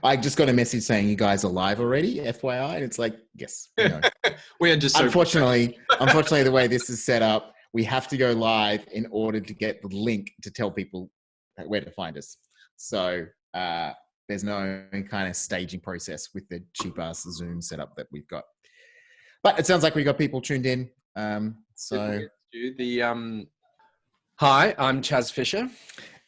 I just got a message saying you guys are live already, FYI, and it's like, yes, we know. We are just unfortunately, the way this is set up, we have to go live in order to get the link to tell people where to find us. So there's no kind of staging process with the cheap ass Zoom setup that we've got. But it sounds like we got people tuned in. Hi, I'm Chaz Fisher.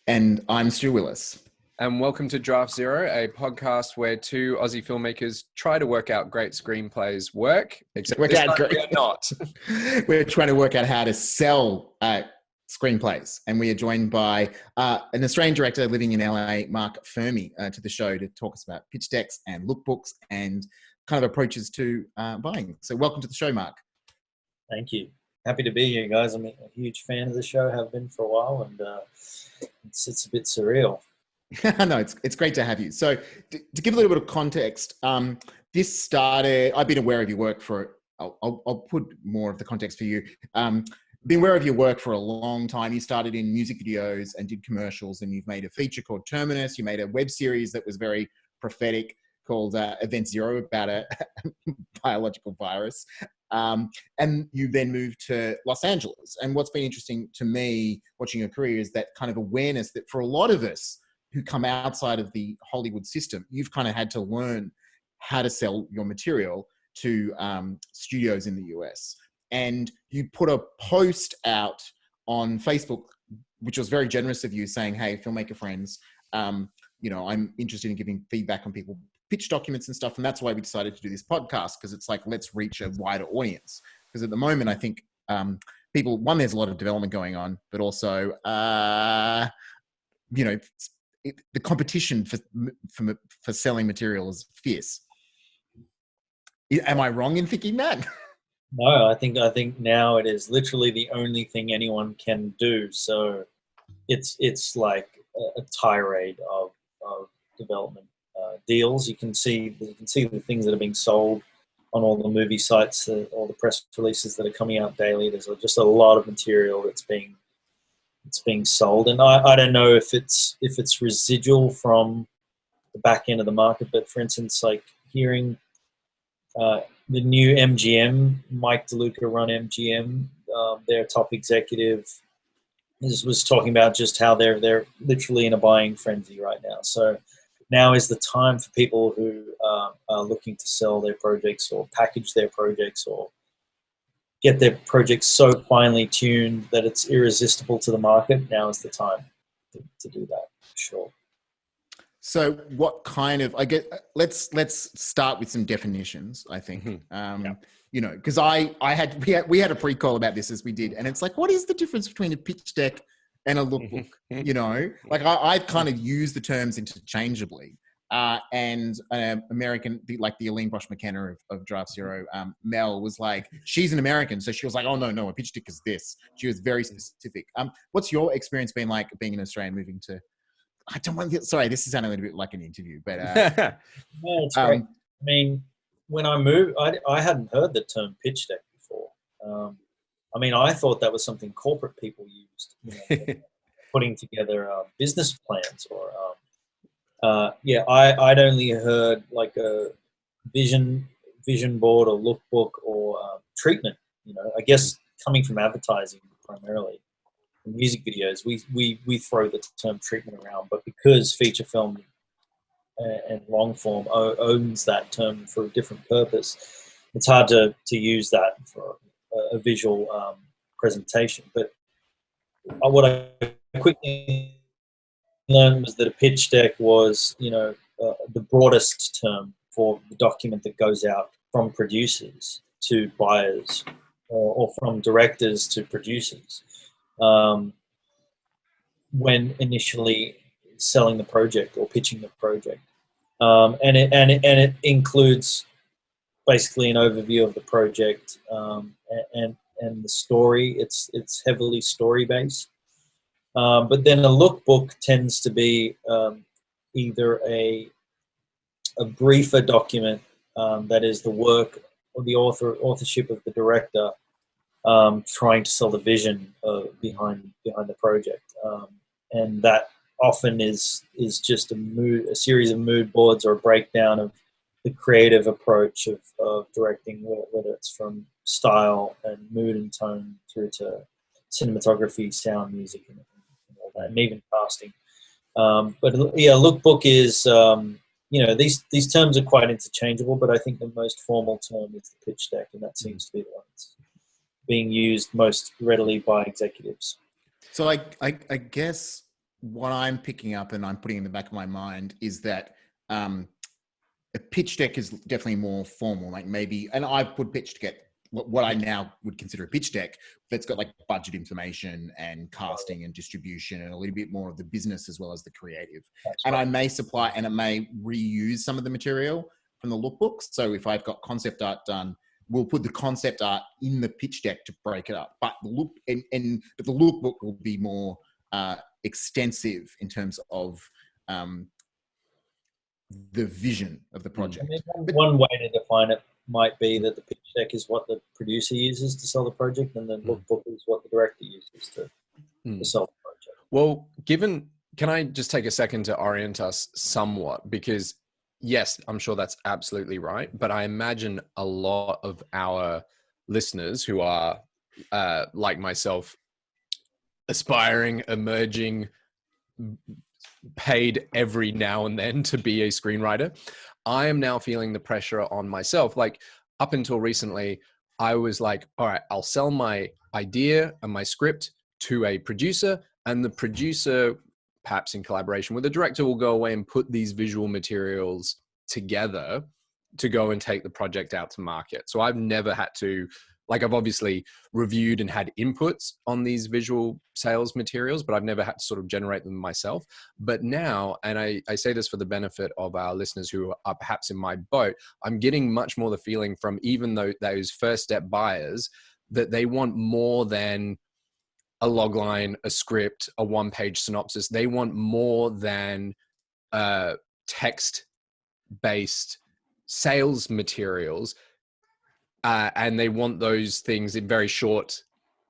And I'm Stu Willis. And welcome to Draft Zero, a podcast where two Aussie filmmakers try to work out great screenplays work, except this time we are not. We're trying to work out how to sell screenplays. And we are joined by an Australian director living in LA, Marc Furmie, to the show to talk us about pitch decks and lookbooks and kind of approaches to buying. So welcome to the show, Marc. Thank you. Happy to be here, guys. I'm a huge fan of the show, have been for a while, and it's a bit surreal. No, it's great to have you. So to give a little bit of context, this started, I've been aware of your work for, I'll put more of the context for you. Been aware of your work for a long time. You started in music videos and did commercials, and you've made a feature called Terminus. You made a web series that was very prophetic called Event Zero about a biological virus. And you then moved to Los Angeles. And what's been interesting to me watching your career is that kind of awareness that for a lot of us who come outside of the Hollywood system, you've kind of had to learn how to sell your material to studios in the US. And you put a post out on Facebook, which was very generous of you, saying, hey, filmmaker friends, I'm interested in giving feedback on people pitch documents and stuff. And that's why we decided to do this podcast, because it's like, let's reach a wider audience. Because at the moment, I think people, one, there's a lot of development going on, but also, the competition for selling material is fierce. Am I wrong in thinking that? No, I think now it is literally the only thing anyone can do. So it's like a tirade of development deals. You can see the things that are being sold on all the movie sites, all the press releases that are coming out daily. There's just a lot of material that's being sold, and I don't know if it's residual from the back end of the market, but for instance, like hearing the new MGM, Mike DeLuca run MGM, their top executive was talking about just how they're literally in a buying frenzy right now. So now is the time for people who are looking to sell their projects or package their projects or get their projects so finely tuned that it's irresistible to the market. Now is the time to do that, for sure. So what kind of, let's start with some definitions, I think. Because we had a pre-call about this as we did, and it's like, what is the difference between a pitch deck and a lookbook? Like I've kind of used the terms interchangeably. And American, like the Aline Brosh McKenna of Draft Zero, Mel was like, she's an American. So she was like, oh, no, a pitch deck is this. She was very specific. What's your experience been like being an Australian moving to, sorry, this is sounding a little bit like an interview, but. Yeah, it's great. I mean, when I moved, I hadn't heard the term pitch deck before. I thought that was something corporate people used, putting together business plans or, I'd only heard like a vision board or lookbook or treatment. I guess coming from advertising primarily, music videos, we throw the term treatment around, but because feature film and long form owns that term for a different purpose, it's hard to use that for a visual presentation. But what I quickly learned was that a pitch deck was, the broadest term for the document that goes out from producers to buyers or from directors to producers when initially selling the project or pitching the project. And it includes basically an overview of the project and the story. It's heavily story based. But then a lookbook tends to be either a briefer document that is the work or the authorship of the director trying to sell the vision behind the project, and that often is just a series of mood boards or a breakdown of the creative approach of directing, whether it's from style and mood and tone through to cinematography, sound, music, and all that, and even casting. But yeah, lookbook is, these terms are quite interchangeable, but I think the most formal term is the pitch deck, and that seems to be the one that's being used most readily by executives. So I guess what I'm picking up and I'm putting in the back of my mind is that a pitch deck is definitely more formal, like maybe, and I've put pitch deck, what I now would consider a pitch deck, that's got like budget information and casting and distribution and a little bit more of the business as well as the creative. That's and right. I may supply, and it may reuse some of the material from the lookbooks. So if I've got concept art done, we'll put the concept art in the pitch deck to break it up. But the lookbook will be more extensive in terms of the vision of the project. I mean, one way to define it might be that the pitch deck is what the producer uses to sell the project, and the lookbook is what the director uses to sell the project. Well, can I just take a second to orient us somewhat? Because yes, I'm sure that's absolutely right, but I imagine a lot of our listeners who are like myself, aspiring, emerging, paid every now and then to be a screenwriter. I am now feeling the pressure on myself. Like up until recently, I was like, all right, I'll sell my idea and my script to a producer, and the producer, perhaps in collaboration with the director, will go away and put these visual materials together to go and take the project out to market. So I've never had to, like, I've obviously reviewed and had inputs on these visual sales materials, but I've never had to sort of generate them myself. But now, and I say this for the benefit of our listeners who are perhaps in my boat, I'm getting much more the feeling from even those first step buyers that they want more than a log line, a script, a one-page synopsis. They want more than text-based sales materials. And they want those things in very short,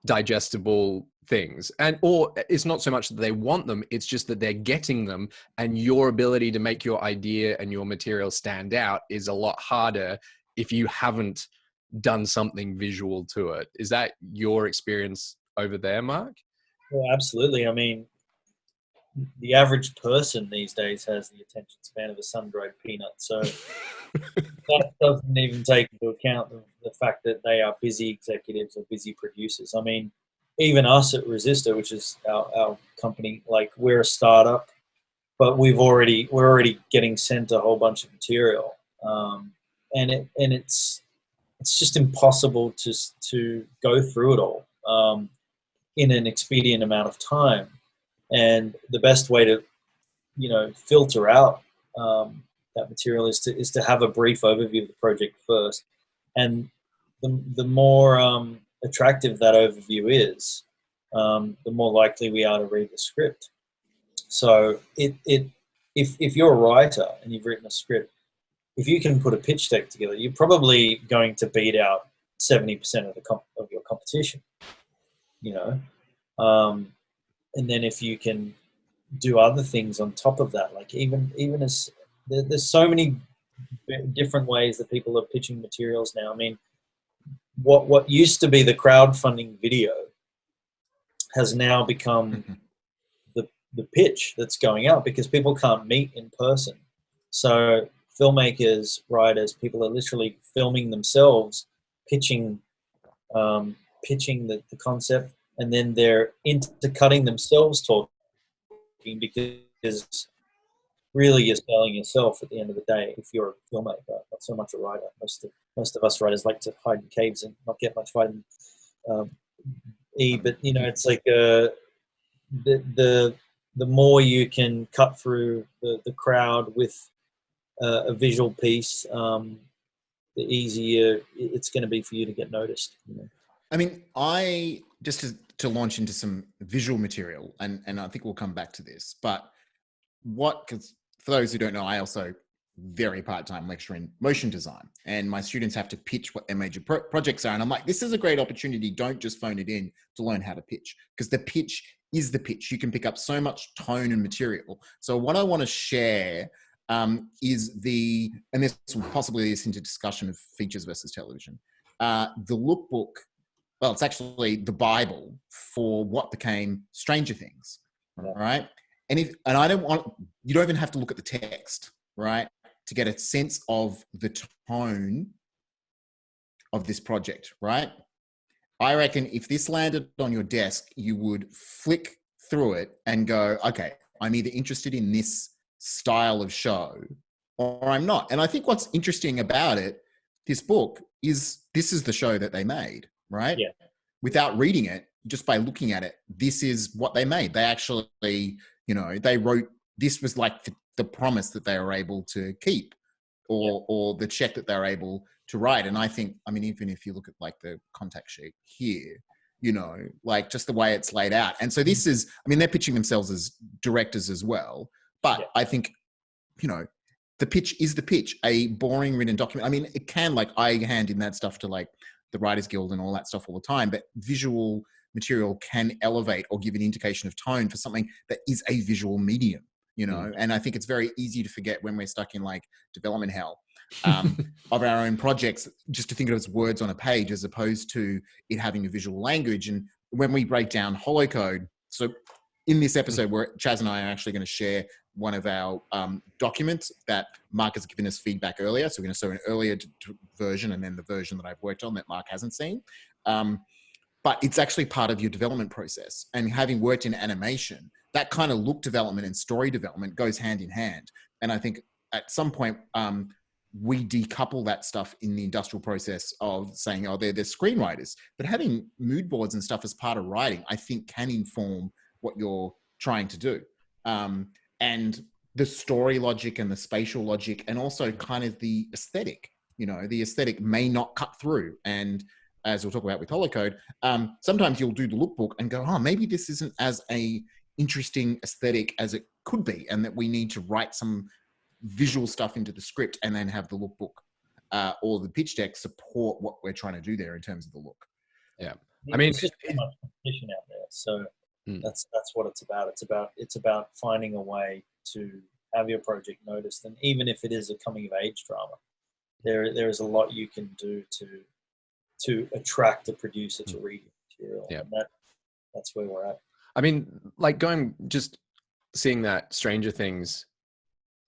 digestible things. Or it's not so much that they want them, it's just that they're getting them, and your ability to make your idea and your material stand out is a lot harder if you haven't done something visual to it. Is that your experience over there, Marc? Well, absolutely. I mean, the average person these days has the attention span of a sun-dried peanut. So that doesn't even take into account the fact that they are busy executives or busy producers. I mean, even us at Rezistor, which is our company, like, we're a startup, but we're already getting sent a whole bunch of material, and it's just impossible to go through it all in an expedient amount of time. And the best way to, filter out that material is to have a brief overview of the project first. And the more attractive that overview is, the more likely we are to read the script. So if you're a writer and you've written a script, if you can put a pitch deck together, you're probably going to beat out 70% of your competition. And then if you can do other things on top of that, like even as there's so many different ways that people are pitching materials now. I mean, what used to be the crowdfunding video has now become the pitch that's going out, because people can't meet in person. So filmmakers, writers, people are literally filming themselves, pitching the concept, and then they're intercutting themselves talking, because really you're selling yourself at the end of the day if you're a filmmaker, not so much a writer. Most of us writers like to hide in caves and not get much fighting. But it's like the more you can cut through the crowd with a visual piece, the easier it's going to be for you to get noticed. I mean, just to launch into some visual material, and I think we'll come back to this, but because for those who don't know, I also very part-time lecturer in motion design, and my students have to pitch what their major projects are. And I'm like, this is a great opportunity. Don't just phone it in to learn how to pitch, because the pitch is the pitch. You can pick up so much tone and material. So what I want to share is and this will possibly lead us into discussion of features versus television. The lookbook, well, it's actually the Bible for what became Stranger Things, right? And you don't even have to look at the text, right, to get a sense of the tone of this project, right? I reckon if this landed on your desk, you would flick through it and go, okay, I'm either interested in this style of show or I'm not. And I think what's interesting about it, this book, is this is the show that they made, right? Yeah. Without reading it, just by looking at it, this is what they made. They actually, they wrote, this was like the promise that they were able to keep, or the check that they were able to write. And I think, I mean, even if you look at like the contact sheet here, like just the way it's laid out. And so this is, I mean, they're pitching themselves as directors as well, but I think, the pitch is the pitch, a boring written document. I mean, it can, like, I hand in that stuff to like the Writers Guild and all that stuff all the time, but visual material can elevate or give an indication of tone for something that is a visual medium, and I think it's very easy to forget when we're stuck in like development hell of our own projects, just to think of it as words on a page as opposed to it having a visual language. And when we break down holocode, so in this episode where Chaz and I are actually going to share one of our documents that Marc has given us feedback earlier. So we're going to show an earlier version and then the version that I've worked on that Marc hasn't seen. But it's actually part of your development process. And having worked in animation, that kind of look development and story development goes hand in hand. And I think at some point, we decouple that stuff in the industrial process of saying, oh, they're screenwriters. But having mood boards and stuff as part of writing, I think can inform what you're trying to do. And the story logic and the spatial logic, and also kind of the aesthetic, the aesthetic may not cut through. And as we'll talk about with holocode, sometimes you'll do the lookbook and go, oh, maybe this isn't as a interesting aesthetic as it could be. And that we need to write some visual stuff into the script and then have the lookbook or the pitch deck support what we're trying to do there in terms of the look. Yeah. I mean, there's just too much competition out there. So that's what it's about. It's about finding a way to have your project noticed. And even if it is a coming of age drama, there is a lot you can do to attract the producer to read your material. Yeah. And that's where we're at. I mean, like just seeing that Stranger Things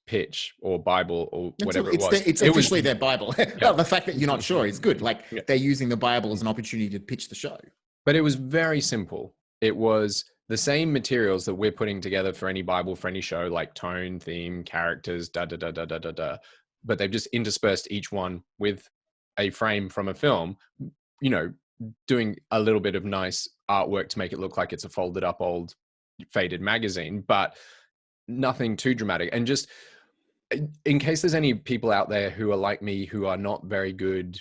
pitch or Bible or whatever it was. It's officially their Bible. Well, the fact that you're not sure is good. Like they're using the Bible as an opportunity to pitch the show. But it was very simple. It was the same materials that we're putting together for any Bible, for any show, like tone, theme, characters, but they've just interspersed each one with a frame from a film, doing a little bit of nice artwork to make it look like it's a folded up old faded magazine, but nothing too dramatic. And just in case there's any people out there who are like me, who are not very good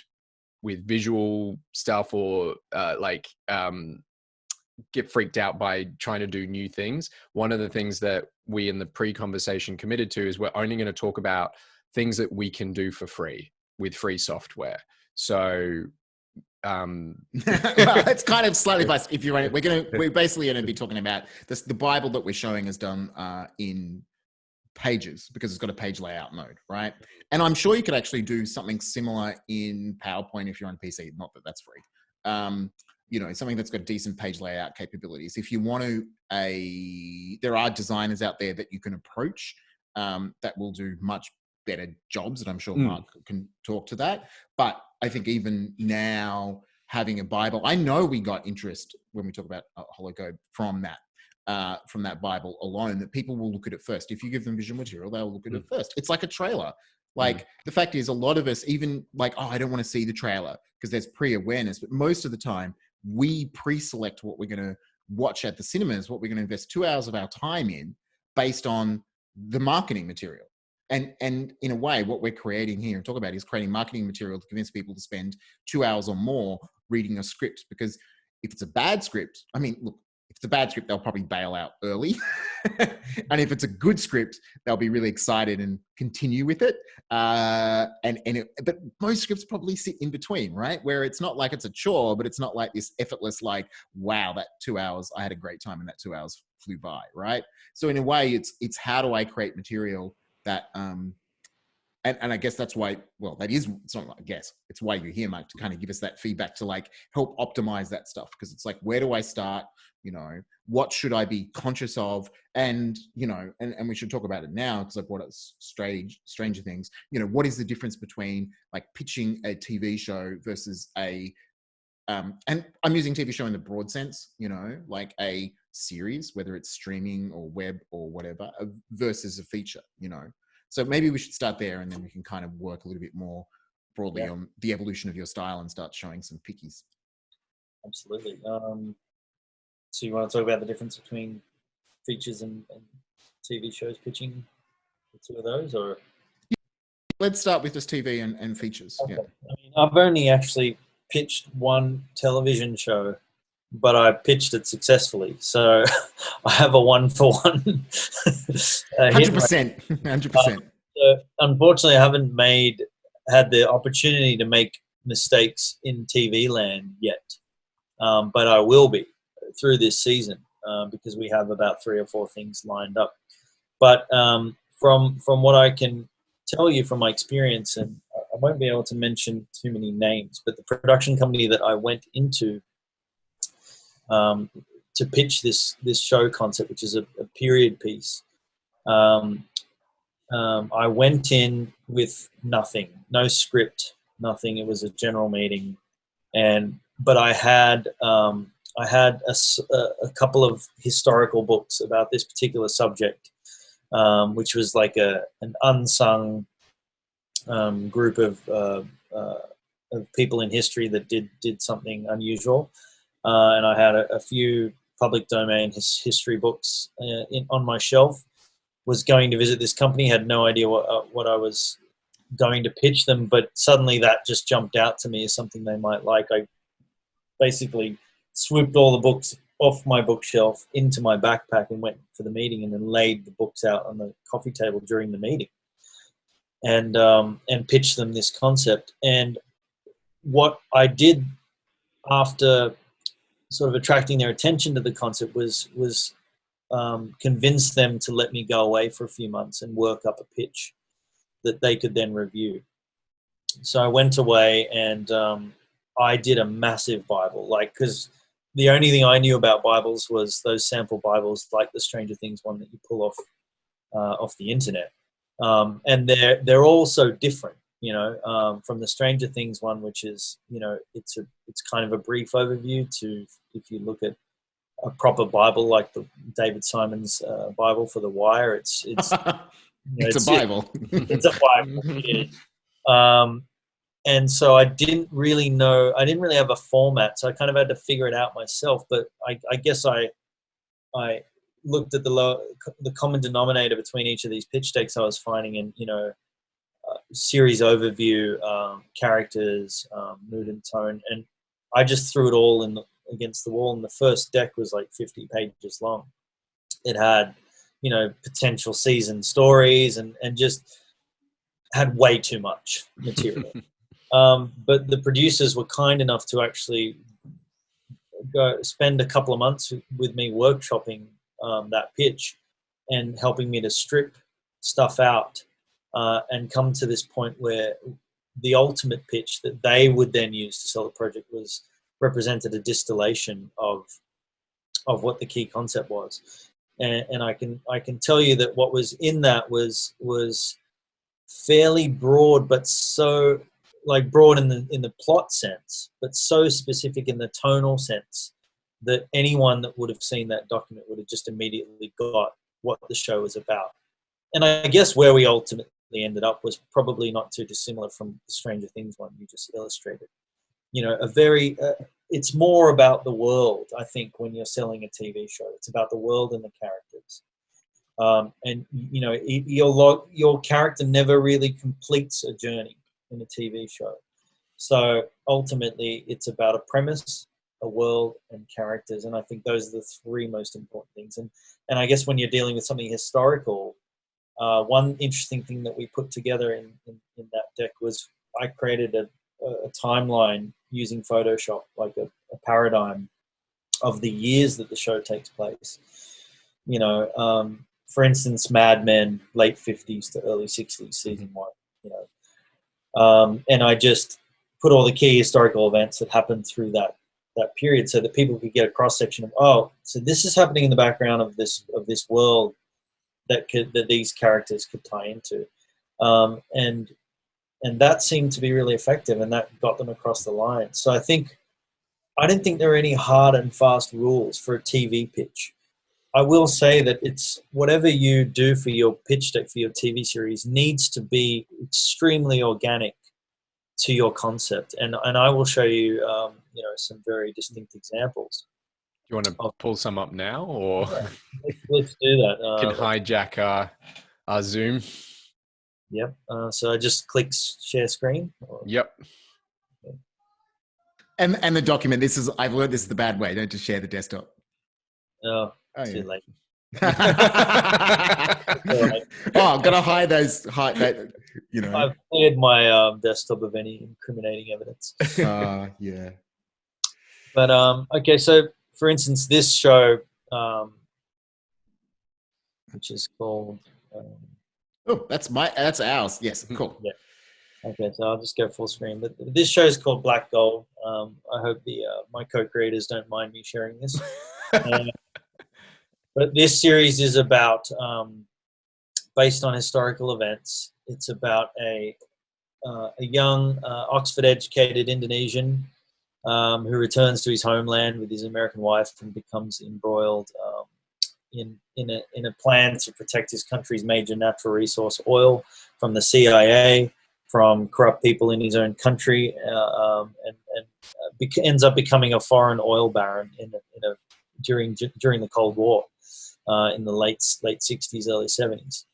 with visual stuff or get freaked out by trying to do new things, one of the things that we in the pre-conversation committed to is we're only going to talk about things that we can do for free with free software. So well, it's kind of slightly biased. If we're basically going to be talking about this. The Bible that we're showing is done in Pages because it's got a page layout mode, right? And I'm sure you could actually do something similar in PowerPoint if you're on PC. Not that that's free. Something that's got decent page layout capabilities. If you want to, there are designers out there that you can approach that will do much better jobs, and I'm sure Marc can talk to that. But I think even now, having a Bible, I know we got interest when we talk about holocode from that Bible alone, that people will look at it first. If you give them visual material, they'll look at it first. It's like a trailer. Like the fact is, a lot of us even like, oh, I don't want to see the trailer because there's pre-awareness. But most of the time, we pre-select what we're going to watch at the cinemas, what we're going to invest 2 hours of our time in based on the marketing material. And in a way, what we're creating here and talk about is creating marketing material to convince people to spend 2 hours or more reading a script. Because if it's a bad script, I mean, look, if it's a bad script, they'll probably bail out early. And if it's a good script, they'll be really excited and continue with it. But most scripts probably sit in between, right? Where it's not like it's a chore, but it's not like this effortless, like, wow, that 2 hours, I had a great time and that 2 hours flew by, right? So in a way, it's how do I create material that, and I guess that's why, well, that is, it's not like, I guess, it's why you're here, Marc, to kind of give us that feedback to like help optimize that stuff. Because it's like, where do I start? You know, what should I be conscious of? And, you know, and we should talk about it now because I brought up Stranger Things. You know, what is the difference between like pitching a TV show versus a, and I'm using TV show in the broad sense, you know, like a series, whether it's streaming or web or whatever, versus a feature, you know. So maybe we should start there and then we can kind of work a little bit more broadly on the evolution of your style and start showing some pickies. Absolutely. So you want to talk about the difference between features and TV shows pitching, the two of those, or? Let's start with just TV and features. Okay. Yeah. I mean, I've only actually pitched one television show, but I pitched it successfully. So I have a 1-for-1. 100%. 100%. So unfortunately, I haven't had the opportunity to make mistakes in TV land yet, but I will be through this season because we have about 3 or 4 things lined up. But from what I can tell you from my experience, and I won't be able to mention too many names, but the production company that I went into to pitch this show concept, which is a period piece, I went in with nothing, no script, nothing. It was a general meeting, but I had a couple of historical books about this particular subject, which was like an unsung group of people in history that did something unusual, and I had a few public domain history books on my shelf. Was going to visit this company, had no idea what I was going to pitch them, but suddenly that just jumped out to me as something they might like. I basically swooped all the books off my bookshelf into my backpack and went for the meeting, and then laid the books out on the coffee table during the meeting, and pitched them this concept. And what I did after sort of attracting their attention to the concept was convince them to let me go away for a few months and work up a pitch that they could then review. So I went away and I did a massive Bible, like, because the only thing I knew about Bibles was those sample Bibles, like the Stranger Things one that you pull off the internet, and they're all so different, you know, from the Stranger Things one, which is, you know, it's kind of a brief overview, to if you look at a proper Bible like the David Simon's Bible for The Wire, it's you know, it's a Bible. It's a Bible. It is. And so I didn't really have a format, so I kind of had to figure it out myself. But I guess I looked at the common denominator between each of these pitch decks I was finding, and, you know, series overview, characters, mood and tone, and I just threw it all against the wall. And the first deck was like 50 pages long. It had, you know, potential season stories and just had way too much material. But the producers were kind enough to actually spend a couple of months with me workshopping that pitch and helping me to strip stuff out and come to this point where the ultimate pitch that they would then use to sell the project represented a distillation of what the key concept was. And I can tell you that what was in that was fairly broad, but so, like, broad in the plot sense, but so specific in the tonal sense that anyone that would have seen that document would have just immediately got what the show was about. And I guess where we ultimately ended up was probably not too dissimilar from the Stranger Things one you just illustrated. You know, it's more about the world, I think, when you're selling a TV show. It's about the world and the characters. And, you know, your character never really completes a journey in a TV show. So ultimately, it's about a premise, a world and characters, and I think those are the three most important things. And I guess when you're dealing with something historical, one interesting thing that we put together in that deck was I created a timeline using Photoshop, like a paradigm of the years that the show takes place. You know, for instance, Mad Men, late 50s to early 60s, season 1. You know, and I just put all the key historical events that happened through that period, so that people could get a cross section of, oh, so this is happening in the background of this world that these characters could tie into, and that seemed to be really effective, and that got them across the line. So I didn't think there were any hard and fast rules for a TV pitch. I will say that it's whatever you do for your pitch deck for your TV series needs to be extremely organic to your concept, and I will show you, you know, some very distinct examples. You want to pull some up now, or yeah, let's do that. Can hijack our Zoom. Yep. So I just click share screen. Yep. And the document. I've learned this is the bad way. Don't just share the desktop. Oh, too yeah. late. Oh, I've got to hide that, you know. I've cleared my desktop of any incriminating evidence. Yeah. But okay, so for instance, this show, which is called. Oh, that's ours. Yes, cool. Yeah. Okay, so I'll just go full screen. But this show is called Black Gold. I hope my co-creators don't mind me sharing this. But this series is about, based on historical events. It's about a young Oxford-educated Indonesian who returns to his homeland with his American wife and becomes embroiled in a plan to protect his country's major natural resource, oil, from the CIA, from corrupt people in his own country, and ends up becoming a foreign oil baron during the Cold War in the late 60s, early 70s.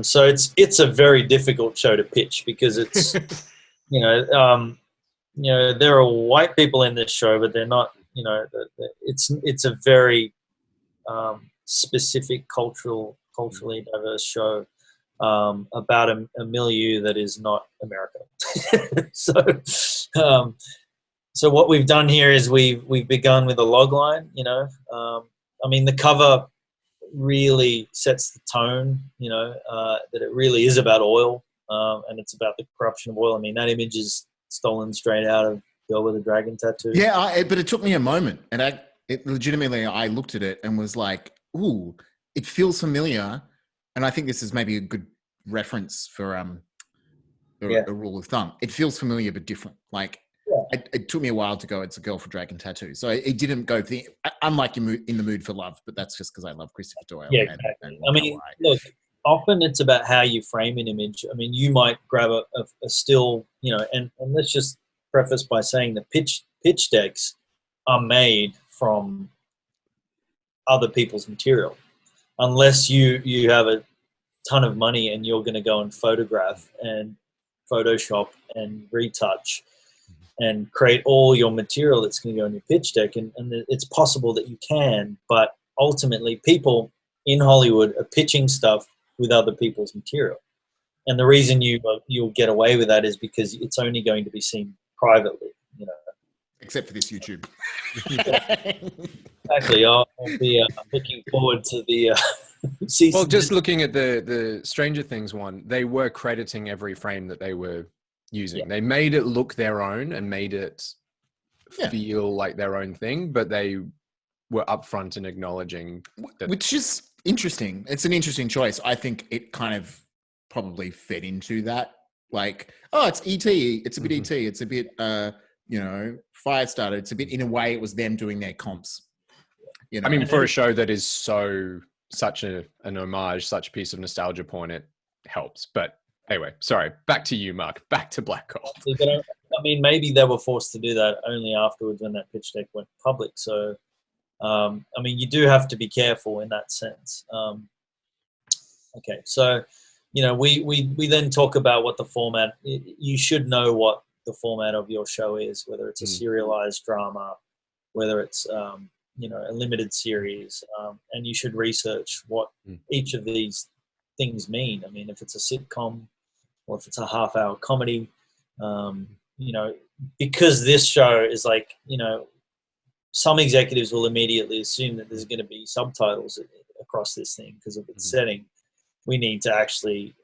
So it's a very difficult show to pitch because it's you know there are white people in this show, but they're not, you know, it's a very specific culturally diverse show about a milieu that is not America. So what we've done here is we've begun with a log line. You know, I mean, the cover really sets the tone. You know, that it really is about oil, and it's about the corruption of oil. I mean, that image is stolen straight out of Girl with a Dragon Tattoo. Yeah, but it took me a moment, and I looked at it and was like, "Ooh, it feels familiar." And I think this is maybe a good reference for a rule of thumb. It feels familiar but different. Like, it took me a while to go, it's a Girl with a Dragon Tattoo. So it didn't go unlike In the Mood for Love, but that's just because I love Christopher Doyle. Yeah, exactly. I mean, look, often it's about how you frame an image. I mean, you might grab a still, you know, and let's just preface by saying that pitch decks are made from other people's material. Unless you have a ton of money and you're going to go and photograph and Photoshop and retouch and create all your material that's going to go in your pitch deck, and it's possible that you can, but ultimately people in Hollywood are pitching stuff with other people's material, and the reason you'll get away with that is because it's only going to be seen privately, you know. Except for this YouTube. Exactly. I'll be looking forward to the season. Well, just looking at the Stranger Things one, they were crediting every frame that they were using. Yeah. They made it look their own and made it feel like their own thing, but they were upfront in acknowledging that. Which is interesting. It's an interesting choice. I think it kind of probably fed into that. Like, oh, it's E.T. It's a bit E.T. It's a bit, you know, Firestarter. It's a bit, in a way, it was them doing their comps. You know? I mean, for a show that is such an homage, such a piece of nostalgia porn, it helps. But anyway, sorry, back to you, Marc. Back to Black Gold. I mean, maybe they were forced to do that only afterwards when that pitch deck went public. So, I mean, you do have to be careful in that sense. Okay, so, you know, we then talk about what the format. You should know what the format of your show is, whether it's a serialized drama, whether it's you know, a limited series, and you should research what each of these things mean. I mean, if it's a sitcom or if it's a half-hour comedy, you know, because this show is like, you know, some executives will immediately assume that there's going to be subtitles across this thing because of its setting. We need to actually,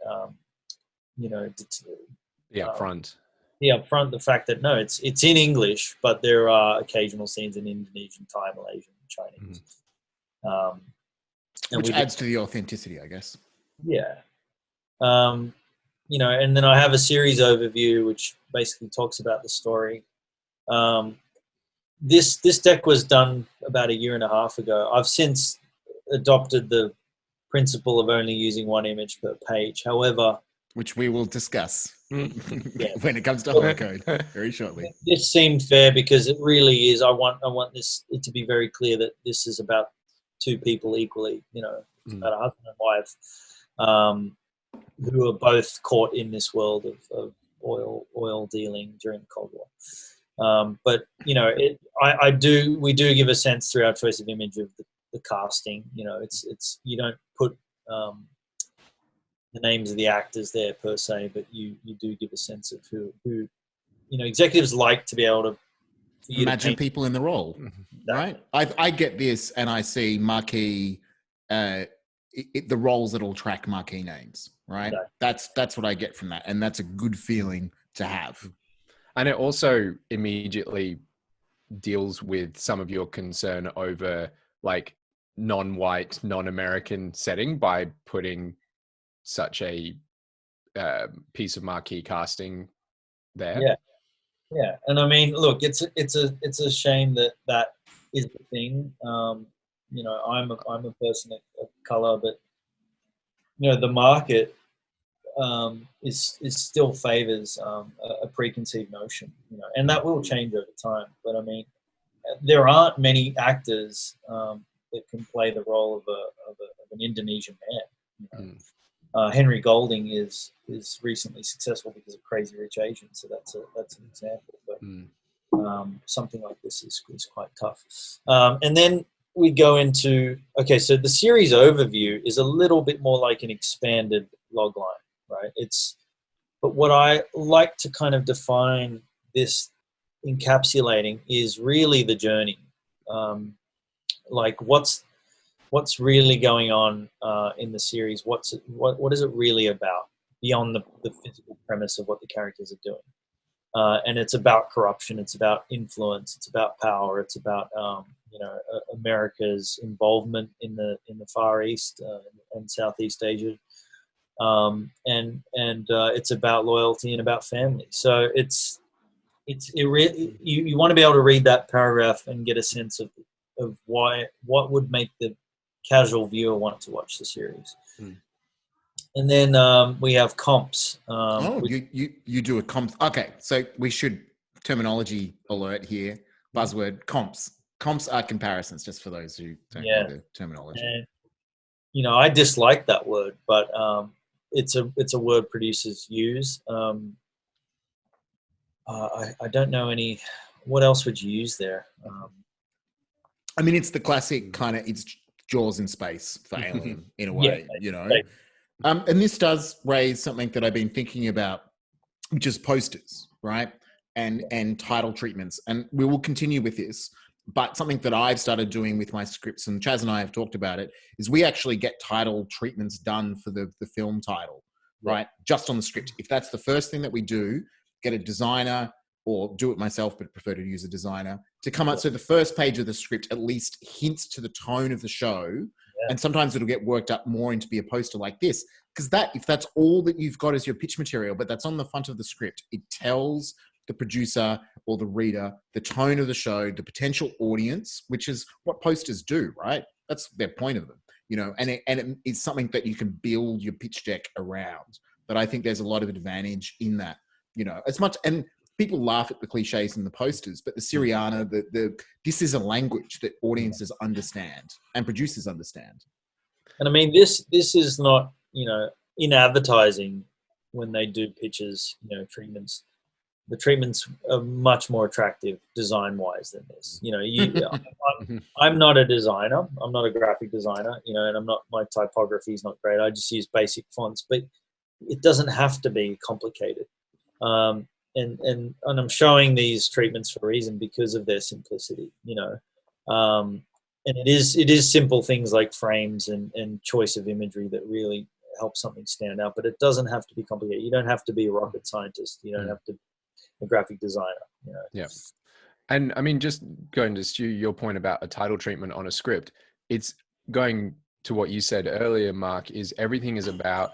you know, upfront. Upfront the fact that no, it's in English, but there are occasional scenes in Indonesian, Thai, Malaysian, Chinese, which adds to the authenticity, I guess. Yeah. You know, and then I have a series overview which basically talks about the story. This deck was done about 1.5 years ago. I've since adopted the principle of only using one image per page. However, which we will discuss when it comes to code very shortly. This seemed fair because it really is. I want it to be very clear that this is about two people equally. You know, it's about a husband and wife who are both caught in this world of oil dealing during the Cold War. But you know, we do give a sense through our choice of image of the casting. You know, it's you don't put the names of the actors there per se, but you do give a sense of who you know, executives like to be able to imagine people in the role, right? I get this and I see marquee, the roles that'll track marquee names, right? Exactly. That's what I get from that, and that's a good feeling to have. And it also immediately deals with some of your concern over like non-white, non-American setting by putting such a piece of marquee casting there. Yeah, and I mean, look, it's a shame that is the thing. You know, I'm a person of color, but you know, the market is still favors a preconceived notion. You know, and that will change over time. But I mean, there aren't many actors that can play the role of an Indonesian man. You know? Henry Golding is recently successful because of Crazy Rich Asians, so that's an example. But something like this is quite tough. And then we go into so the series overview is a little bit more like an expanded logline, right? But what I like to kind of define this encapsulating is really the journey. Like what's really going on in the series? What is it really about beyond the physical premise of what the characters are doing? And it's about corruption. It's about influence. It's about power. It's about you know, America's involvement in the Far East and Southeast Asia, and it's about loyalty and about family. So you want to be able to read that paragraph and get a sense of what would make the casual viewer want to watch the series. And then we have comps. You do a comp. Okay, so we should, terminology alert here, buzzword, comps. Comps are comparisons, just for those who don't know the terminology. And, you know, I dislike that word, but it's a word producers use. I don't know any. What else would you use there? I mean, it's the classic kind of, it's Jaws in space for Alien in a way, you know. And this does raise something that I've been thinking about, which is posters, right? And title treatments. And we will continue with this. But something that I've started doing with my scripts, and Chaz and I have talked about it, is we actually get title treatments done for the film title, right? Just on the script. If that's the first thing that we do, get a designer, or do it myself, but prefer to use a designer, to come up. So the first page of the script at least hints to the tone of the show. And sometimes it'll get worked up more into be a poster like this. Because if that's all that you've got as your pitch material, but that's on the front of the script, it tells the producer or the reader the tone of the show, the potential audience, which is what posters do, right? That's their point of them, you know, and it is something that you can build your pitch deck around. But I think there's a lot of advantage in that, you know, as much, and people laugh at the cliches in the posters, but the Syriana, this is a language that audiences understand and producers understand. And I mean, this is not, you know, in advertising when they do pitches, you know, treatments, the treatments are much more attractive design-wise than this. You know, I'm not a designer. I'm not a graphic designer. You know, and my typography is not great. I just use basic fonts, but it doesn't have to be complicated. And I'm showing these treatments for a reason, because of their simplicity. You know, and it is simple things like frames and choice of imagery that really help something stand out. But it doesn't have to be complicated. You don't have to be a rocket scientist. You don't have to be a graphic designer. You know. Yeah. And I mean, just going to Stu, your point about a title treatment on a script, it's going to what you said earlier, Marc, is everything is about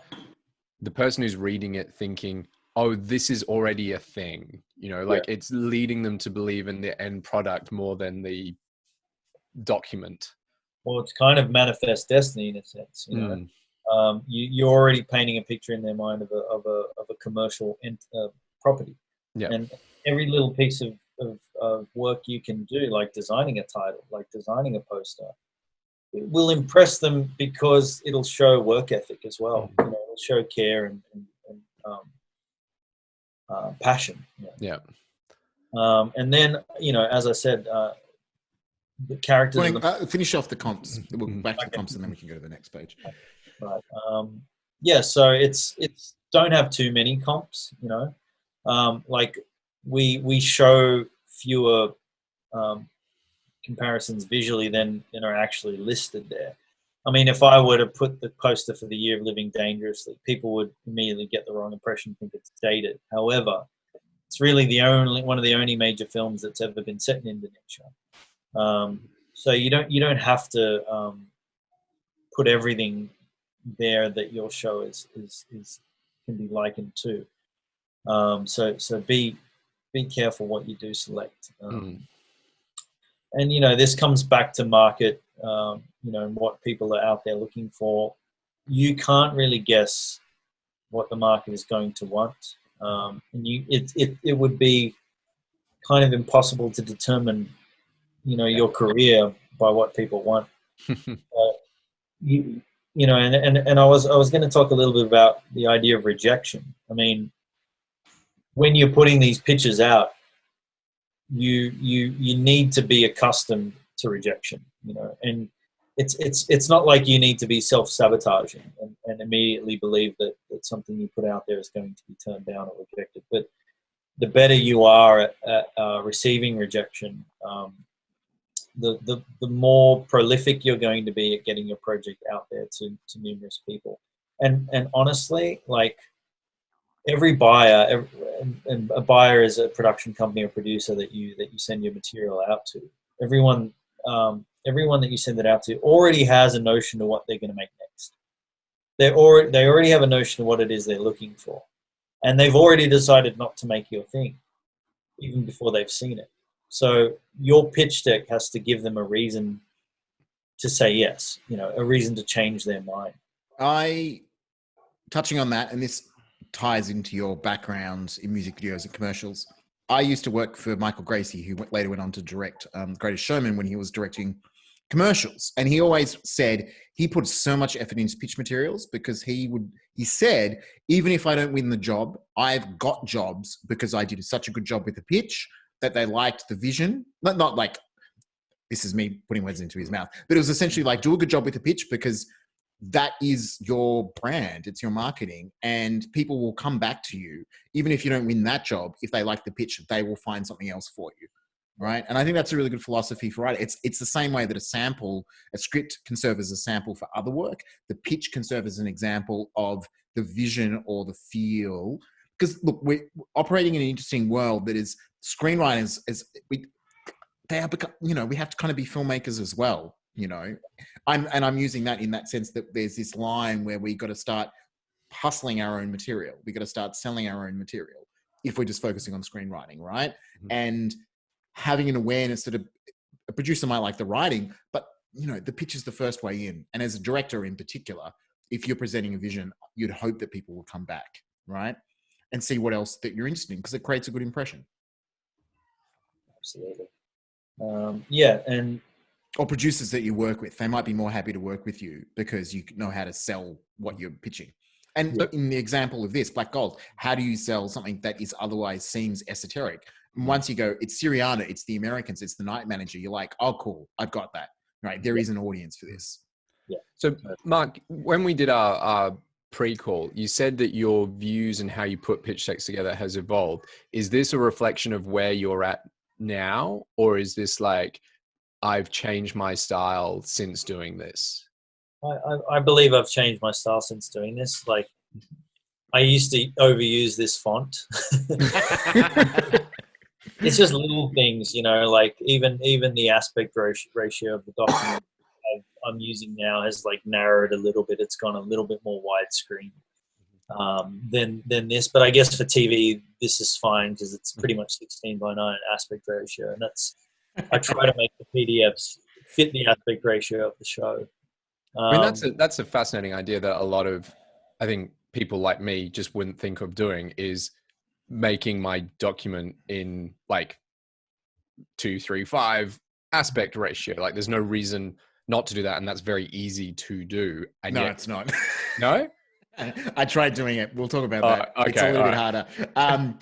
the person who's reading it thinking, oh, this is already a thing, you know, like it's leading them to believe in the end product more than the document. Well, it's kind of manifest destiny in a sense, you know. You're already painting a picture in their mind of a commercial property. Yeah. And every little piece of work you can do, like designing a title, like designing a poster, it will impress them because it'll show work ethic as well. You know, it'll show care and passion. Yeah. And then, you know, as I said, the characters. Finish off the comps. We'll back to the comps, and then we can go to the next page. Right. Yeah. So it's don't have too many comps. You know, like we show fewer comparisons visually than are actually listed there. I mean, if I were to put the poster for The Year of Living Dangerously, people would immediately get the wrong impression, think it's dated. However, it's really one of the only major films that's ever been set in Indonesia. So you don't have to put everything there that your show is can be likened to. So be careful what you do select. And you know, this comes back to market. You know, what people are out there looking for. You can't really guess what the market is going to want, and it would be kind of impossible to determine, you know, your career by what people want. You know, and I was going to talk a little bit about the idea of rejection. I mean, when you're putting these pictures out, you need to be accustomed to rejection, you know, and it's not like you need to be self-sabotaging and immediately believe that something you put out there is going to be turned down or rejected. But the better you are at receiving rejection, the more prolific you're going to be at getting your project out there to numerous people. And honestly, like every buyer, and a buyer is a production company or producer that you send your material out to. Everyone that you send it out to already has a notion of what they're going to make next. They already have a notion of what it is they're looking for, and they've already decided not to make your thing, even before they've seen it. So your pitch deck has to give them a reason to say yes, you know, a reason to change their mind. Touching on that, and this ties into your background in music videos and commercials. I used to work for Michael Gracie, who later went on to direct Greatest Showman when he was directing commercials. And he always said he put so much effort into pitch materials because he said, even if I don't win the job, I've got jobs because I did such a good job with the pitch that they liked the vision. Not like, this is me putting words into his mouth, but it was essentially like, do a good job with the pitch because that is your brand, it's your marketing, and people will come back to you. Even if you don't win that job, if they like the pitch, they will find something else for you, right? And I think that's a really good philosophy for writing. It's the same way that a script can serve as a sample for other work. The pitch can serve as an example of the vision or the feel. Because look, we're operating in an interesting world that is screenwriters, they have become, you know, we have to kind of be filmmakers as well. You know, I'm using that in that sense that there's this line where we got to start hustling our own material. We got to start selling our own material if we're just focusing on screenwriting, right? Mm-hmm. And having an awareness that a producer might like the writing, but you know, the pitch is the first way in. And as a director in particular, if you're presenting a vision, you'd hope that people will come back, right? And see what else that you're interested in, because it creates a good impression. Absolutely. Yeah, and or producers that you work with, they might be more happy to work with you because you know how to sell what you're pitching. And Yeah. in the example of this, Black Gold, how do you sell something that is otherwise seems esoteric? And once you go, it's Syriana, it's the Americans, it's the Night Manager, you're like, oh, cool, I've got that. Right? There is an audience for this. Yeah. So, Mark, when we did our pre-call, you said that your views and how you put pitch decks together has evolved. Is this a reflection of where you're at now, or is this like, I've changed my style since doing this? I believe I've changed my style since doing this. Like, I used to overuse this font. It's just little things, like even the aspect ratio of the document I'm using now has like narrowed a little bit. It's gone a little bit more widescreen than this. But I guess for TV, this is fine because it's pretty much 16:9 aspect ratio, and I try to make the PDFs fit the aspect ratio of the show. I mean, that's a fascinating idea that a lot of, I think, people like me just wouldn't think of doing, is making my document in like 2:3:5 aspect ratio. Like, there's no reason not to do that, and that's very easy to do. And No, yet, it's not. No? I tried doing it. We'll talk about that. Okay, It's a little bit right. harder.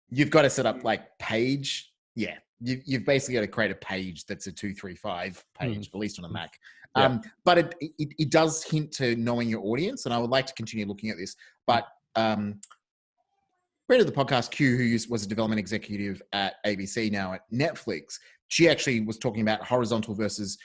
You've got to set up like page. Yeah. You've basically got to create a page that's a 2:3:5 page, at least on a Mac. Yeah. But it does hint to knowing your audience, and I would like to continue looking at this. But friend of the podcast, Q, who was a development executive at ABC, now at Netflix, she actually was talking about horizontal versus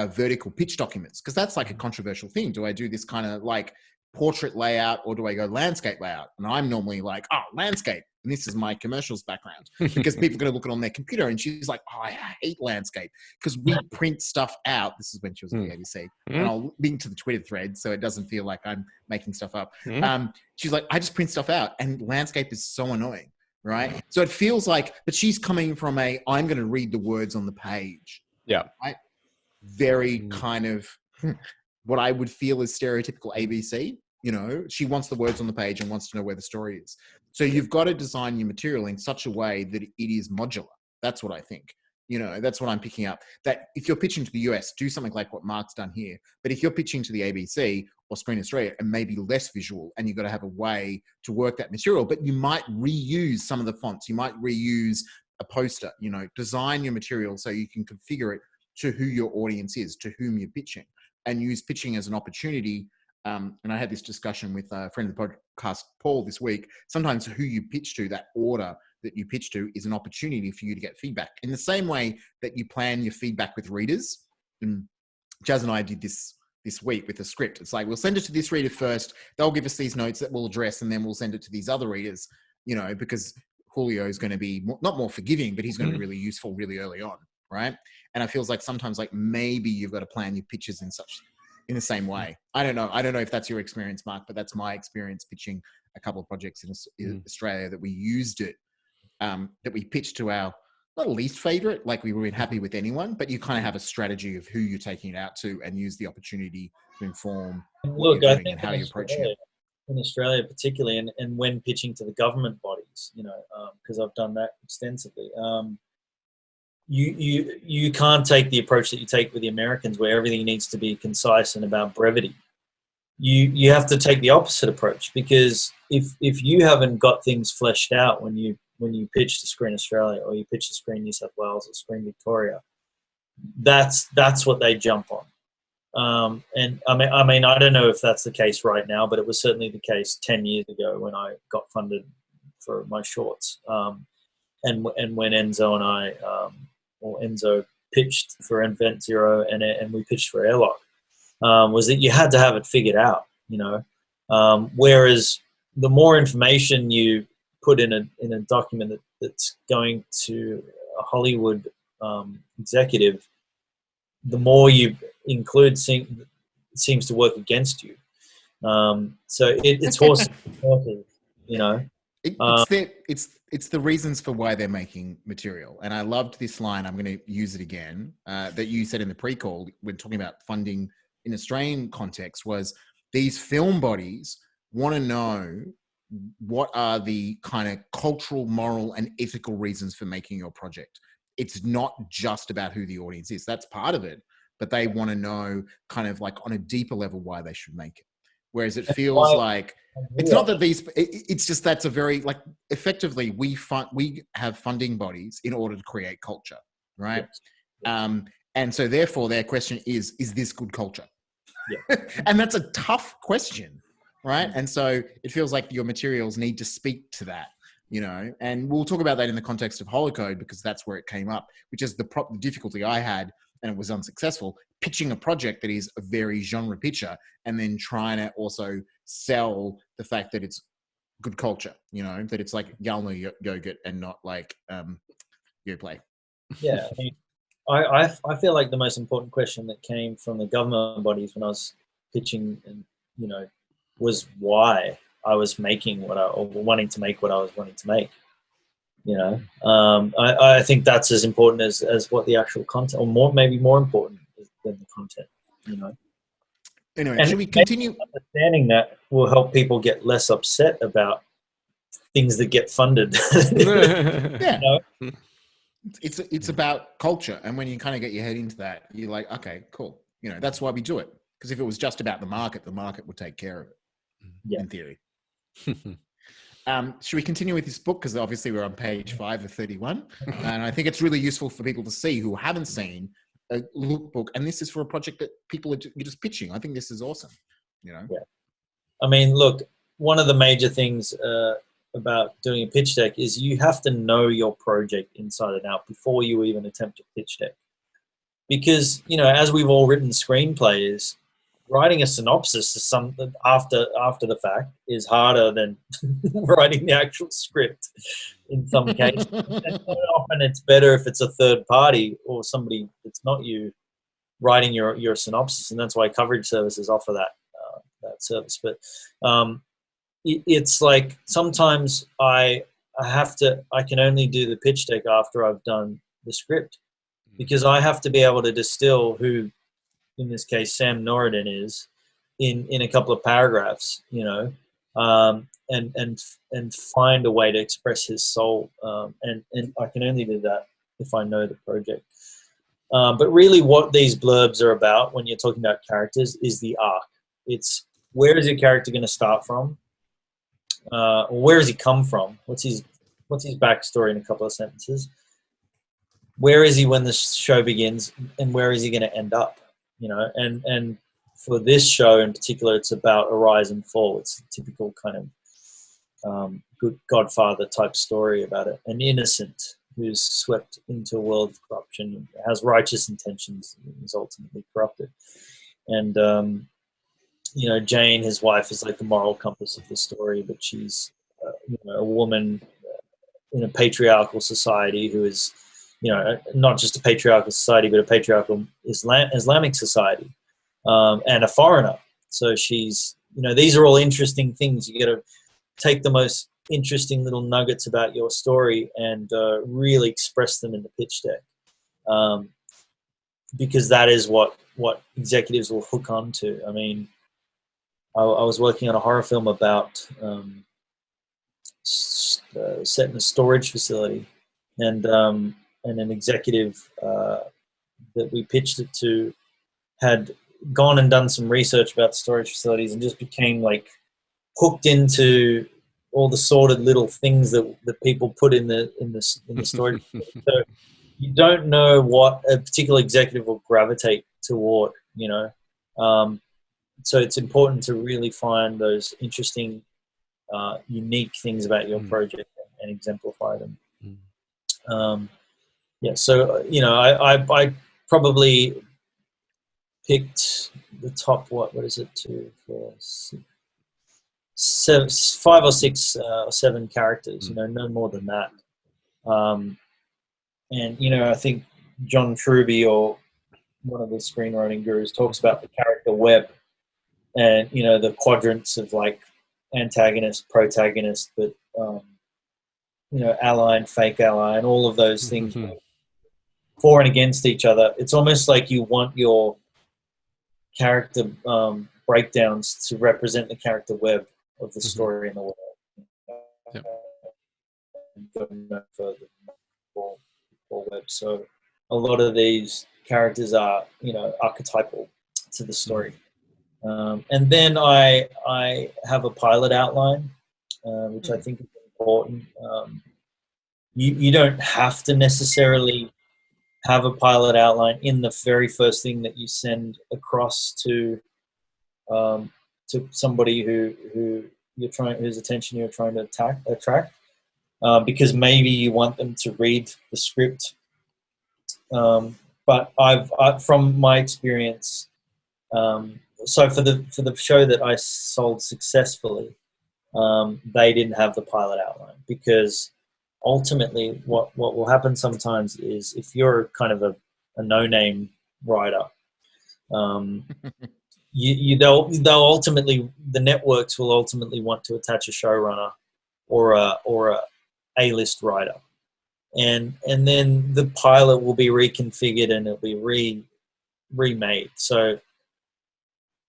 vertical pitch documents, because that's like a controversial thing. Do I do this kind of like portrait layout, or do I go landscape layout? And I'm normally like, oh, landscape. And this is my commercials background, because people are going to look at it on their computer. And she's like, oh, I hate landscape, because we print stuff out. This is when she was at the ABC. And I'll link to the Twitter thread so it doesn't feel like I'm making stuff up. She's like, I just print stuff out, and landscape is so annoying, right? So it feels like, but she's coming from I'm going to read the words on the page. Yeah. Right? Very kind of what I would feel is stereotypical ABC. She wants the words on the page and wants to know where the story is. So you've got to design your material in such a way that it is modular. That's what I think. That's what I'm picking up. That if you're pitching to the US, do something like what Mark's done here. But if you're pitching to the ABC or Screen Australia, and maybe less visual, and you've got to have a way to work that material, but you might reuse some of the fonts. You might reuse a poster. Design your material so you can configure it to who your audience is, to whom you're pitching, and use pitching as an opportunity. And I had this discussion with a friend of the podcast, Paul, this week. Sometimes who you pitch to, that order that you pitch to, is an opportunity for you to get feedback. In the same way that you plan your feedback with readers. And Jazz and I did this week with a script. It's like, we'll send it to this reader first. They'll give us these notes that we'll address, and then we'll send it to these other readers, because Julio is going to be not more forgiving, but he's going to be really useful really early on. Right. And it feels like sometimes like maybe you've got to plan your pitches in the same way. I don't know if that's your experience, Mark, but that's my experience pitching a couple of projects in Australia that we used it, that we pitched to our not least favorite, like we weren't happy with anyone, but you kind of have a strategy of who you're taking it out to and use the opportunity to inform what you're doing and how you're approaching it. In Australia particularly, and when pitching to the government bodies, because I've done that extensively, you can't take the approach that you take with the Americans, where everything needs to be concise and about brevity. You have to take the opposite approach, because if you haven't got things fleshed out when you pitch to Screen Australia, or you pitch to Screen New South Wales or Screen Victoria, that's what they jump on. And I mean, I don't know if that's the case right now, but it was certainly the case 10 years ago when I got funded for my shorts. And when Enzo and I, or Enzo pitched for Invent Zero, and we pitched for Airlock, was that you had to have it figured out, whereas the more information you put in a document that's going to a Hollywood executive, the more you include seems to work against you. So it's horses, It's the reasons for why they're making material. And I loved this line. I'm going to use it again, that you said in the pre-call when talking about funding in Australian context, was these film bodies want to know what are the kind of cultural, moral, and ethical reasons for making your project. It's not just about who the audience is. That's part of it, but they want to know kind of like on a deeper level why they should make it. Whereas it feels like it's not that it's just that's a very like effectively we have funding bodies in order to create culture, right? Yes. And so therefore their question is this good culture? Yeah. And that's a tough question, right? And so it feels like your materials need to speak to that, you know, and we'll talk about that in the context of Holocode because that's where it came up, which is the difficulty I had, and it was unsuccessful, pitching a project that is a very genre pitcher and then trying to also sell the fact that it's good culture, you know, that it's like Galno yogurt and not like Yoplait. Yeah, I mean, I feel like the most important question that came from the government bodies when I was pitching, and you know, was why I was making or wanting to make what I was wanting to make. You know, I think that's as important as what the actual content, or maybe more important than the content. You know. Anyway, And should we continue? Understanding that will help people get less upset about things that get funded. Yeah. You know? It's about culture, and when you kind of get your head into that, you're like, okay, cool. You know, that's why we do it. Because if it was just about the market would take care of it, in theory. Should we continue with this book? Because obviously we're on page 5 of 31, and I think it's really useful for people to see who haven't seen a lookbook. And this is for a project that people are just pitching. I think this is awesome. You know. Yeah. I mean, look, one of the major things about doing a pitch deck is you have to know your project inside and out before you even attempt a pitch deck. Because, you know, as we've all written screenplays, writing a synopsis is something after the fact is harder than writing the actual script in some cases. And often it's better if it's a third party or somebody that's not you writing your synopsis, and that's why coverage services offer that service. But it's like sometimes I can only do the pitch deck after I've done the script, because I have to be able to distill who, in this case, Sam Norridin is in a couple of paragraphs, you know, and find a way to express his soul. And I can only do that if I know the project. But really what these blurbs are about when you're talking about characters is the arc. It's where is your character going to start from? Or where does he come from? What's his backstory in a couple of sentences? Where is he when the show begins, and where is he going to end up? You know, and for this show in particular, it's about a rise and fall. It's a typical kind of good Godfather type story about an innocent who's swept into a world of corruption, has righteous intentions, and is ultimately corrupted. And you know, Jane, his wife, is like the moral compass of the story, but she's you know, a woman in a patriarchal society who is, you know, not just a patriarchal society, but a patriarchal Islamic society, and a foreigner. So she's, you know, these are all interesting things. You got to take the most interesting little nuggets about your story and really express them in the pitch deck, because that is what executives will hook on to. I mean, I was working on a horror film about set in a storage facility, and an executive that we pitched it to had gone and done some research about storage facilities and just became like hooked into all the sordid little things that people put in the storage. So you don't know what a particular executive will gravitate toward, you know. So it's important to really find those interesting, unique things about your project and exemplify them. Yeah, so you know, I probably picked the top what is it, 2, 4, 6, 7, 5 or 6 or 7 characters, you know, no more than that. And you know, I think John Truby, or one of the screenwriting gurus, talks about the character web, and you know, the quadrants of like antagonist, protagonist, but you know, ally and fake ally, and all of those things for and against each other. It's almost like you want your character breakdowns to represent the character web of the story in the world. Yep. Go no further for web. So a lot of these characters are, you know, archetypal to the story. And then I have a pilot outline, which I think is important. You don't have to necessarily have a pilot outline in the very first thing that you send across to somebody whose attention you're trying to attract, because maybe you want them to read the script. But from my experience, so for the show that I sold successfully, they didn't have the pilot outline, because ultimately what will happen sometimes is, if you're kind of a no-name writer, they'll ultimately, the networks will ultimately want to attach a showrunner or a A-list writer, and then the pilot will be reconfigured and it'll be remade. So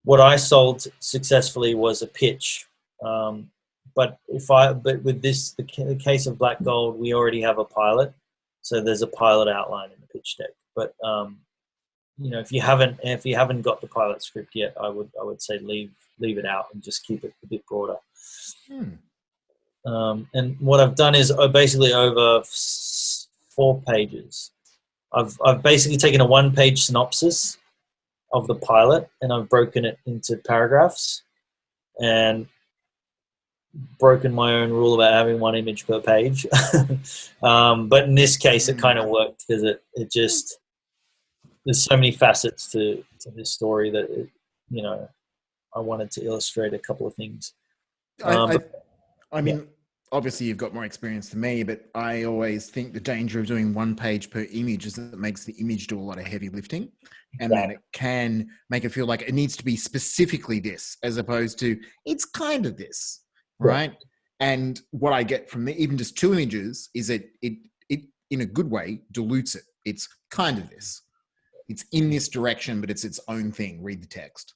what I sold successfully was a pitch. But with this, the case of Black Gold, we already have a pilot, so there's a pilot outline in the pitch deck. But if you haven't got the pilot script yet, I would say leave it out and just keep it a bit broader. And what I've done is, basically over 4 pages, I've basically taken a 1-page synopsis of the pilot, and I've broken it into paragraphs, and broken my own rule about having 1 image per page. But in this case, it kind of worked, because it just, there's so many facets to this story that I wanted to illustrate a couple of things. I mean, obviously you've got more experience than me, but I always think the danger of doing 1 page per image is that it makes the image do a lot of heavy lifting, and then it can make it feel like it needs to be specifically this, as opposed to it's kind of this, right? And what I get from even just 2 images is that it in a good way dilutes it. It's kind of this. It's in this direction, but it's its own thing. Read the text.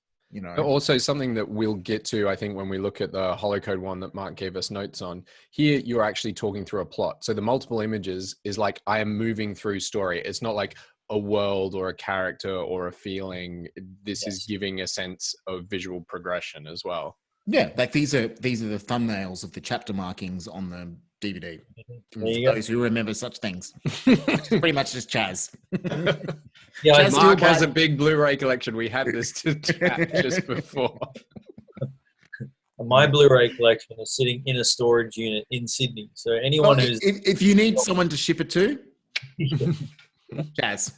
Also, something that we'll get to, I think, when we look at the Holocode one that Marc gave us notes on, here you're actually talking through a plot. So the multiple images is like, I am moving through story. It's not like a world or a character or a feeling. This is giving a sense of visual progression as well. Yeah, like these are the thumbnails of the chapter markings on the DVD. For those who remember such things. Pretty much just Chaz. Yeah, Marc has a big Blu-ray collection. We had this to chat just before. My Blu-ray collection is sitting in a storage unit in Sydney. So anyone who's... If you need someone to ship it to, Chaz.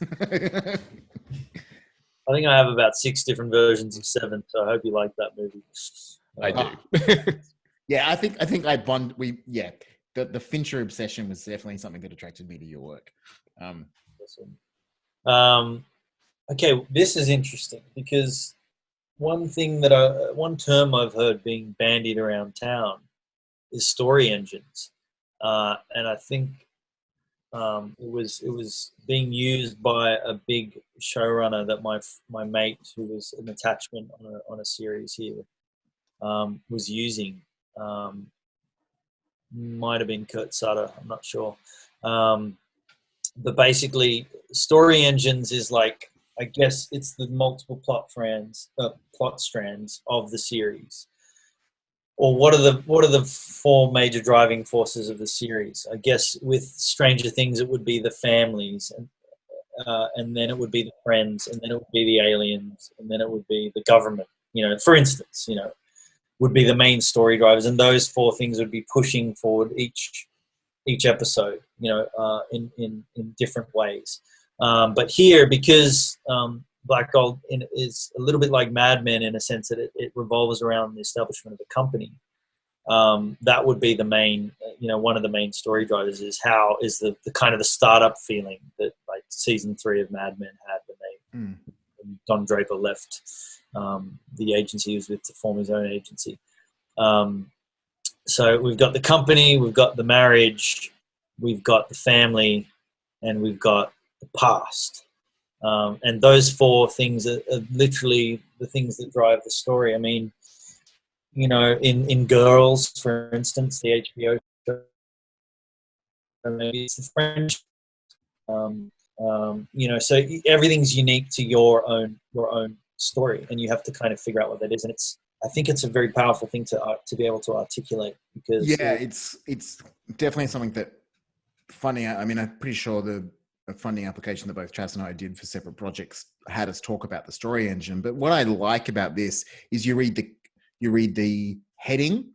I think I have about 6 different versions of Seven, so I hope you like that movie. I do. Yeah, I think the Fincher obsession was definitely something that attracted me to your work. Okay, this is interesting, because one term I've heard being bandied around town is story engines, and I think it was being used by a big showrunner that my mate, who was an attachment on a series here, was using. Might have been Kurt Sutter, I'm not sure. But basically, story engines is like, I guess it's the multiple plot strands of the series. Or what are the 4 major driving forces of the series? I guess with Stranger Things, it would be the families, and then it would be the friends, and then it would be the aliens, and then it would be the government. For instance, would be the main story drivers, and those 4 things would be pushing forward each episode, in different ways. But here, because Black Gold is a little bit like Mad Men in a sense that it revolves around the establishment of the company. That would be the main, one of the main story drivers is the kind of the startup feeling that like season 3 of Mad Men had when Don Draper left the agency he was with to form his own agency. So we've got the company, we've got the marriage, we've got the family, and we've got the past. And those 4 things are literally the things that drive the story. I mean, in Girls, for instance, the HBO show, maybe it's the French. So everything's unique to your own story, and you have to kind of figure out what that is. And I think it's a very powerful thing to be able to articulate, because it's definitely something that funding. I mean, I'm pretty sure the funding application that both Chaz and I did for separate projects had us talk about the story engine. But what I like about this is you read the heading,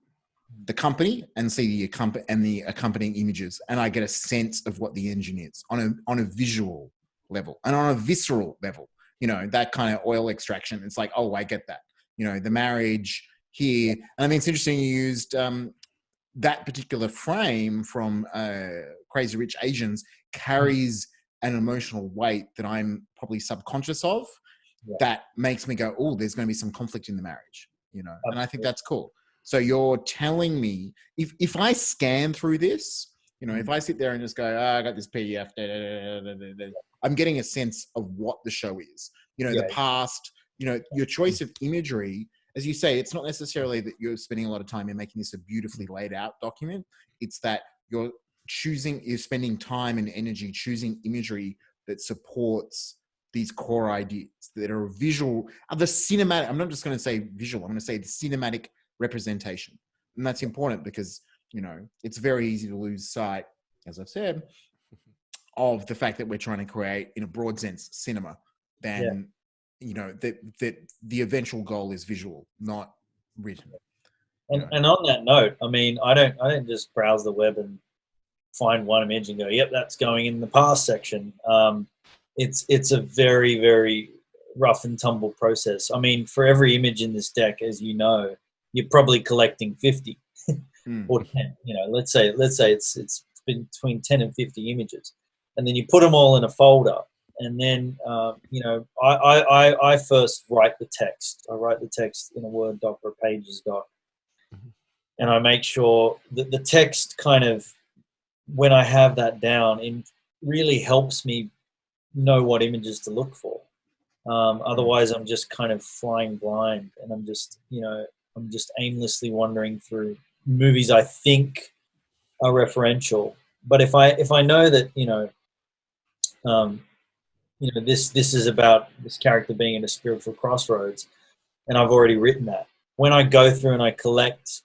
the company, and see the accompanying images, and I get a sense of what the engine is on a visual level and on a visceral level. That kind of oil extraction. It's like, oh, I get that. The marriage here, and I mean, it's interesting you used that particular frame from Crazy Rich Asians carries an emotional weight that I'm probably subconscious of. That makes me go, oh, there's going to be some conflict in the marriage, and I think that's cool. So you're telling me if I scan through this, if I sit there and just go, I got this PDF, I'm getting a sense of what the show is, the past, your choice of imagery. As you say, it's not necessarily that you're spending a lot of time in making this a beautifully laid out document. It's that you're spending time and energy choosing imagery that supports these core ideas that are visual, the cinematic. I'm not just going to say visual. I'm going to say the cinematic representation. And that's important because, it's very easy to lose sight, as I've said, of the fact that we're trying to create, in a broad sense, cinema. Then, that the eventual goal is visual, not written. And on that note, I mean, I don't just browse the web and find one image and go, yep, that's going in the past section. It's a very, very rough and tumble process. I mean, for every image in this deck, as you know, you're probably collecting 50 or 10. Let's say it's between 10 and 50 images, and then you put them all in a folder. And then, I first write the text. I write the text in a Word doc or a Pages doc. And I make sure that the text kind of, when I have that down, it really helps me know what images to look for. Otherwise, I'm just kind of flying blind, and I'm just aimlessly wandering through movies I think are referential. But if I know that, this is about this character being in a spiritual crossroads, and I've already written that. When I go through and I collect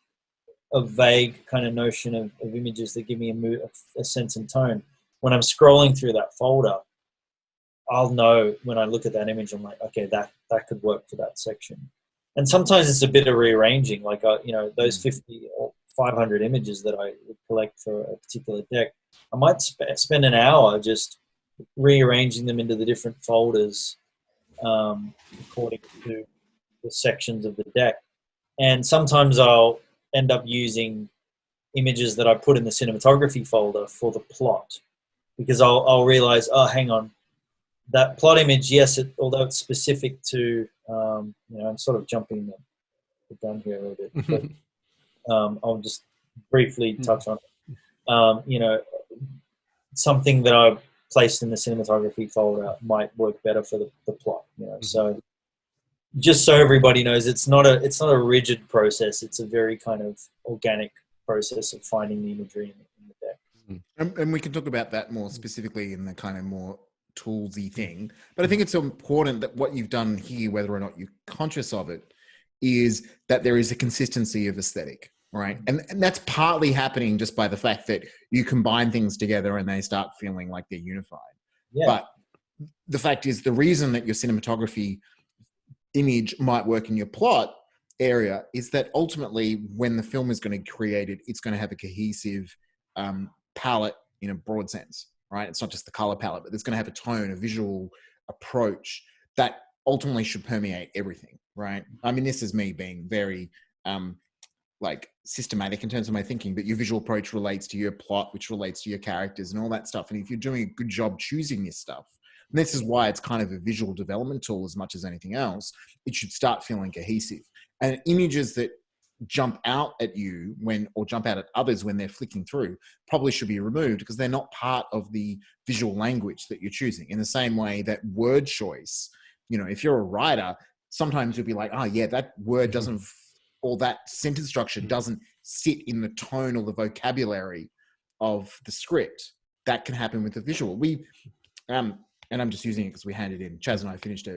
a vague kind of notion of images that give me a sense and tone, when I'm scrolling through that folder, I'll know when I look at that image, I'm like, okay, that could work for that section. And sometimes it's a bit of rearranging, like, those 50 or 500 images that I would collect for a particular deck, I might spend an hour just rearranging them into the different folders according to the sections of the deck. And sometimes I'll end up using images that I put in the cinematography folder for the plot, because I'll realize, oh, hang on, that plot image, yes, although it's specific to, I'm sort of jumping the gun here a little bit, but I'll just briefly touch on it. Something that I've placed in the cinematography folder might work better for the plot. So just so everybody knows, it's not a rigid process. It's a very kind of organic process of finding the imagery in the deck. And we can talk about that more specifically in the kind of more toolsy thing. But I think it's important that what you've done here, whether or not you're conscious of it, is that there is a consistency of aesthetic, right? And that's partly happening just by the fact that you combine things together and they start feeling like they're unified. Yeah. But the fact is, the reason that your cinematography image might work in your plot area is that ultimately when the film is going to be created, it's going to have a cohesive palette in a broad sense, right? It's not just the color palette, but it's going to have a tone, a visual approach that ultimately should permeate everything, right? I mean, this is me being very like systematic in terms of my thinking, but your visual approach relates to your plot, which relates to your characters and all that stuff. And if you're doing a good job choosing this stuff, and this is why it's kind of a visual development tool as much as anything else, it should start feeling cohesive. And images that jump out at you or jump out at others when they're flicking through probably should be removed because they're not part of the visual language that you're choosing. In the same way that word choice, if you're a writer, sometimes you'll be like, oh yeah, that word doesn't, or that sentence structure doesn't sit in the tone or the vocabulary of the script. That can happen with the visual. And I'm just using it because we handed in, Chaz and I finished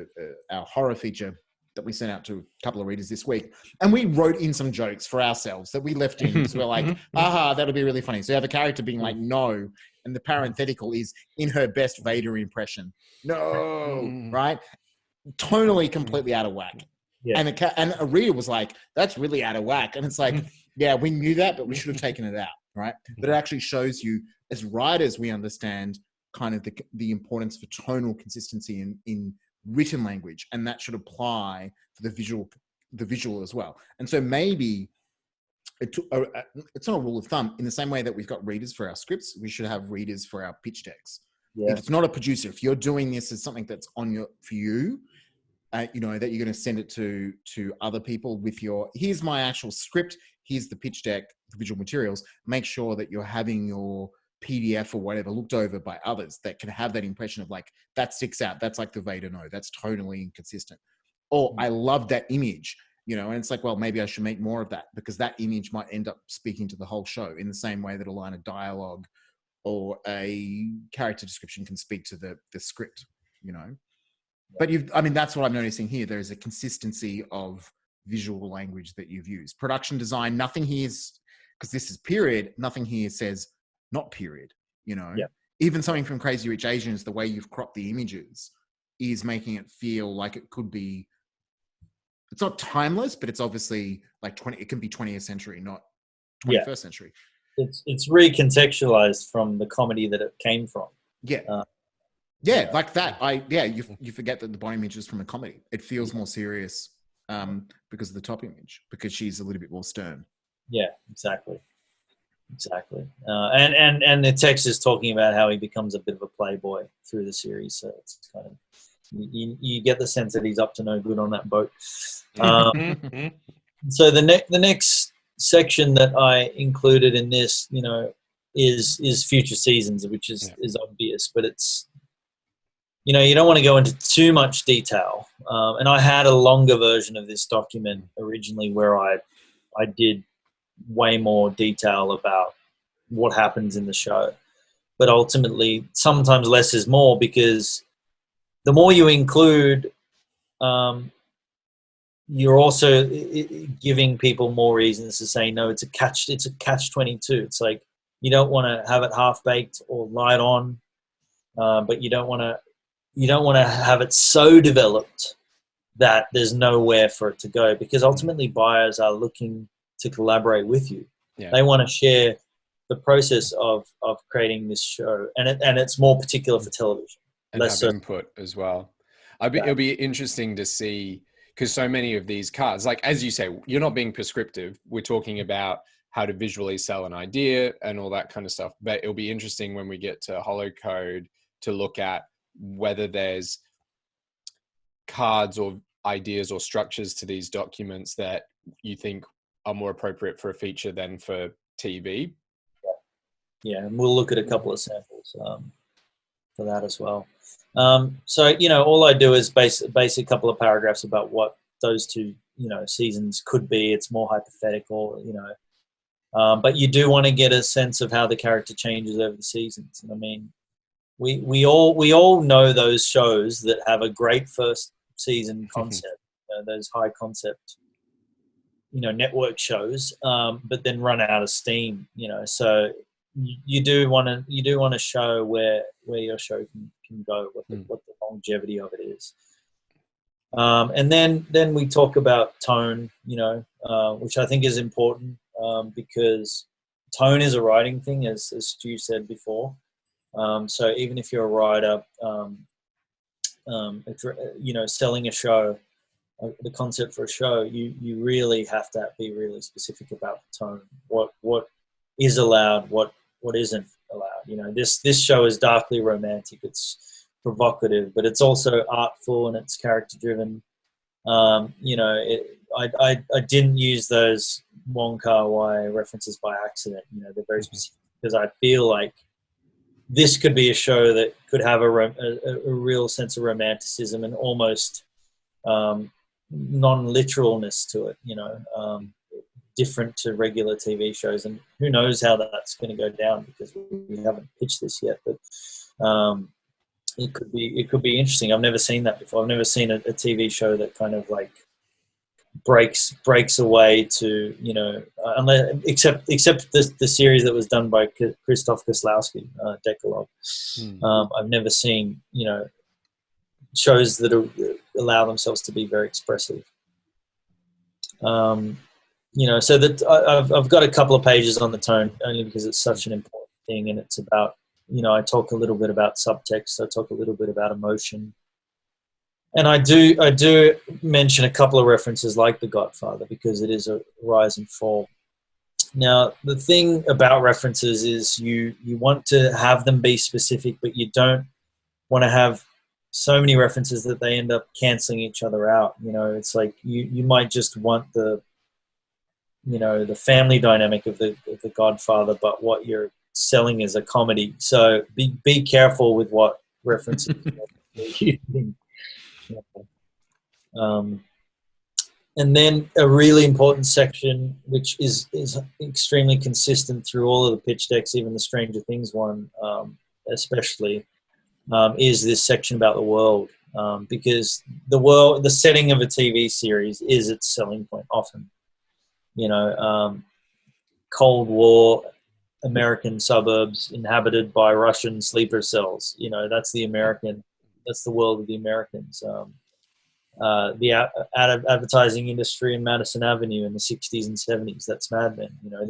our horror feature that we sent out to a couple of readers this week. And we wrote in some jokes for ourselves that we left in because we're like, aha, that'll be really funny. So you have a character being like, no. And the parenthetical is in her best Vader impression. No, right? Tonally completely out of whack. Yeah. And a reader was like, that's really out of whack. And it's like, yeah, we knew that, but we should have taken it out, right? But it actually shows you, as writers, we understand kind of the importance for tonal consistency in written language, and that should apply for the visual as well. And so maybe it's not a rule of thumb. In the same way that we've got readers for our scripts, we should have readers for our pitch decks. Yeah. If it's not a producer, if you're doing this as something that's for you, you know, that you're going to send it to other people with here's my actual script, here's the pitch deck, the visual materials, make sure that you're having your PDF or whatever looked over by others that can have that impression of like, that sticks out. That's like the Vader no, that's totally inconsistent. Or I love that image, you know, and it's like, well, maybe I should make more of that because that image might end up speaking to the whole show in the same way that a line of dialogue or a character description can speak to the script, you know. But I mean, that's what I'm noticing here. There's a consistency of visual language that you've used. Production design, nothing here is, because this is period, nothing here says not period, you know. Yeah. Even something from Crazy Rich Asians, the way you've cropped the images is making it feel like it could be, it's not timeless, but it's obviously like it can be 20th century, not 21st century. It's recontextualized from the comedy that it came from. Yeah. Like that. You forget that the bottom image is from a comedy. It feels more serious because of the top image, because she's a little bit more stern. Yeah, exactly. And the text is talking about how he becomes a bit of a playboy through the series. So it's kind of, you get the sense that he's up to no good on that boat. So the next section that I included in this, you know, is future seasons, which is obvious, but it's, you know, you don't want to go into too much detail. And I had a longer version of this document originally where I did way more detail about what happens in the show. But ultimately, sometimes less is more, because the more you include, you're also giving people more reasons to say no. It's a catch-22. It's like you don't want to have it half-baked or light on, but you don't want to have it so developed that there's nowhere for it to go, because ultimately buyers are looking to collaborate with you. Yeah. They want to share the process of creating this show, and it's more particular for television. And have input as well. It'll be interesting to see, because so many of these cards, like as you say, you're not being prescriptive. We're talking about how to visually sell an idea and all that kind of stuff. But it'll be interesting when we get to Hollow Code to look at whether there's cards or ideas or structures to these documents that you think are more appropriate for a feature than for TV. Yeah, and we'll look at a couple of samples for that as well. So, you know, all I do is base a couple of paragraphs about what those two, you know, seasons could be. It's more hypothetical, you know, but you do want to get a sense of how the character changes over the seasons. And I mean, we all know those shows that have a great first season concept, those high concept, you know, network shows, but then run out of steam, you know. So you do want to show where your show can go, what the longevity of it is. And then we talk about tone, you know, which I think is important, because tone is a writing thing, as Stu said before. So even if you're a writer, you know, selling a show, the concept for a show, you really have to be really specific about the tone. What is allowed, what isn't allowed. You know, this show is darkly romantic. It's provocative, but it's also artful and it's character driven. You know, I didn't use those Wong Kar-wai references by accident. You know, they're very specific, because I feel like this could be a show that could have a real sense of romanticism and almost non-literalness to it, you know, different to regular TV shows. And who knows how that's going to go down, because we haven't pitched this yet, but it could be interesting. I've never seen that before. I've never seen a TV show that kind of like breaks away to, you know, except the series that was done by Krzysztof Kieslowski, Decalogue. I've never seen, you know, shows that allow themselves to be very expressive. You know, so that I've got a couple of pages on the tone, only because it's such an important thing, and it's about, you know, I talk a little bit about subtext, I talk a little bit about emotion, and I do mention a couple of references like The Godfather, because it is a rise and fall. Now, the thing about references is you want to have them be specific, but you don't want to have so many references that they end up canceling each other out. You know, it's like you might just want the, you know, the family dynamic of the Godfather, but what you're selling is a comedy. So be careful with what references you're using. And then a really important section, which is extremely consistent through all of the pitch decks, even the Stranger Things one, especially, is this section about the world, because the setting of a TV series is its selling point often. You know, Cold War, American suburbs inhabited by Russian sleeper cells. You know, that's the world of the Americans. The advertising industry in Madison Avenue in the 60s and 70s, that's Mad Men. You know,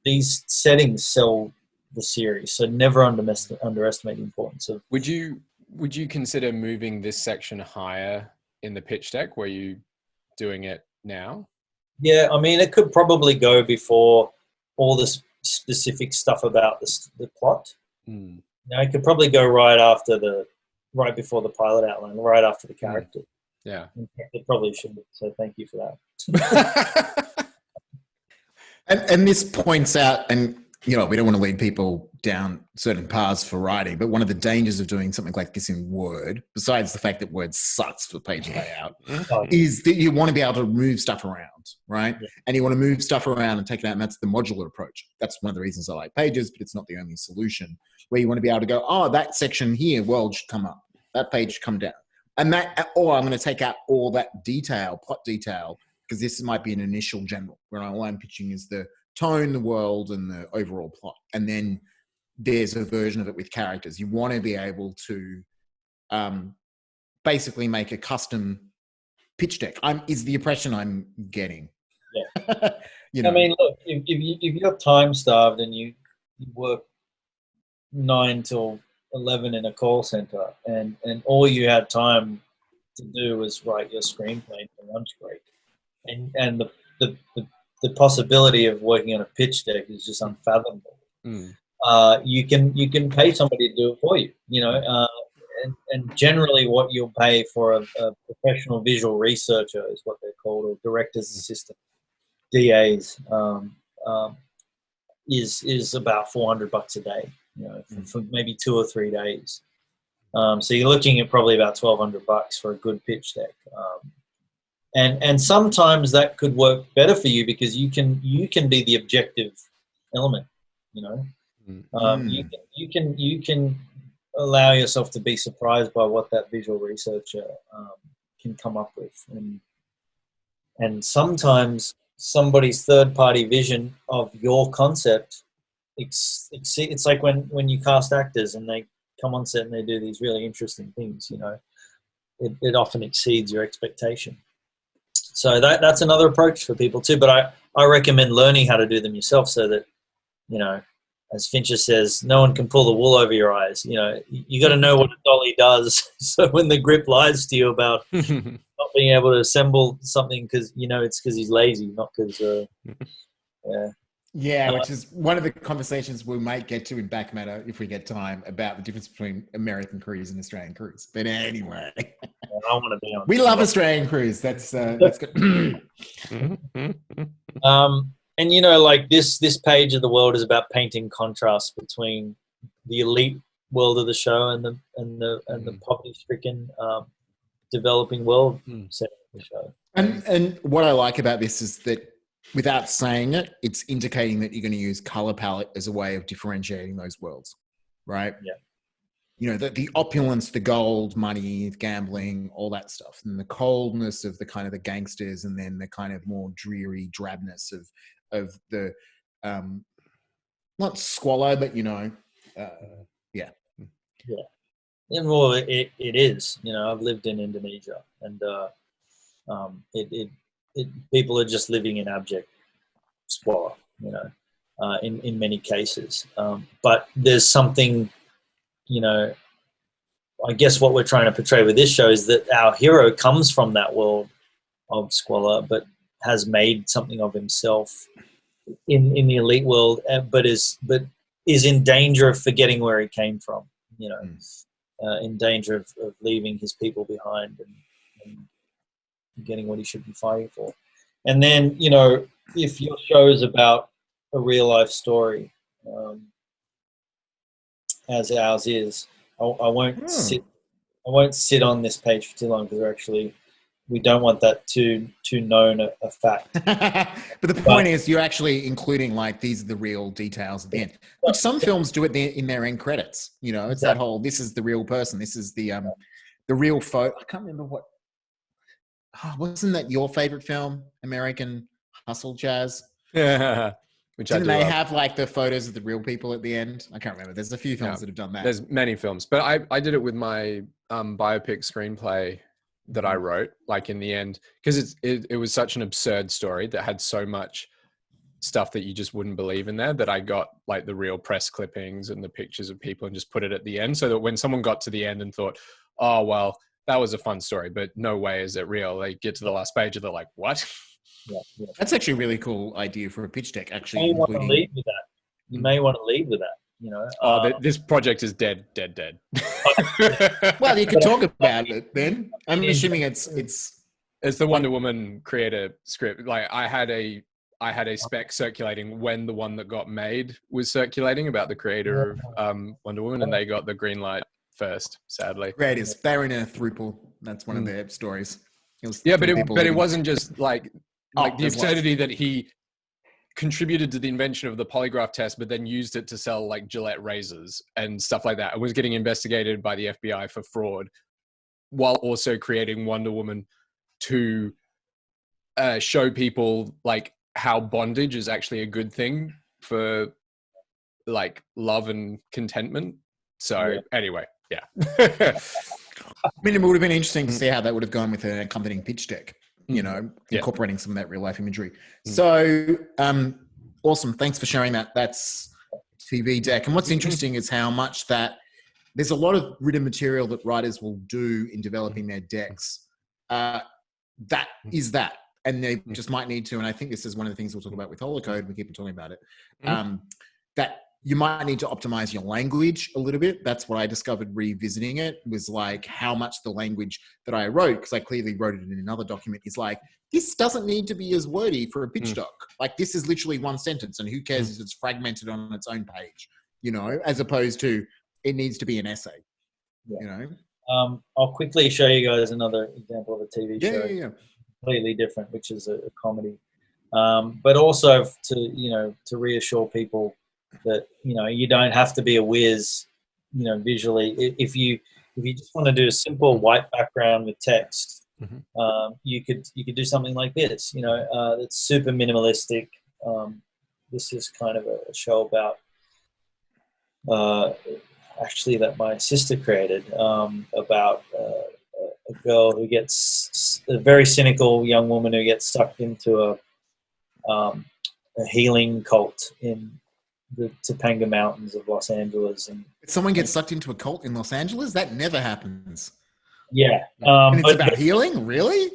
these settings sell the series, so never underestimate the importance of. Would you consider moving this section higher in the pitch deck? Were you doing it now? Yeah, I mean, it could probably go before all this specific stuff about the plot. You know, it could probably go right before the pilot outline, right after the character. Yeah, it probably should. So thank you for that. And this points out, and you know, we don't want to lead people down certain paths for writing, but one of the dangers of doing something like this in Word, besides the fact that Word sucks for page layout, is that you want to be able to move stuff around, right? Yeah. And you want to move stuff around and take it out, and that's the modular approach. That's one of the reasons I like Pages, but it's not the only solution, where you want to be able to go, oh, that section here, world should come up, that page should come down. And that, or I'm going to take out all that detail, plot detail, because this might be an initial general, where all I'm pitching is the tone, the world, and the overall plot. And then there's a version of it with characters. You want to be able to basically make a custom pitch deck. Is the impression I'm getting. Yeah. You know? I mean, look, if you're time starved and you work 9 till 11 in a call center, and all you had time to do was write your screenplay for lunch break, and the possibility of working on a pitch deck is just unfathomable. You can pay somebody to do it for you, you know, and generally what you'll pay for a professional visual researcher is what they're called, or director's assistant, DAs, is about $400 a day, you know, for maybe 2 or 3 days. So you're looking at probably about $1,200 for a good pitch deck. And sometimes that could work better for you, because you can be the objective element, you know. You can allow yourself to be surprised by what that visual researcher can come up with, and sometimes somebody's third-party vision of your concept, it's like when you cast actors and they come on set and they do these really interesting things, you know, it often exceeds your expectation. So that's another approach for people too, but I recommend learning how to do them yourself, so that, you know, as Fincher says, no one can pull the wool over your eyes. You know, you got to know what a dolly does. So when the grip lies to you about not being able to assemble something, because, you know, it's because he's lazy, not because, Yeah, which is one of the conversations we might get to in Back Matter, if we get time, about the difference between American crews and Australian crews. But anyway, I want to be on. We love Australian crews. That's good. And, you know, like this page of the world is about painting contrast between the elite world of the show and the poverty-stricken developing world setting of the show. And what I like about this is that, without saying it, it's indicating that you're going to use color palette as a way of differentiating those worlds, right? Yeah. you know, the opulence, the gold, money, gambling, all that stuff, and the coldness of the kind of the gangsters, and then the kind of more dreary drabness of the not squalor, but you know, yeah. And well, it is. You know, I've lived in Indonesia, and people are just living in abject squalor. You know, in many cases. But there's something, you know, I guess what we're trying to portray with this show is that our hero comes from that world of squalor, but has made something of himself in the elite world, but is in danger of forgetting where he came from. You know, in danger of leaving his people behind and getting what he should be fighting for. And then, you know, if your show is about a real life story, as ours is, I won't sit on this page for too long, because we don't want that too known a fact. But the point is, you're actually including like these are the real details at the end, which some films do it in their end credits. You know, it's that whole this is the real person, this is the real photo. I can't remember what. Oh, wasn't that your favorite film, American Hustle, Jazz? Yeah. Didn't they have like the photos of the real people at the end? I can't remember. There's a few films that have done that. There's many films, but I did it with my biopic screenplay that I wrote, like in the end, because it was such an absurd story that had so much stuff that you just wouldn't believe in there, that I got like the real press clippings and the pictures of people and just put it at the end, so that when someone got to the end and thought, oh, well, that was a fun story, but no way is it real, they get to the last page and they're like, what? Yeah. That's actually a really cool idea for a pitch deck, actually. You may want to lead with that. You may want to lead with that. You know, this project is dead. Well, you could talk about it then. I'm assuming it's the Wonder Woman creator script. Like I had a spec circulating when the one that got made was circulating about the creator of Wonder Woman, and they got the green light first, sadly. Creators, they're in a throuple. That's one of their stories. But it wasn't just like the absurdity that he contributed to the invention of the polygraph test, but then used it to sell like Gillette razors and stuff like that. It was getting investigated by the FBI for fraud, while also creating Wonder Woman to show people like how bondage is actually a good thing for like love and contentment. So anyway, yeah. I mean, it would have been interesting to see how that would have gone with an accompanying pitch deck, you know, incorporating some of that real life imagery. So awesome. Thanks for sharing that. That's TV deck. And what's interesting is how much that there's a lot of written material that writers will do in developing their decks. That is that. And they just might need to, and I think this is one of the things we'll talk about with Holocode, we keep talking about it, that you might need to optimize your language a little bit. That's what I discovered revisiting it, was like how much the language that I wrote, because I clearly wrote it in another document, is like, this doesn't need to be as wordy for a pitch doc. Like this is literally one sentence, and who cares if it's fragmented on its own page, you know, as opposed to it needs to be an essay, you know? I'll quickly show you guys another example of a TV show. Yeah. Completely different, which is a comedy. But also to reassure people that, you know, you don't have to be a whiz, you know, visually. If you just want to do a simple white background with text, you could do something like this. You know, it's super minimalistic. This is kind of a show about actually that my sister created, about a girl who gets, a very cynical young woman who gets sucked into a healing cult in the Topanga Mountains of Los Angeles. And someone gets sucked into a cult in Los Angeles? That never happens. Yeah. And it's about healing? Really?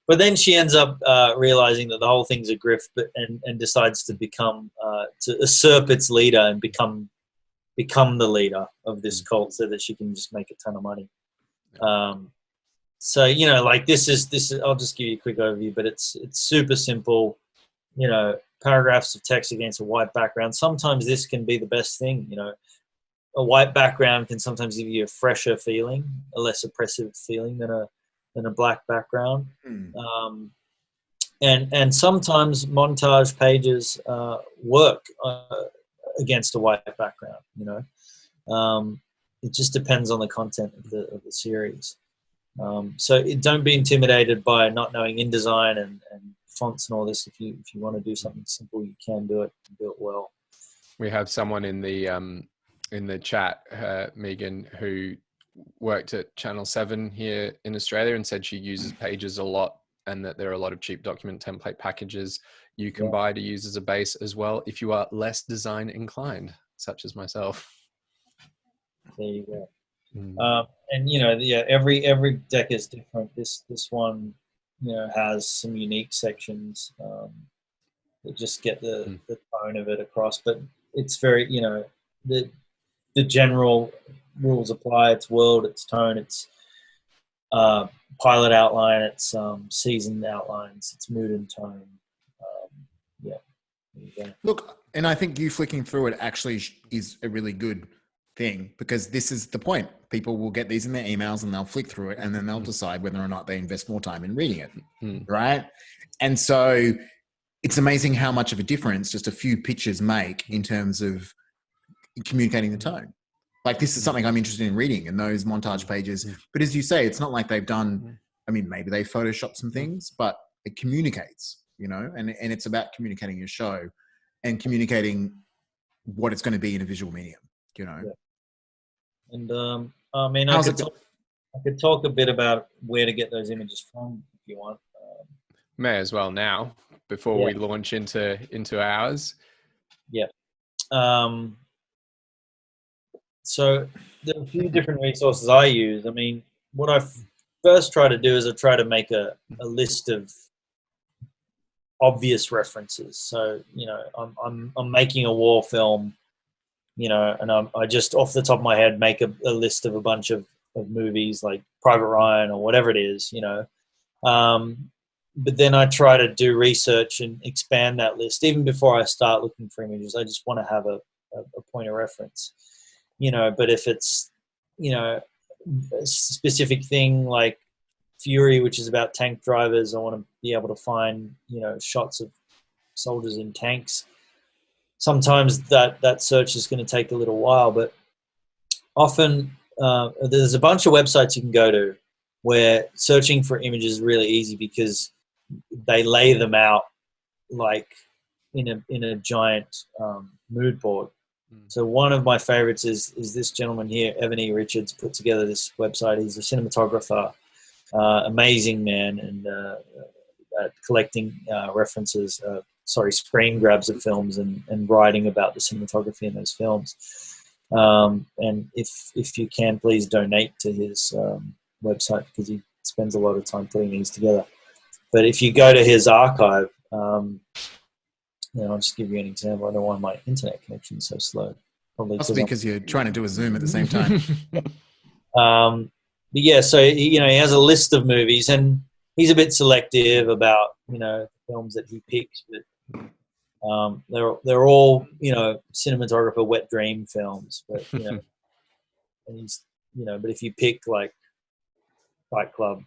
But then she ends up realizing that the whole thing's a grift, and decides to become, to usurp its leader and become the leader of this cult, so that she can just make a ton of money. So, you know, like this is, I'll just give you a quick overview, but it's super simple, you know, paragraphs of text against a white background. Sometimes this can be the best thing, you know. A white background can sometimes give you a fresher feeling, a less oppressive feeling than a black background. And sometimes montage pages work against a white background. You know, it just depends on the content of the series. So don't be intimidated by not knowing InDesign and fonts and all this. If you want to do something simple, you can do it and do it well. We have someone in the chat, Megan, who worked at Channel 7 here in Australia and said she uses Pages a lot, and that there are a lot of cheap document template packages you can buy to use as a base as well if you are less design inclined, such as myself. There you go. And you know, every deck is different. This one, you know, has some unique sections that just get the tone of it across. But it's very, you know, the general rules apply. It's world, it's tone, it's pilot outline, it's season outlines, it's mood and tone. Look, and I think you flicking through it actually is a really good thing, because this is the point. People will get these in their emails and they'll flick through it, and then they'll decide whether or not they invest more time in reading it, right? And so it's amazing how much of a difference just a few pictures make in terms of communicating the tone. Like, this is something I'm interested in reading, and those montage pages. But as you say, it's not like they've done, I mean, maybe they photoshopped some things, but it communicates, you know, and it's about communicating your show and communicating what it's going to be in a visual medium, you know. And I mean, I could talk a bit about where to get those images from if you want. May as well now, before we launch into ours. Yeah. So there are a few different resources I use. I mean, what I first try to do is I try to make a list of obvious references. So, you know, I'm making a war film, you know, and I just off the top of my head make a list of a bunch of movies like Private Ryan or whatever it is, you know. But then I try to do research and expand that list. Even before I start looking for images, I just want to have a point of reference, you know. But if it's, you know, a specific thing like Fury, which is about tank drivers, I want to be able to find, you know, shots of soldiers in tanks. Sometimes that search is going to take a little while, but often there's a bunch of websites you can go to where searching for images is really easy because they lay them out like in a giant mood board. So one of my favorites is this gentleman here, Evan E. Richards, put together this website. He's a cinematographer, amazing man, and at collecting references, screen grabs of films and writing about the cinematography in those films. And if you can, please donate to his website, because he spends a lot of time putting these together. But if you go to his archive, you know, I'll just give you an example. I don't know why my internet connection is so slow. Probably because you're trying to do a Zoom at the same time. But yeah, so you know, he has a list of movies, and he's a bit selective about, you know, films that he picks, but they're all, you know, cinematographer wet dream films. But you know, and he's, you know, but if you pick like Fight Club,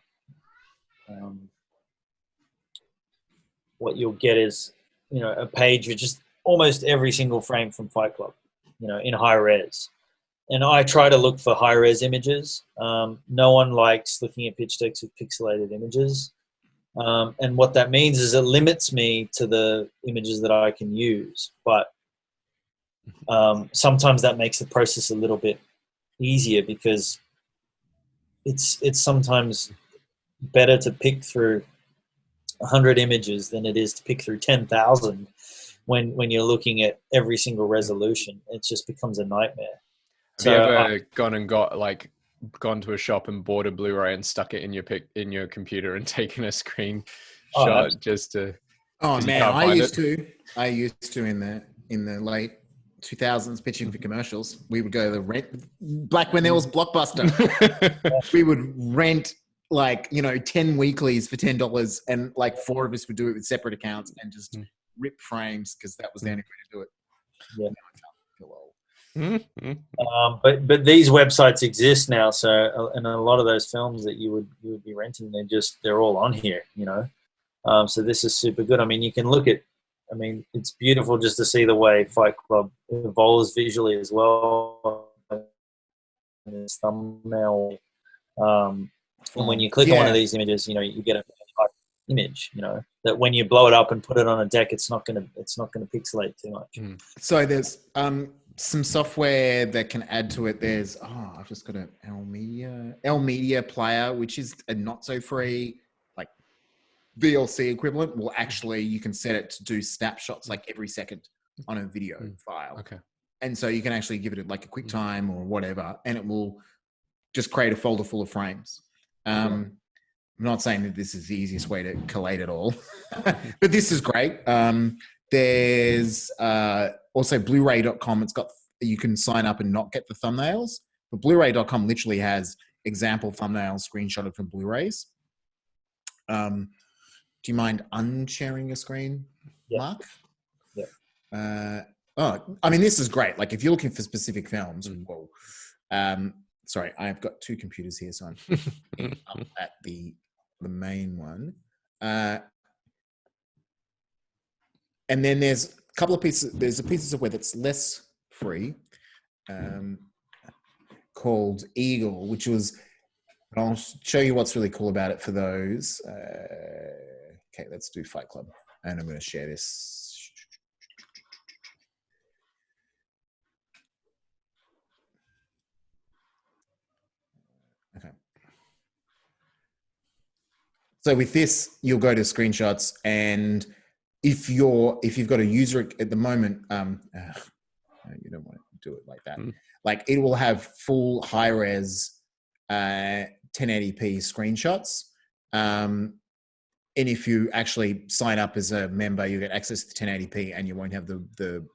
what you'll get is, you know, a page with just almost every single frame from Fight Club, you know, in high res. And I try to look for high res images. No one likes looking at pitch decks with pixelated images. And what that means is it limits me to the images that I can use. But sometimes that makes the process a little bit easier, because it's sometimes better to pick through 100 images than it is to pick through 10,000 when you're looking at every single resolution. It just becomes a nightmare. Have you ever gone to a shop and bought a Blu-ray and stuck it in your computer and taken a screenshot just to? Oh man, I used to in the late 2000s pitching for commercials. We would go to the rent, back when there was Blockbuster. We would rent, like, you know, 10 weeklies for $10, and like 4 of us would do it with separate accounts and just rip frames, because that was the only way to do it. Yeah. But these websites exist now, so and a lot of those films that you would be renting, they're all on here, you know. So this is super good. I mean, you can look at I mean, it's beautiful just to see the way Fight Club evolves visually as well. And its thumbnail. And when you click on one of these images, you know, you get a type image, you know, that when you blow it up and put it on a deck, it's not gonna pixelate too much. So there's some software that can add to it. There's I've just got an L Media player, which is a not so free, like VLC equivalent. Well, actually, you can set it to do snapshots like every second on a video file. Okay. And so you can actually give it like a quick time or whatever, and it will just create a folder full of frames. I'm not saying that this is the easiest way to collate it all, but this is great. There's also Blu-ray.com. You can sign up and not get the thumbnails, but Blu-ray.com literally has example thumbnails screenshotted from Blu-rays. Do you mind unsharing your screen, Marc? Yeah. I mean, this is great. Like if you're looking for specific films, sorry, I've got two computers here, so I'm up at the main one. And then there's a couple of pieces. There's a piece of software that's less free, called Eagle, which was. I'll show you what's really cool about it for those. Okay, let's do Fight Club, and I'm going to share this. Okay. So with this, you'll go to screenshots, and if you've got a user at the moment, you don't want to do it like that. Like it will have full high res 1080p screenshots. And if you actually sign up as a member, you get access to 1080p, and you won't have the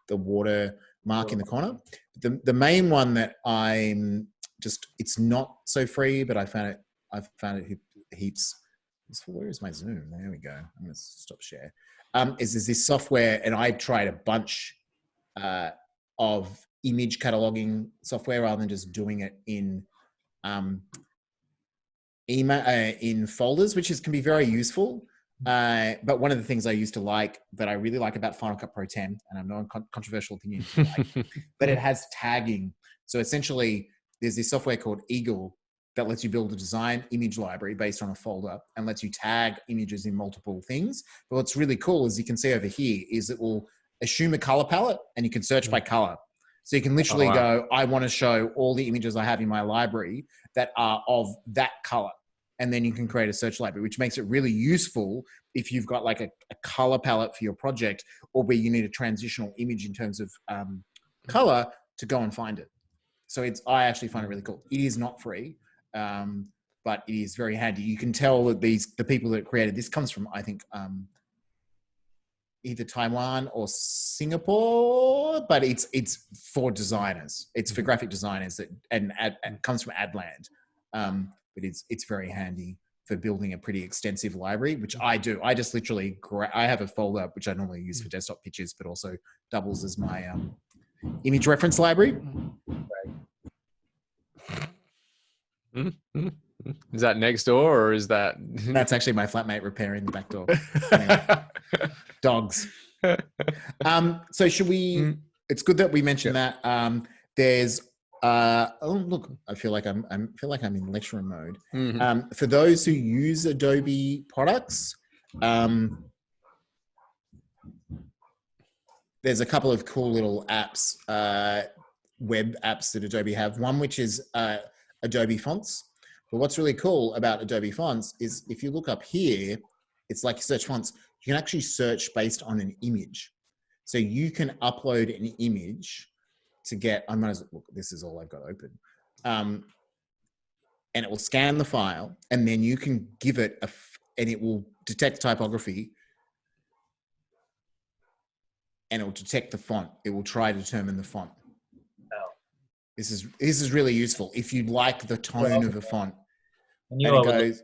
water mark in the corner. The main one that it's not so free, but I've found it heaps. Where is my Zoom? There we go. I'm going to stop share. Is this software, and I tried a bunch of image cataloging software rather than just doing it in in folders, which can be very useful. But one of the things I used to like, that I really like about Final Cut Pro 10, and I'm not a controversial opinion, but it has tagging. So essentially, there's this software called Eagle that lets you build a design image library based on a folder and lets you tag images in multiple things. But what's really cool, as you can see over here, is it will assume a color palette, and you can search by color. So you can literally go, I want to show all the images I have in my library that are of that color. And then you can create a search library, which makes it really useful if you've got like a color palette for your project, or where you need a transitional image in terms of color to go and find it. So I actually find it really cool. It is not free, but it is very handy. You can tell that the people that created this comes from, I think, either Taiwan or Singapore, but it's for designers. It's for graphic designers and comes from Adland. But it's very handy for building a pretty extensive library, which I do. I just literally, I have a folder which I normally use for desktop pictures, but also doubles as my image reference library. Is that next door, or is that? That's actually my flatmate repairing the back door. Anyway, dogs. So should we? It's good that we mentioned that. There's. Oh look! I feel like I'm in lecturer mode. For those who use Adobe products, there's a couple of cool little apps, web apps that Adobe have. One which is Adobe Fonts. But what's really cool about Adobe Fonts is if you look up here, it's like search fonts. You can actually search based on an image. So you can upload an image to get, I might as well, look, this is all I've got open. And it will scan the file, and then you can give it and it will detect typography, and it will detect the font. It will try to determine the font. Wow. This is really useful if you like the tone of a font. And it goes,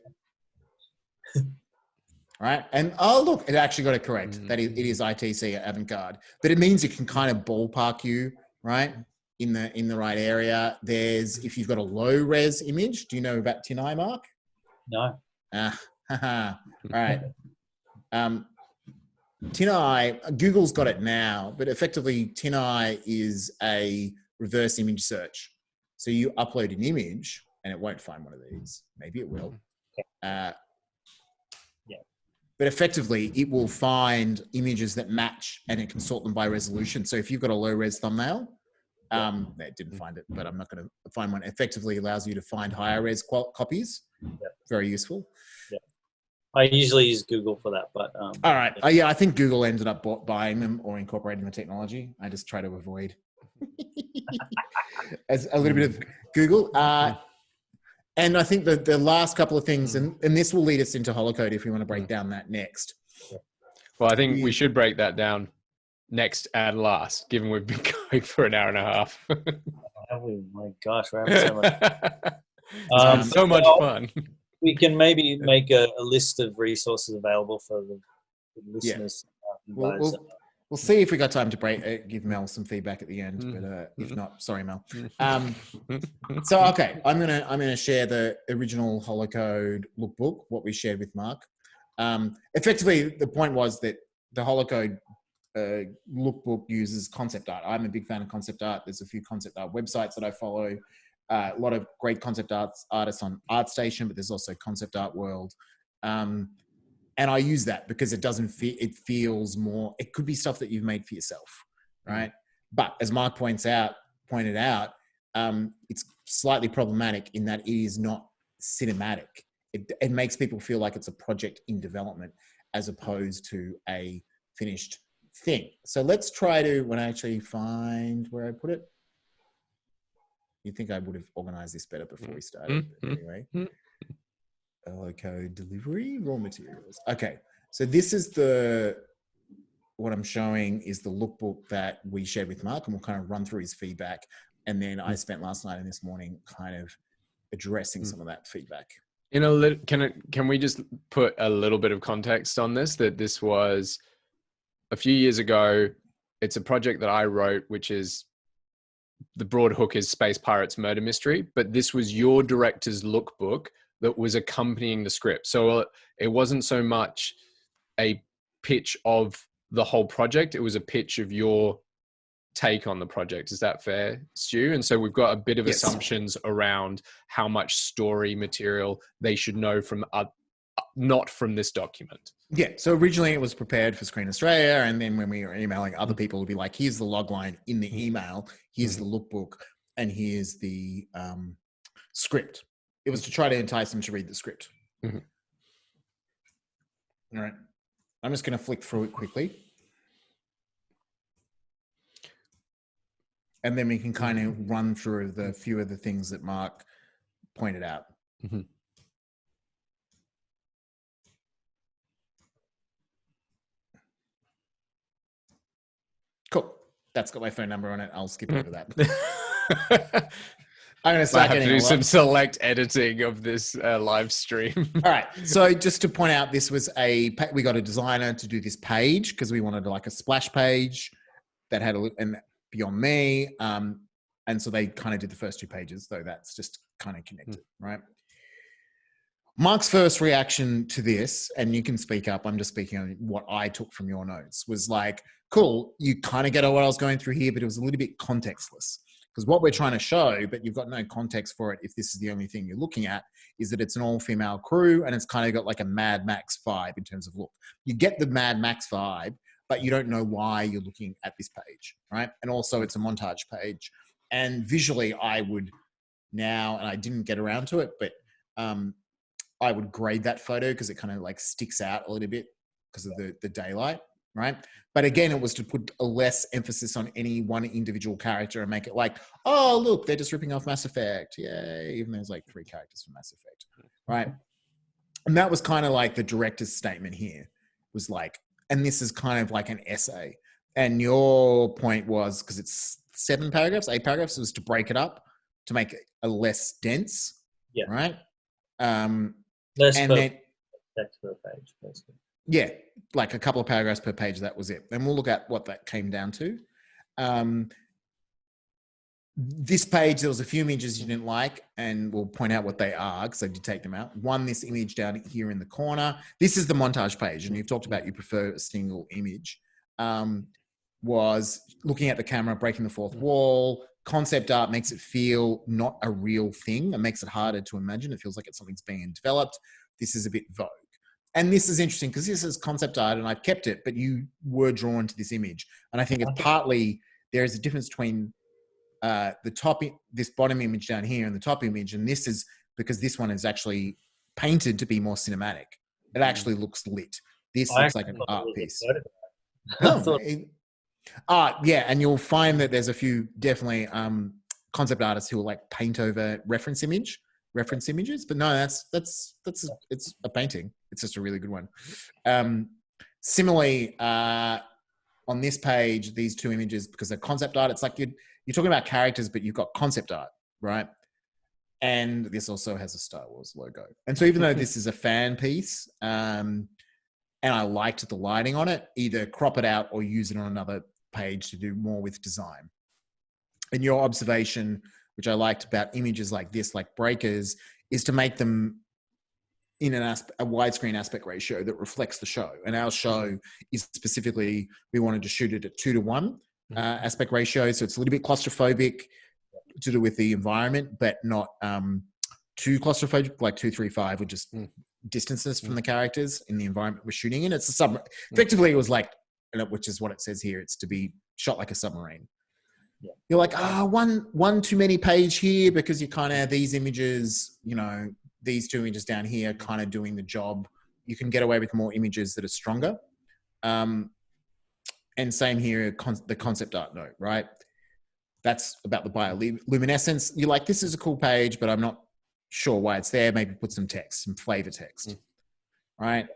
right? And oh look, it actually got it correct. That it is ITC avant-garde, but it means it can kind of ballpark you, right, in the right area. There's, if you've got a low res image, do you know about Tinai, Marc? No. Right. TinEye, Google's got it now, but effectively TinEye is a reverse image search. So you upload an image and it won't find one of these. Maybe it will. Yeah. But effectively it will find images that match and it can sort them by resolution. So if you've got a low res thumbnail, it didn't find it, but I'm not going to find one. Effectively allows you to find higher res copies. Very useful. I usually use Google for that, but all right. Yeah, I think Google ended up buying them or incorporating the technology. I just try to avoid as a little bit of Google. And I think the last couple of things, and this will lead us into Holocode if we want to break down that next. Well, I think we should break that down next and last, given we've been going for an hour and a half. Oh my gosh, we're having so much. It's been so much fun. We can maybe make a list of resources available for the listeners. We'll see if we got time to give Mel some feedback at the end, but if not, sorry, Mel. So okay, I'm gonna share the original Holocode lookbook, what we shared with Marc. Effectively, the point was that the Holocode lookbook uses concept art. I'm a big fan of concept art. There's a few concept art websites that I follow. A lot of great concept artists on ArtStation, but there's also Concept Art World. And I use that because it doesn't feel, it feels more, it could be stuff that you've made for yourself, right? But as Marc pointed out, it's slightly problematic in that it is not cinematic. It makes people feel like it's a project in development as opposed to a finished thing. So let's try to, when I actually find where I put it, you'd think I would have organized this better before we started. But anyway, Holocode delivery, raw materials. Okay, so this is what I'm showing is the lookbook that we shared with Marc, and we'll kind of run through his feedback. And then I spent last night and this morning kind of addressing some of that feedback. Can we just put a little bit of context on this? That this was a few years ago. It's a project that I wrote, which is the broad hook is Space Pirates Murder Mystery, but this was your director's lookbook that was accompanying the script. So it wasn't so much a pitch of the whole project. It was a pitch of your take on the project. Is that fair, Stu? And so we've got a bit of assumptions around how much story material they should know from not from this document. Yeah. So originally it was prepared for Screen Australia. And then when we were emailing other people, it would be like, here's the log line in the email, here's the lookbook, and here's the script. It was to try to entice them to read the script. All right. I'm just going to flick through it quickly. And then we can kind of run through the few of the things that Marc pointed out. Cool. That's got my phone number on it. I'll skip over that. I'm going to start getting do some select editing of this live stream. All right. So just to point out, this was we got a designer to do this page because we wanted like a splash page that had and beyond me. And so they kind of did the first two pages, though that's just kind of connected, right? Marc's first reaction to this, and you can speak up, I'm just speaking on what I took from your notes, was like, cool, you kind of get what I was going through here, but it was a little bit contextless. Because what we're trying to show, but you've got no context for it if this is the only thing you're looking at, is that it's an all-female crew and it's kind of got like a Mad Max vibe in terms of look. You get the Mad Max vibe, but you don't know why you're looking at this page, right? And also it's a montage page. And visually I would now, and I didn't get around to it, but I would grade that photo because it kind of like sticks out a little bit because of the daylight, right? But again, it was to put a less emphasis on any one individual character and make it like, oh, look, they're just ripping off Mass Effect. Yay, even though there's like 3 characters from Mass Effect, right? And that was kind of like the director's statement here was like, and this is kind of like an essay. And your point was, because it's 8 paragraphs, was to break it up to make it a less dense, right? Less text per page, basically. Yeah, like a couple of paragraphs per page, that was it. And we'll look at what that came down to. this page, there was a few images you didn't like, and we'll point out what they are because I did take them out. One, this image down here in the corner. This is the montage page, and you've talked about you prefer a single image. Was looking at the camera, breaking the fourth wall. Concept art makes it feel not a real thing. It makes it harder to imagine. It feels like it's something's being developed. This is a bit vogue. And this is interesting because this is concept art and I've kept it, but you were drawn to this image. And I think it's partly, there is a difference between the top, this bottom image down here and the top image. And this is because this one is actually painted to be more cinematic. It actually looks lit. This looks like an art piece. Yeah, and you'll find that there's a few definitely concept artists who will like paint over reference images, but no, it's a painting. It's just a really good one. Similarly, on this page, these two images, because they're concept art, it's like you're talking about characters, but you've got concept art, right? And this also has a Star Wars logo. And so even though this is a fan piece, and I liked the lighting on it, either crop it out or use it on another page to do more with design. And your observation, which I liked about images like this, like breakers, is to make them in a widescreen aspect ratio that reflects the show. And our show is specifically, we wanted to shoot it at 2:1 aspect ratio. So it's a little bit claustrophobic to do with the environment, but not too claustrophobic, like 2:3:5, which is distances from the characters in the environment we're shooting in. It's a effectively, it was like, which is what it says here, it's to be shot like a submarine. Yeah. You're like, one too many page here because you kind of, these images, these two images down here kind of doing the job. You can get away with more images that are stronger. And same here, the concept art note, right? That's about the bioluminescence. You're like, this is a cool page, but I'm not sure why it's there. Maybe put some text, some flavor text, right?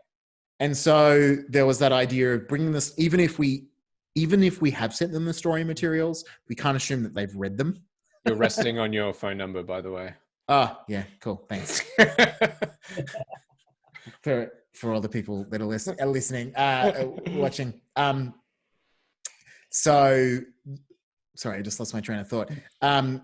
And so there was that idea of bringing this, even if we have sent them the story materials, we can't assume that they've read them. You're resting on your phone number, by the way. Oh, yeah, cool. Thanks. for all the people that are listening, watching. So, sorry, I just lost my train of thought. I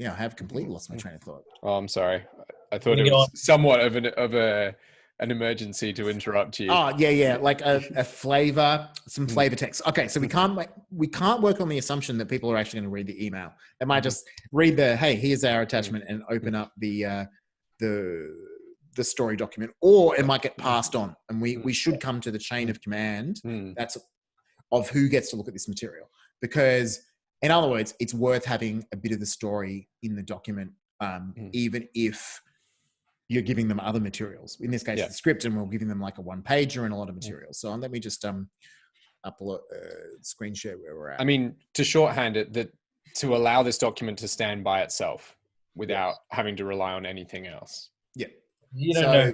have completely lost my train of thought. Oh, I'm sorry. I thought it was somewhat of an emergency to interrupt you. Oh, yeah. Like a flavor, some flavor text. Okay, so we can't work on the assumption that people are actually going to read the email. They might just read hey, here's our attachment, and open up the story document, or it might get passed on, and we should come to the chain of command that's of who gets to look at this material. Because, in other words, it's worth having a bit of the story in the document, even if you're giving them other materials. In this case, the script, and we're giving them like a one-pager and a lot of materials. So let me just upload screen share where we're at. I mean, to shorthand it, that to allow this document to stand by itself without having to rely on anything else. Yeah. You don't know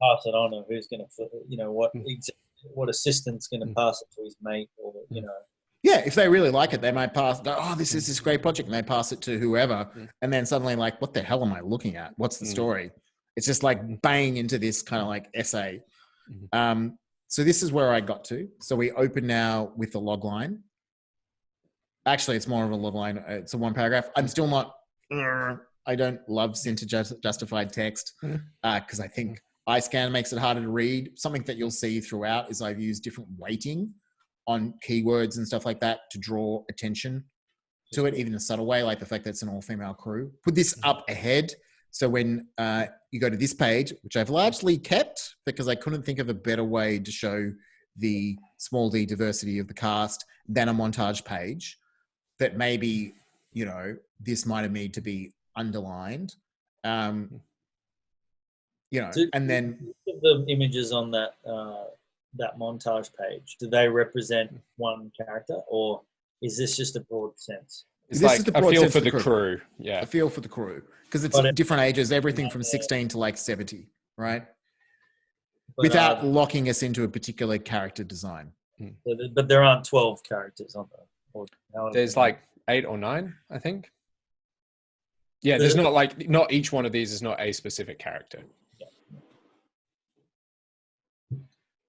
pass it on, or who's going to, what assistant's going to pass it to his mate, or Yeah, if they really like it, they might this is this great project, and they pass it to whoever, and then suddenly like, what the hell am I looking at? What's the story? It's just like bang into this kind of like essay. So this is where I got to. So we open now with the log line. Actually, it's more of a log line. It's a one paragraph. I'm still not, I don't love center justified text because I think iScan makes it harder to read. Something that you'll see throughout is I've used different weighting on keywords and stuff like that to draw attention to it, even in a subtle way, like the fact that it's an all-female crew. Put this up ahead. So when you go to this page, which I've largely kept because I couldn't think of a better way to show the small d diversity of the cast than a montage page, that maybe, this might have need to be underlined. And then the images on that that montage page, do they represent one character, or is this just a broad sense? It's like a feel for the crew. Yeah. A feel for the crew. Because it's different ages, everything from 16 to like 70, right? Without locking us into a particular character design. But there aren't 12 characters on there. There's like 8 or 9, I think. Yeah, there's not each one of these is not a specific character.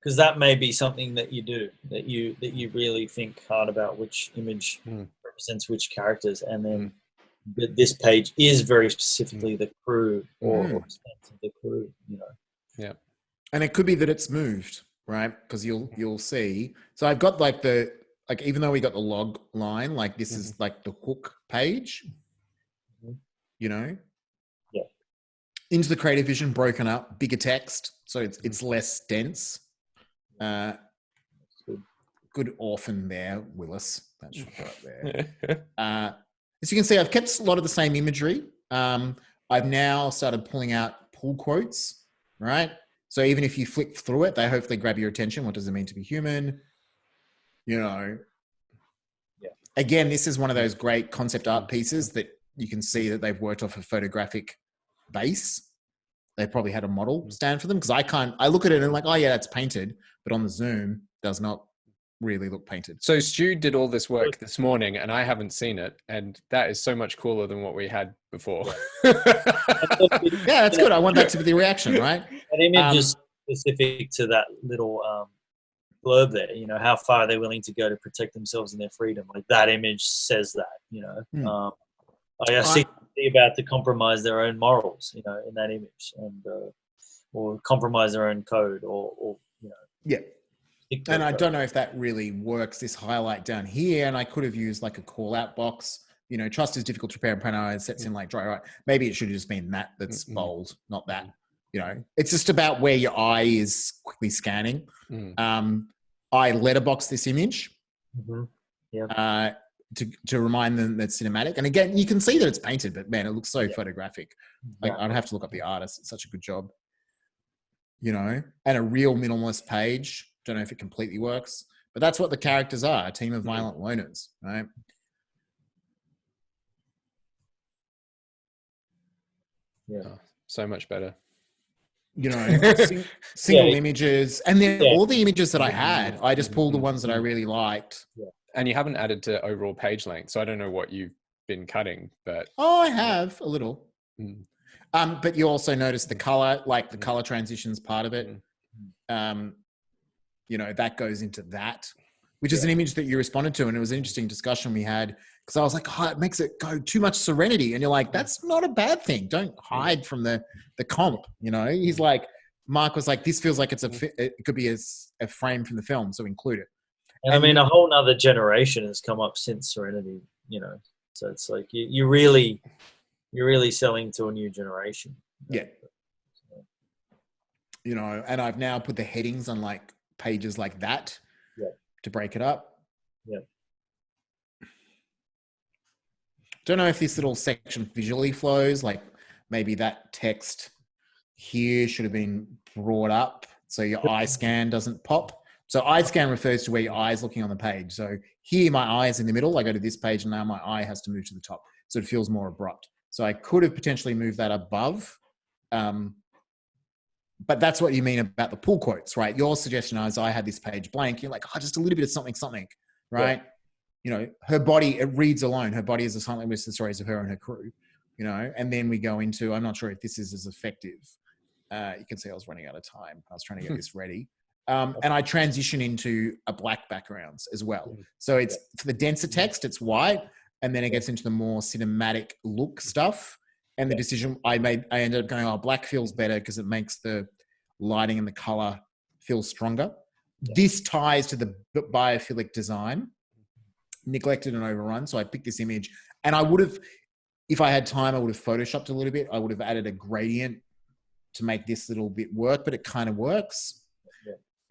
because that may be something that you do, that you really think hard about which image represents which characters, and then this page is very specifically the crew or expense of the crew, you know. Yeah. And it could be that it's moved, right? Because you'll see. So I've got like even though we got the log line, like this is like the hook page, you know? Yeah. Into the creative vision, broken up, bigger text. So it's less dense. Good orphan there, Willis. That should go up there. As you can see, I've kept a lot of the same imagery. I've now started pulling out pull quotes, right? So even if you flick through it, they hopefully grab your attention. What does it mean to be human? You know. Yeah. Again, this is one of those great concept art pieces that you can see that they've worked off a photographic base. They probably had a model stand for them, because I look at it and I'm like, oh yeah, that's painted, but on the Zoom does not really look painted. So Stu did all this work this morning and I haven't seen it, and that is so much cooler than what we had before. Yeah, that's good. I want that to be the reaction, right? That image is specific to that little blurb there, you know, how far are they willing to go to protect themselves and their freedom? Like that image says that, you know. I see about to compromise their own morals, you know, in that image, and or compromise their own code, or you know. Yeah. And I don't know if that really works, this highlight down here, and I could have used like a call out box. You know, trust is difficult to prepare and print out, and sets in like dry, right? Maybe it should have just been that's bold, not that. You know, it's just about where your eye is quickly scanning. I letterbox this image to remind them that it's cinematic. And again, you can see that it's painted, but man, it looks so photographic. Like, I'd have to look up the artist. It's such a good job. You know, and a real minimalist page. Don't know if it completely works, but that's what the characters are, a team of violent loners, right? Yeah. Oh, so much better. You know, single images. And then all the images that I had, I just pulled the ones that I really liked. Yeah. And you haven't added to overall page length, so I don't know what you've been cutting, but... Oh, I have a little. But you also notice the color, like the color transitions part of it. You know, that goes into that, which is an image that you responded to. And it was an interesting discussion we had, because I was like, oh, it makes it go too much serenity. And you're like, that's not a bad thing. Don't hide from the comp, you know? He's like, Marc was like, this feels like it could be a frame from the film, so include it. And I mean, a whole nother generation has come up since Serenity, you know? So it's like, you're really selling to a new generation. Yeah. You know, and I've now put the headings on like pages like that to break it up. Yeah. Don't know if this little section visually flows, like maybe that text here should have been brought up so your eye scan doesn't pop. So eye scan refers to where your eye is looking on the page. So here my eye is in the middle. I go to this page and now my eye has to move to the top. So it feels more abrupt. So I could have potentially moved that above. But that's what you mean about the pull quotes, right? Your suggestion is I had this page blank. You're like, oh, just a little bit of something, right? Yeah. You know, her body, it reads alone. Her body is a silent list of stories of her and her crew, you know? And then we go into, I'm not sure if this is as effective. You can see I was running out of time. I was trying to get this ready. And I transition into a black backgrounds as well. So it's for the denser text, it's white. And then it gets into the more cinematic look stuff. And the decision I made, I ended up going, oh, black feels better because it makes the lighting and the color feel stronger. This ties to the biophilic design, neglected and overrun. So I picked this image and I would have, if I had time, I would have photoshopped a little bit. I would have added a gradient to make this little bit work, but it kind of works.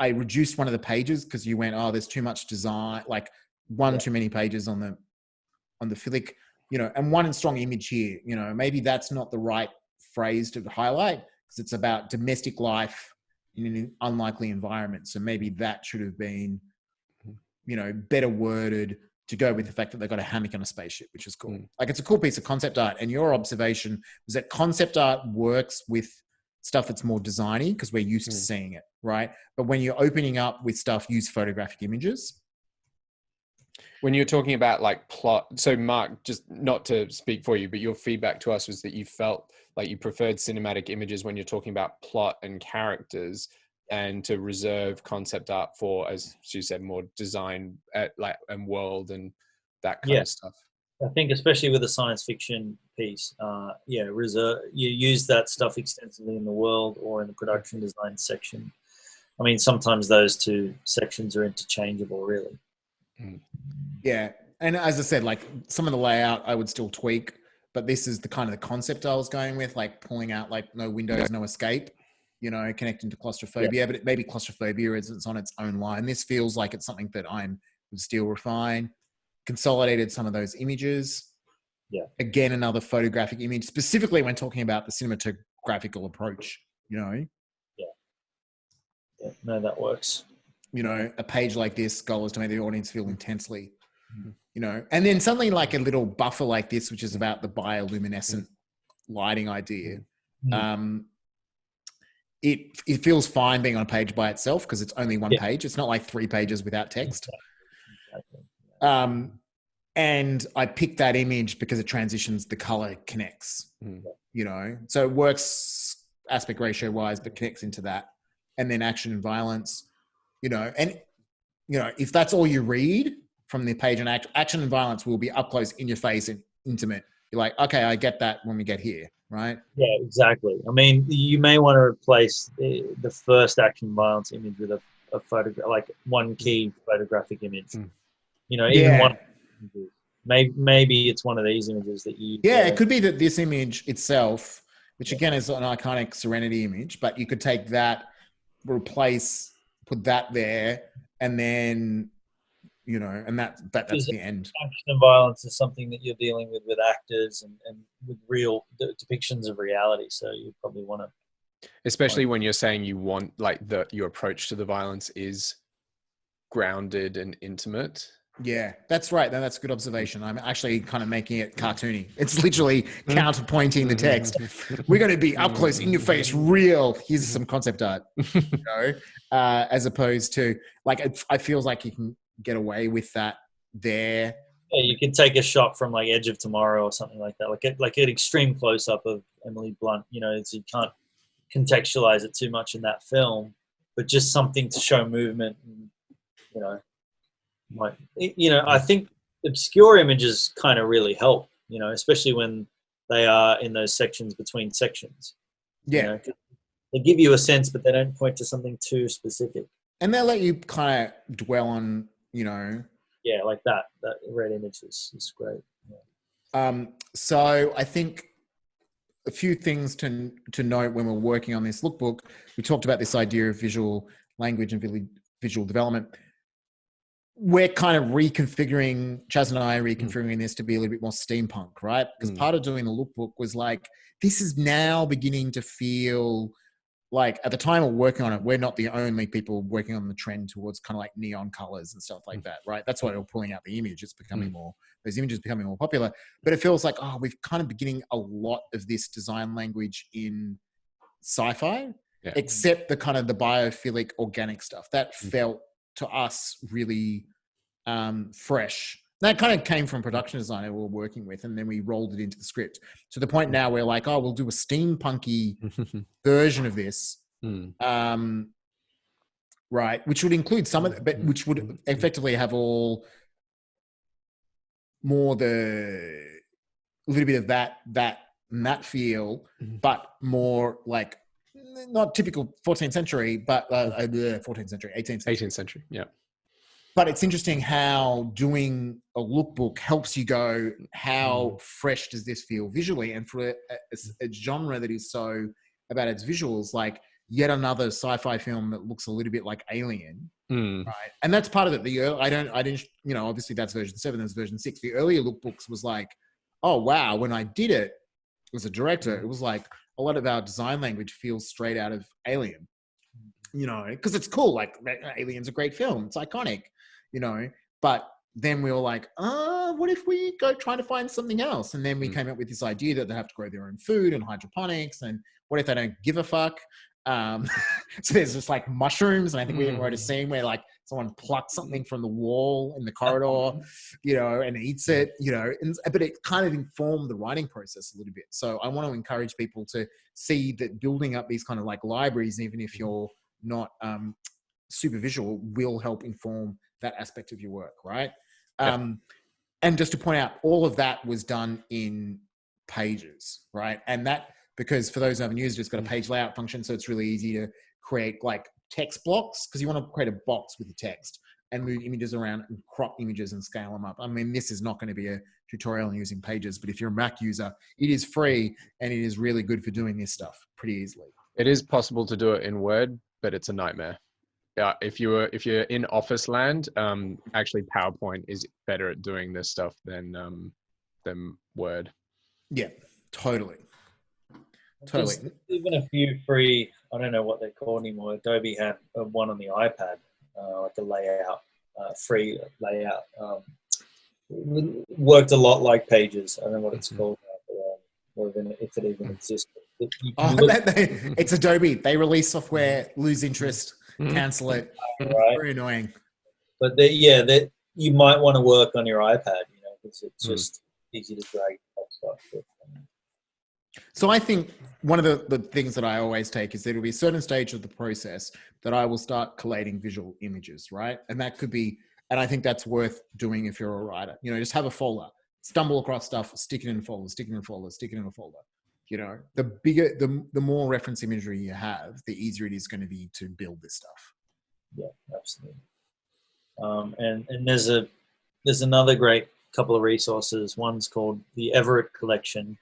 I reduced one of the pages because you went, oh, there's too much design, like too many pages on the philic, you know, and one strong image here, you know, maybe that's not the right phrase to highlight because it's about domestic life in an unlikely environment. So maybe that should have been, you know, better worded to go with the fact that they got a hammock on a spaceship, which is cool. Like it's a cool piece of concept art. And your observation was that concept art works with stuff that's more designy because we're used to seeing it, right? But when you're opening up with stuff, use photographic images. When you're talking about like plot, so Marc, just not to speak for you, but your feedback to us was that you felt like you preferred cinematic images when you're talking about plot and characters. and to reserve concept art for, as she said, more design and world and that kind of stuff. I think especially with a science fiction piece, you use that stuff extensively in the world or in the production design section. I mean, sometimes those two sections are interchangeable, really. Yeah. And as I said, like some of the layout I would still tweak, but this is the kind of the concept I was going with, like pulling out like no windows, no escape, you know, connecting to claustrophobia, but maybe claustrophobia is it's on its own line. This feels like it's something that I'm would still refine, consolidated some of those images. Yeah. Again, another photographic image, specifically when talking about the cinematographical approach, you know? Yeah, no, that works. You know, a page like this, goal is to make the audience feel intensely, you know, and then something like a little buffer like this, which is about the bioluminescent lighting idea. It feels fine being on a page by itself because it's only one page. It's not like 3 pages without text. And I picked that image because it transitions, the color connects, you know, so it works aspect ratio wise, but connects into that. And then action and violence, you know, and, you know, if that's all you read from the page, and action and violence will be up close, in your face and intimate. You're like, okay, I get that when we get here, right? Yeah, exactly. I mean, you may want to replace the first action violence image with a photograph, like one key photographic image. You know, even one. Maybe it's one of these images that you. Yeah, it could be that this image itself, which again is an iconic Serenity image, but you could take that, put that there, and then, you know, and that's the end. Action and violence is something that you're dealing with actors and with real depictions of reality. So you probably want to, especially when you're saying you want like your approach to the violence is grounded and intimate. Yeah, that's right. No, that's a good observation. I'm actually kind of making it cartoony. It's literally counterpointing the text. We're going to be up close, in your face, real. Here's some concept art, you know, as opposed to like, I feel like you can get away with that there. Yeah, you can take a shot from like Edge of Tomorrow or something like that, like an extreme close up of Emily Blunt. You know, so you can't contextualize it too much in that film, but just something to show movement. And, you know. I think obscure images kind of really help, you know, especially when they are in those sections between sections. Yeah. You know, they give you a sense, but they don't point to something too specific. And they'll let you kind of dwell on, you know. Yeah, like that red image is great. Yeah. So I think a few things to note when we're working on this lookbook. We talked about this idea of visual language and visual development. We're kind of Chaz and I are reconfiguring this to be a little bit more steampunk, right? Because part of doing the lookbook was like, this is now beginning to feel like, at the time we're working on it, we're not the only people working on the trend towards kind of like neon colors and stuff like that, right? That's why we're pulling out the image. It's becoming those images becoming more popular. But it feels like, we've kind of beginning a lot of this design language in sci-fi, except the kind of the biophilic organic stuff. That felt to us really fresh. That kind of came from production designer we were working with, and then we rolled it into the script. To the point now we're like, we'll do a steampunky version of this, right? Which would include some of it, but which would effectively have all more a little bit of that feel, but more like not typical 14th century, but 14th century, 18th century. Yeah. But it's interesting how doing a lookbook helps you go, how fresh does this feel visually? And for a genre that is so about its visuals, like yet another sci-fi film that looks a little bit like Alien, right? And that's part of it. I didn't, you know, obviously that's version 7, there's version 6. The earlier lookbooks was like, oh wow, when I did it as a director, it was like a lot of our design language feels straight out of Alien, you know, because it's cool. Like Alien's a great film, it's iconic, you know. But then we were like, what if we go try to find something else? And then we came up with this idea that they have to grow their own food and hydroponics, and what if they don't give a fuck? So there's just like mushrooms, and I think we even wrote a scene where like someone plucks something from the wall in the corridor, you know, and eats it, you know. But it kind of informed the writing process a little bit. So I want to encourage people to see that building up these kind of like libraries, even if you're not super visual, will help inform that aspect of your work, right? Yeah. And just to point out, all of that was done in Pages, right? And that, because for those who haven't used it, it's got a page layout function, so it's really easy to create like text blocks, because you want to create a box with the text and move images around and crop images and scale them up. I mean, this is not going to be a tutorial on using Pages, but if you're a Mac user, it is free and it is really good for doing this stuff pretty easily. It is possible to do it in Word, but it's a nightmare. Yeah, if you're in Office land, actually PowerPoint is better at doing this stuff than Word. Yeah, totally. There's even a few free, I don't know what they're called anymore. Adobe had one on the iPad, like a layout, free layout. Worked a lot like Pages. I don't know what it's called, or if it even exists. It's Adobe. They release software, lose interest, cancel it. Right. Very annoying. But you might want to work on your iPad, because it's just easy to drag stuff. So I think one of the things that I always take is there will be a certain stage of the process that I will start collating visual images, right? And that could be, and I think that's worth doing if you're a writer. Just have a folder, stumble across stuff, stick it in a folder, stick it in a folder, stick it in a folder. The bigger, the more reference imagery you have, the easier it is going to be to build this stuff. Yeah, absolutely. And there's another great couple of resources. One's called the Everett Collection,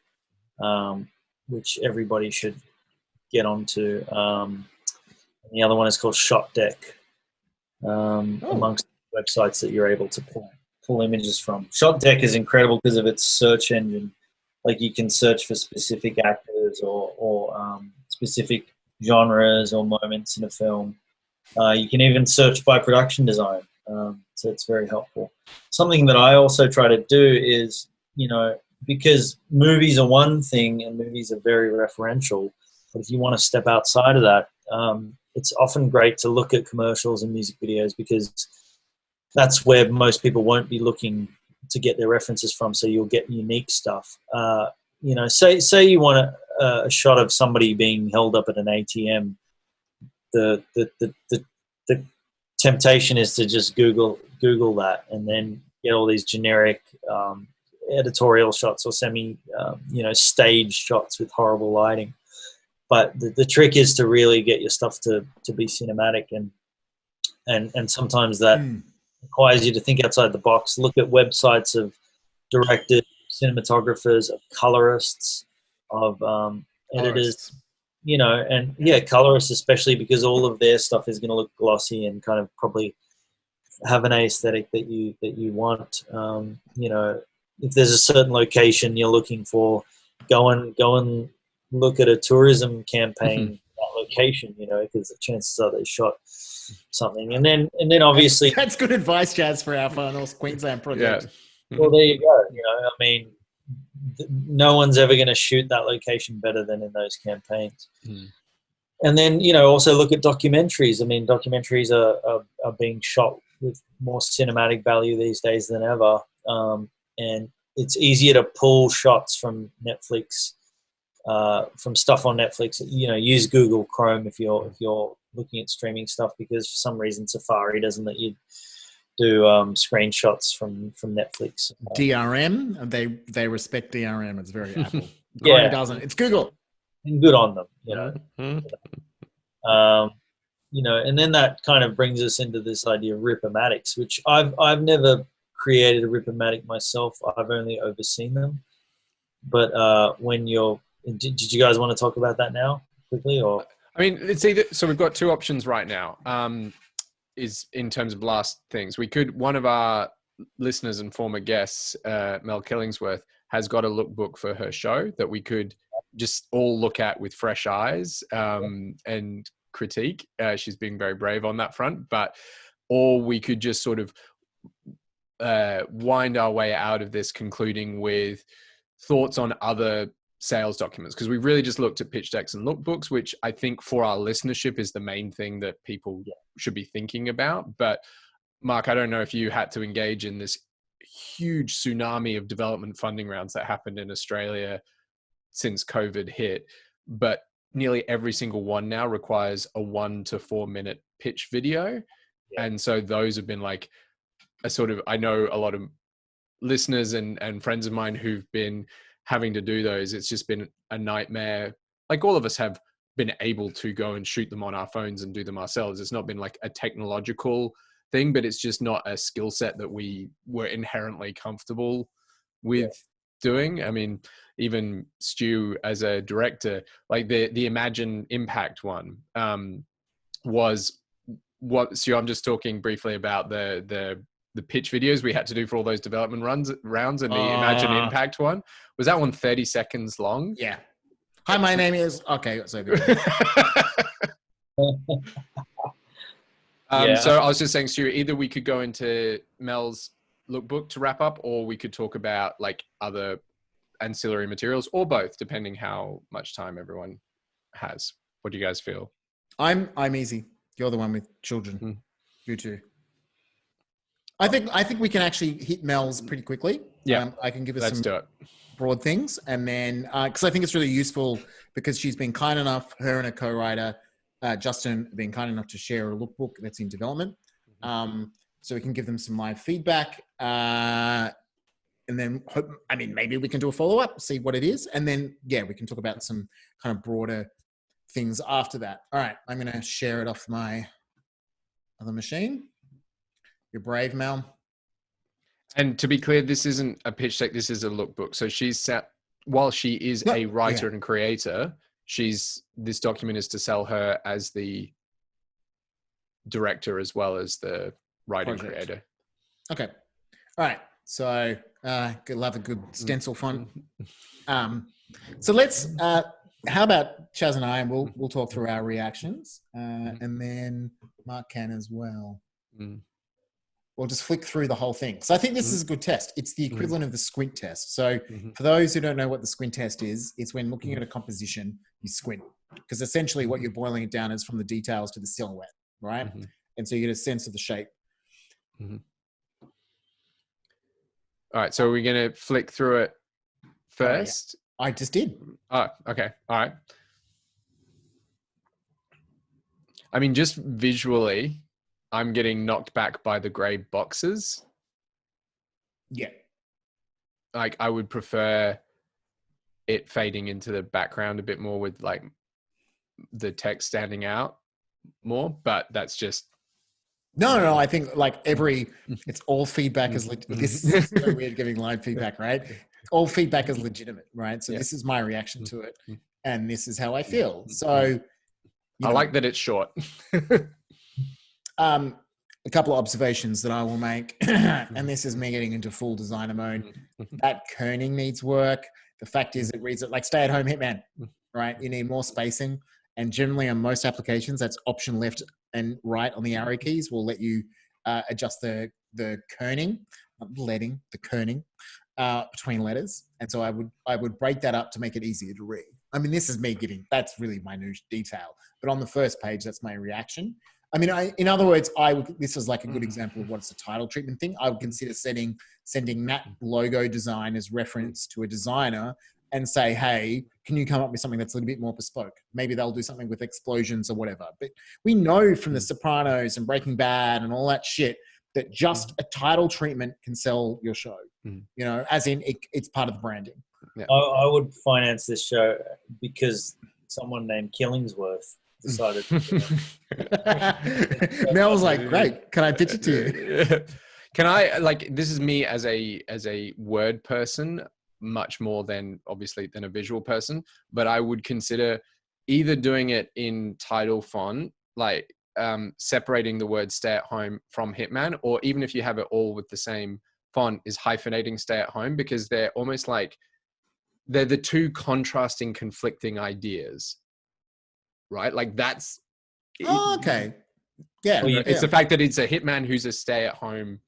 which everybody should get onto. And the other one is called Shot Deck, amongst websites that you're able to pull images from. Shot Deck is incredible because of its search engine. Like, you can search for specific actors or specific genres or moments in a film. You can even search by production design. So it's very helpful. Something that I also try to do is, because movies are one thing and movies are very referential, but if you want to step outside of that, it's often great to look at commercials and music videos, because that's where most people won't be looking to get their references from. So you'll get unique stuff. Say you want a shot of somebody being held up at an ATM. The temptation is to just Google that and then get all these generic editorial shots or stage shots with horrible lighting. But the trick is to really get your stuff to be cinematic, and sometimes that requires you to think outside the box. Look at websites of directors, cinematographers, of colorists, of editors. Colorists especially, because all of their stuff is going to look glossy and kind of probably have an aesthetic that you want. If there's a certain location you're looking for, go and look at a tourism campaign that location, because the chances are they shot something. And then obviously that's good advice, Jazz, for our final Queensland project. Yeah. Well, there you go. No one's ever going to shoot that location better than in those campaigns. And then, also look at documentaries. Documentaries are being shot with more cinematic value these days than ever. And it's easier to pull shots from Netflix, from stuff on Netflix. Use Google Chrome if you're looking at streaming stuff, because for some reason Safari doesn't let you do screenshots from Netflix. DRM, they respect DRM. It's very Apple. Yeah. Chrome doesn't. It's Google. And good on them, and then that kind of brings us into this idea of Ripomatics, which I've never created a Ripomatic myself. I've only overseen them. But did you guys want to talk about that now quickly, or? It's either, so we've got two options right now. Is in terms of last things, one of our listeners and former guests, Mel Killingsworth, has got a lookbook for her show that we could just all look at with fresh eyes and critique. She's being very brave on that front, or we could just sort of wind our way out of this, concluding with thoughts on other sales documents, because we've really just looked at pitch decks and lookbooks, which I think for our listenership is the main thing that people should be thinking about. But Marc, I don't know if you had to engage in this huge tsunami of development funding rounds that happened in Australia since COVID hit, but nearly every single one now requires a 1 to 4 minute pitch video. Yeah. And so those have been like a sort of, I know a lot of listeners and friends of mine who've been having to do those. It's just been a nightmare. Like all of us have been able to go and shoot them on our phones and do them ourselves. It's not been like a technological thing, but it's just not a skill set that we were inherently comfortable with doing. I mean, even Stu as a director, like the Imagine Impact one was what, Stu, I'm just talking briefly about the pitch videos we had to do for all those development rounds, and the Imagine Impact one. Was that one 30 seconds long? Yeah. Hi, my name is... Okay, so good. So I was just saying, Stu, either we could go into Mel's lookbook to wrap up, or we could talk about like other ancillary materials, or both, depending how much time everyone has. What do you guys feel? I'm easy. You're the one with children. You too. I think we can actually hit Mel's pretty quickly. Yeah, I can give us let's some do it. broad things, and then because I think it's really useful, because she's been kind enough, her and a co-writer, Justin, have been kind enough to share a lookbook that's in development. So we can give them some live feedback, and then maybe we can do a follow-up, see what it is, and then we can talk about some kind of broader things after that. All right, I'm going to share it off my other machine. You're brave, Mel. And to be clear, this isn't a pitch deck. This is a lookbook. So while she is a writer and creator, this document is to sell her as the director as well as the writer and creator. Okay. All right. So love a good stencil font. So let's, how about Chaz and I, and we'll talk through our reactions, and then Marc can as well. We'll just flick through the whole thing. So I think this is a good test. It's the equivalent of the squint test. So for those who don't know what the squint test is, it's when looking at a composition, you squint. Because essentially what you're boiling it down is from the details to the silhouette, right? And so you get a sense of the shape. All right, so we're going to flick through it first. I just did. Oh, okay. All right. I mean, just visually, I'm getting knocked back by the gray boxes. Yeah. Like I would prefer it fading into the background a bit more with like the text standing out more, but that's just... No. I think like it's all feedback is, this is so weird giving live feedback, right? All feedback is legitimate, right? So this is my reaction to it, and this is how I feel. So I like that it's short. A couple of observations that I will make, and this is me getting into full designer mode. That kerning needs work. The fact is, it reads it like stay-at-home hitman, right? You need more spacing, and generally on most applications, that's option left and right on the arrow keys will let you adjust the kerning, the kerning between letters. And so I would break that up to make it easier to read. I mean, this is me that's really minute detail, but on the first page, that's my reaction. I mean, in other words, this is like a good example of what's a title treatment thing. I would consider sending that logo design as reference to a designer and say, hey, can you come up with something that's a little bit more bespoke? Maybe they'll do something with explosions or whatever. But we know from The Sopranos and Breaking Bad and all that shit that just a title treatment can sell your show, as in it's part of the branding. Yeah. I would finance this show because someone named Killingsworth decided. Mel was like, great, can I pitch it to you? Can I, this is me as a word person, much more than obviously than a visual person, but I would consider either doing it in title font, separating the word stay at home from Hitman, or even if you have it all with the same font, is hyphenating stay at home, because they're almost like they're the two contrasting, conflicting ideas, right? Like that's okay. Yeah. It's the fact that it's a hitman who's a stay at home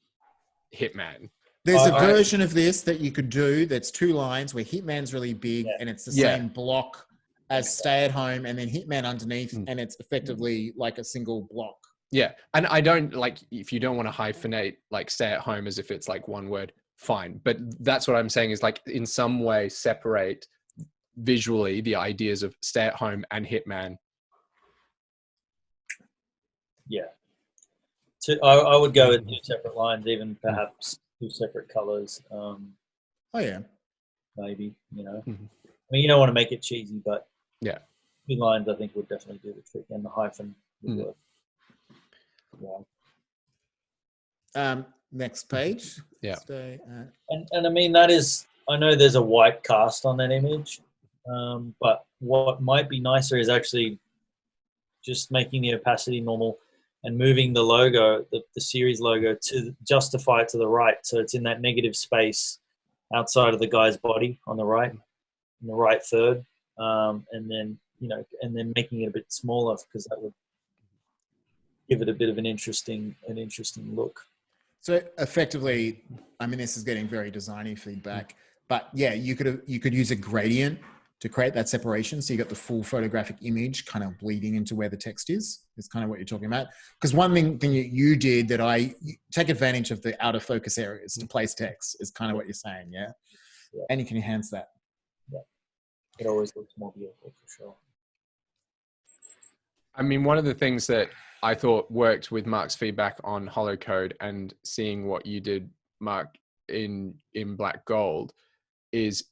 hitman. There's a version of this that you could do that's 2 lines where Hitman's really big and it's the same block as stay at home, and then Hitman underneath, and it's effectively like a single block. Yeah. And I don't if you don't want to hyphenate stay at home as if it's like one word, fine. But that's what I'm saying is in some way separate visually the ideas of stay at home and hitman. Yeah. I would go with 2 separate lines, even perhaps 2 separate colors. Oh yeah. Maybe, you know. Mm-hmm. I mean, you don't want to make it cheesy, but Yeah. 2 lines I think would definitely do the trick, and the hyphen would work. Yeah. Next page. Yeah. Stay at... And I mean, that is, I know there's a white cast on that image, but what might be nicer is actually just making the opacity normal and moving the logo, the series logo, to justify it to the right, so it's in that negative space outside of the guy's body on the right, in the right third, and then, you know, and then making it a bit smaller, because that would give it a bit of an interesting look. So effectively, I mean, this is getting very designy feedback, but yeah, you could use a gradient to create that separation. So you got the full photographic image kind of bleeding into where the text is kind of what you're talking about. Because one thing you did that you take advantage of the out of focus areas to place text is kind of what you're saying. Yeah. And you can enhance that. Yeah. It always looks more beautiful for sure. I mean, one of the things that I thought worked with Marc's feedback on Hollow Code and seeing what you did, Marc, in Black Gold is,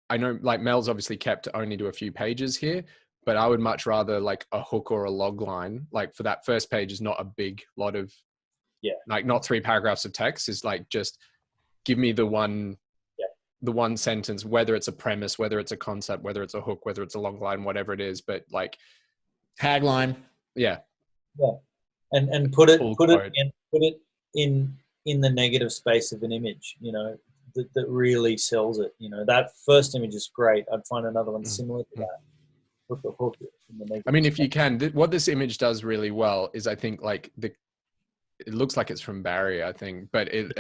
I know like Mel's obviously kept only to a few pages here, but I would much rather like a hook or a log line. Like for that first page is not a big lot of, like not 3 paragraphs of text, is like just give me the one sentence, whether it's a premise, whether it's a concept, whether it's a hook, whether it's a log line, whatever it is, but like tagline. Yeah. And put it in the negative space of an image, you know, that really sells it. You know, that first image is great. I'd find another one similar to that. Put the hook in the negative. I mean, if you can, what this image does really well is, I think, like it looks like it's from Barry, I think, but it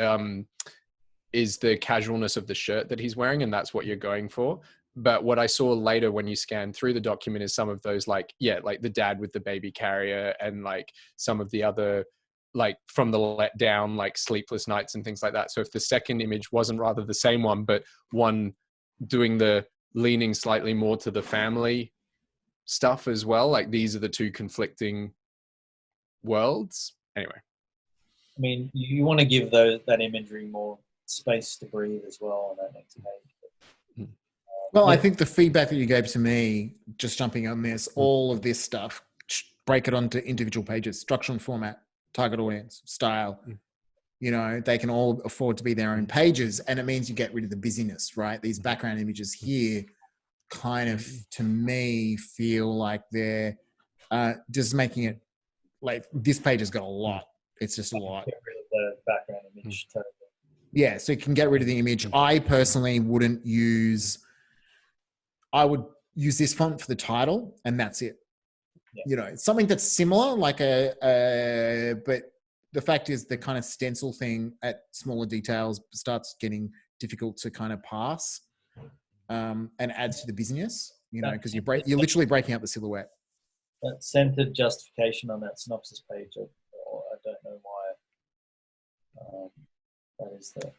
is the casualness of the shirt that he's wearing, and that's what you're going for. But what I saw later when you scan through the document is some of those, like the dad with the baby carrier, and like some of the other, like from the let down, like sleepless nights and things like that. So if the second image wasn't rather the same one, but one doing the leaning slightly more to the family stuff as well, like these are the 2 conflicting worlds. Anyway. I mean, you want to give that imagery more space to breathe as well on that next page. Well, I think the feedback that you gave to me, just jumping on this, all of this stuff, break it onto individual pages, structure and format, target audience, style. You know, they can all afford to be their own pages, and it means you get rid of the busyness, right? These background images here kind of, to me, feel like they're just making it, like this page has got a lot. It's just a lot. Get rid of the background image. Yeah, so you can get rid of the image. I personally wouldn't use... I would use this font for the title, and that's it. Yeah. You know, something that's similar, like but the fact is the kind of stencil thing at smaller details starts getting difficult to kind of pass, and adds to the busyness, you know, because you're literally breaking up the silhouette. That centered justification on that synopsis page, I don't know why that is there.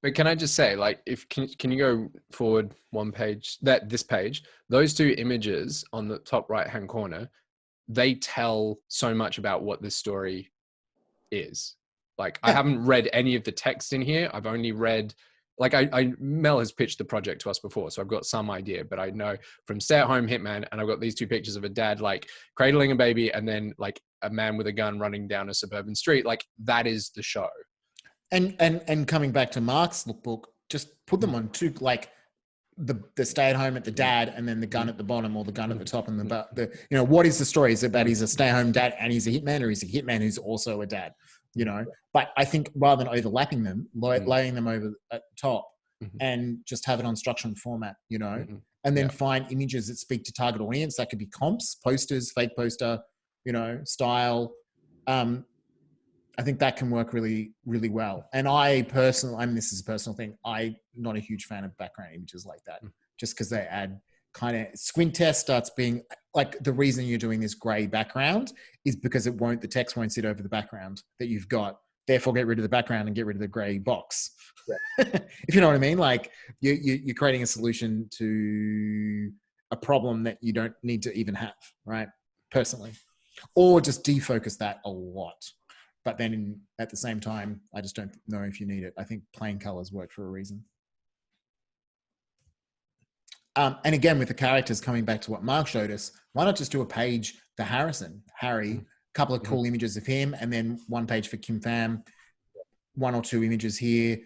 But can I just say, like, can you go forward one page, this page, those 2 images on the top right-hand corner, they tell so much about what this story is. Like, I haven't read any of the text in here. I've only read, like, Mel has pitched the project to us before, so I've got some idea, but I know from Stay at Home Hitman, and I've got these 2 pictures of a dad, like, cradling a baby, and then, like, a man with a gun running down a suburban street. Like, that is the show. And coming back to Marc's lookbook, just put them on 2, like the stay at home at the dad, and then the gun at the bottom, or the gun at the top, and the you know, what is the story? Is it that he's a stay at home dad and he's a hitman, or he's a hitman who's also a dad? You know, but I think rather than overlapping them, laying them over at the top, and just have it on structure and format, you know, and then find images that speak to target audience. That could be comps, posters, fake poster, you know, style. I think that can work really, really well. And I personally, this is a personal thing, I'm not a huge fan of background images like that, just because they add kind of, squint test starts being, like, the reason you're doing this gray background is because the text won't sit over the background that you've got therefore get rid of the background and get rid of the gray box. Yeah. If you know what I mean, like you're creating a solution to a problem that you don't need to even have, right? Personally, or just defocus that a lot. But then at the same time, I just don't know if you need it. I think plain colors work for a reason. And again, with the characters, coming back to what Marc showed us, why not just do a page for Harry, a couple of cool images of him, and then one page for Kim Pham, one or two images here.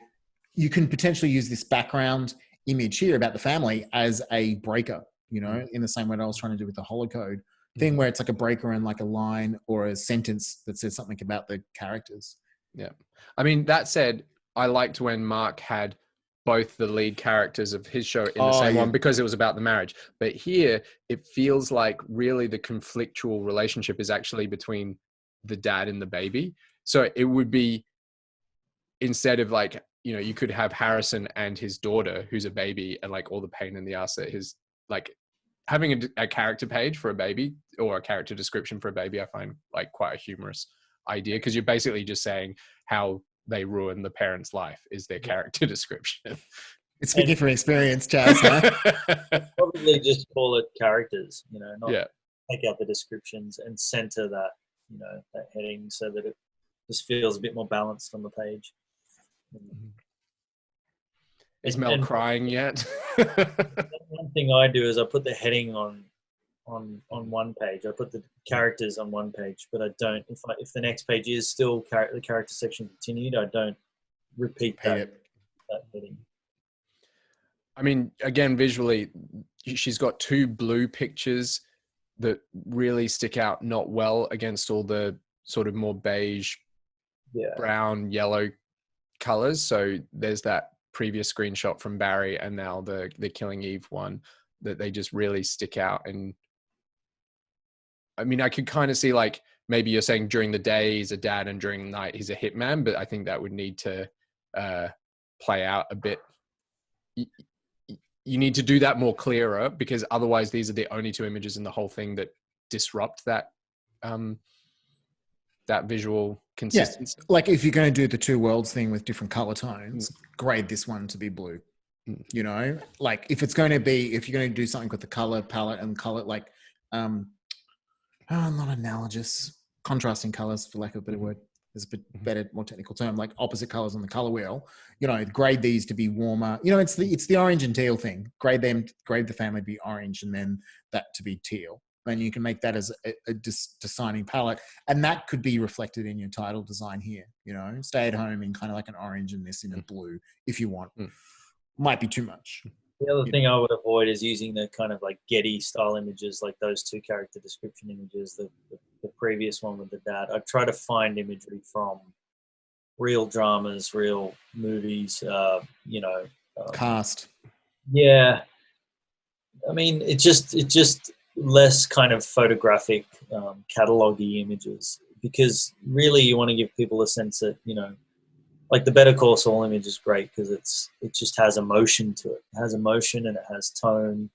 You can potentially use this background image here about the family as a breaker, you know, in the same way that I was trying to do with the holocode thing, where it's like a breaker and like a line or a sentence that says something about the characters. Yeah. I mean, that said, I liked when Marc had both the lead characters of his show in the same one, because it was about the marriage. But here it feels like really the conflictual relationship is actually between the dad and the baby. So it would be, instead of like, you know, you could have Harrison and his daughter who's a baby, and like all the pain in the ass that his, like, having a character page for a baby or a character description for a baby, I find like quite a humorous idea, because you're basically just saying how they ruin the parent's life is their character description. It's speaking from experience, Chaz. Huh? Probably just call it characters, you know, not Yeah. take out the descriptions and center that, you know, that heading so that it just feels a bit more balanced on the page. Is Mel crying yet? One thing I do is I put the heading on one page. I put the characters on one page, but I don't. If the next page is still the character section continued, I don't repeat that heading. I mean, again, visually, she's got two blue pictures that really stick out not well against all the sort of more beige, brown, yellow colors. So there's that previous screenshot from Barry and now the Killing Eve one, that they just really stick out. And I mean, I could kind of see, like, maybe you're saying during the day he's a dad and during the night he's a hitman, but I think that would need to play out a bit. You need to do that more clearer, because otherwise these are the only two images in the whole thing that disrupt that that visual consistency. Yeah. Like if you're going to do the two worlds thing with different color tones, grade this one to be blue. You know, like if you're going to do something with the color palette and color, like, not analogous, contrasting colors, for lack of a better word. There's a bit better, more technical term, like opposite colors on the color wheel. You know, grade these to be warmer. You know, it's the orange and teal thing. Grade the family to be orange, and then that to be teal. And you can make that as a designing palette, and that could be reflected in your title design here. You know, stay at home in kind of like an orange, and this in a blue if you want. Might be too much. The other thing I would avoid is using the kind of like Getty style images, like those two character description images, the previous one with the dad. I try to find imagery from real dramas, real movies, you know. Cast. Yeah. I mean, it's just less kind of photographic, catalogue-y images, because really you want to give people a sense that, you know, like the Better Call Saul image is great because it just has emotion to it. It has emotion and it has tone,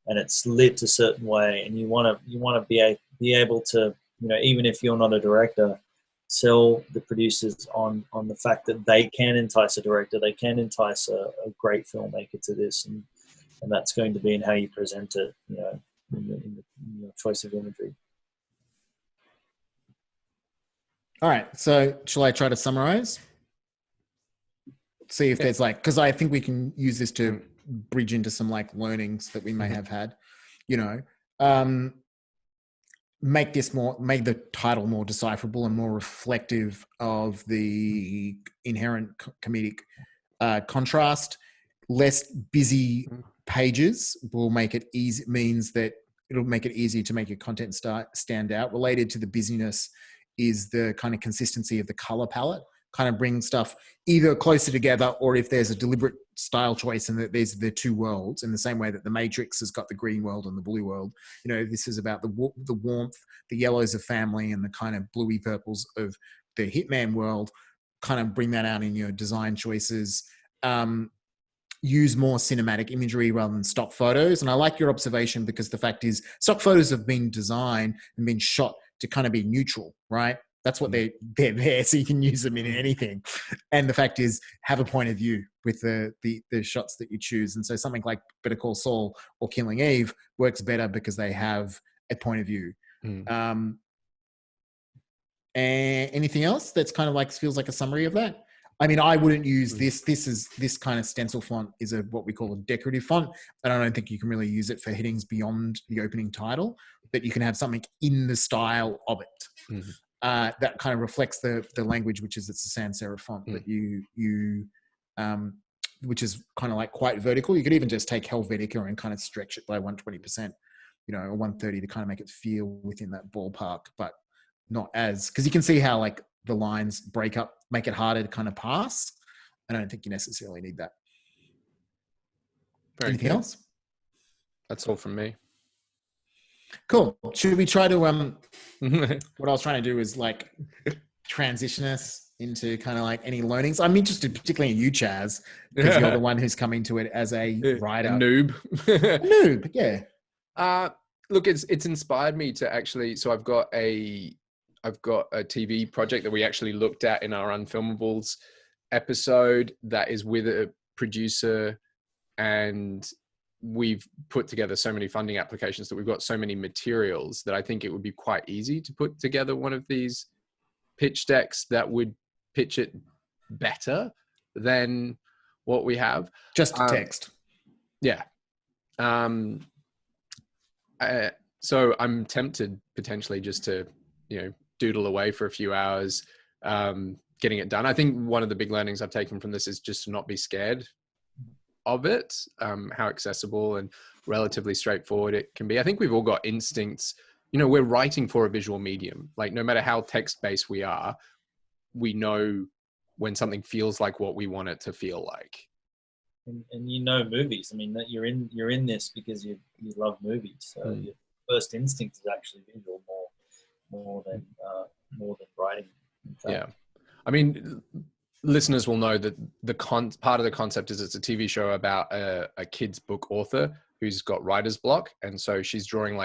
and it's lit a certain way. And you want to be able to, you know, even if you're not a director, sell the producers on the fact that they can entice a director, they can entice a great filmmaker to this, and that's going to be in how you present it, you know, in your choice of imagery. All right. So shall I try to summarize? See if there's like, because I think we can use this to bridge into some like learnings that we may have had, you know, make the title more decipherable and more reflective of the inherent comedic contrast. Less busy pages will make it easy, means that it'll make it easier to make your content stand out. Related to the busyness is the kind of consistency of the color palette. Kind of bring stuff either closer together, or if there's a deliberate style choice and that there's the two worlds, in the same way that the Matrix has got the green world and the blue world. You know, this is about the warmth, the yellows of family, and the kind of bluey purples of the Hitman world. Kind of bring that out in your design choices. Use more cinematic imagery rather than stock photos. And I like your observation, because the fact is stock photos have been designed and been shot to kind of be neutral, right? That's what they're there, so you can use them in anything. And the fact is, have a point of view with the shots that you choose. And so something like Better Call Saul or Killing Eve works better because they have a point of view. And anything else that's kind of like feels like a summary of that? I mean, I wouldn't use this. This kind of stencil font is what we call a decorative font, and I don't think you can really use it for headings beyond the opening title. But you can have something in the style of it that kind of reflects the language, which is it's a sans serif font, but which is kind of like quite vertical. You could even just take Helvetica and kind of stretch it by 120%, or 130 to kind of make it feel within that ballpark, but not as, because you can see how like the lines break up, make it harder to kind of pass. I don't think you necessarily need that. Anything else? That's all from me. Cool. Should we try to, what I was trying to do is like transition us into kind of like any learnings. I'm interested particularly in you, Chaz, because you're the one who's coming to it as a writer. Noob. Noob, yeah. Look, it's inspired me to actually, so I've got a TV project that we actually looked at in our Unfilmables episode that is with a producer, and we've put together so many funding applications that we've got so many materials that I think it would be quite easy to put together one of these pitch decks that would pitch it better than what we have. Just text. Yeah. So I'm tempted potentially just to, doodle away for a few hours, getting it done. I think one of the big learnings I've taken from this is just to not be scared of it, how accessible and relatively straightforward it can be. I think we've all got instincts. We're writing for a visual medium. Like no matter how text-based we are, we know when something feels like what we want it to feel like. And movies. I mean, that you're in this because you love movies. So your first instinct is actually visual more than writing. Yeah, I mean, listeners will know that part of the concept is it's a TV show about a kid's book author who's got writer's block, and so she's drawing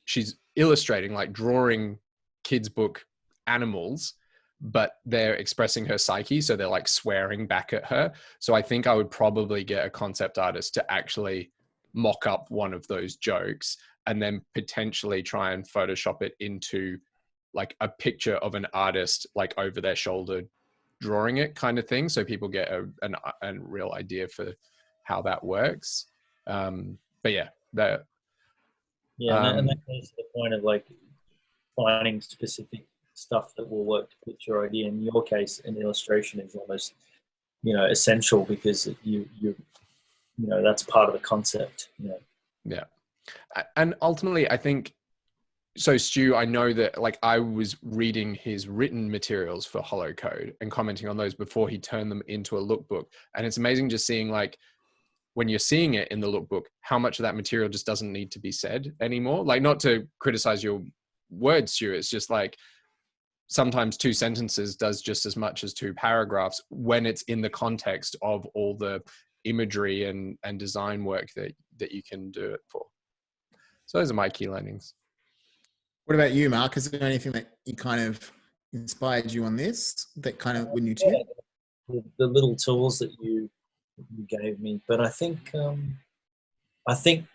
she's illustrating, like drawing kids' book animals, but they're expressing her psyche, so they're like swearing back at her. So I think I would probably get a concept artist to actually mock up one of those jokes and then potentially try and Photoshop it into like a picture of an artist like over their shoulder drawing it, kind of thing, so people get a real idea for how that works. But yeah, that and that goes to the point of like finding specific stuff that will work to pitch your idea. In your case, an illustration is almost essential because you that's part of the concept. Yeah, and ultimately I think so. Stu, I know that like I was reading his written materials for Hollow Code and commenting on those before he turned them into a lookbook, and it's amazing just seeing like when you're seeing it in the lookbook how much of that material just doesn't need to be said anymore. Like, not to criticize your words, Stu, it's just like sometimes 2 sentences does just as much as 2 paragraphs when it's in the context of all the imagery and design work that you can do it for. So those are my key learnings. What about you, Marc? Is there anything that you kind of inspired you on this that kind of were new to you? The little tools that you gave me, but I think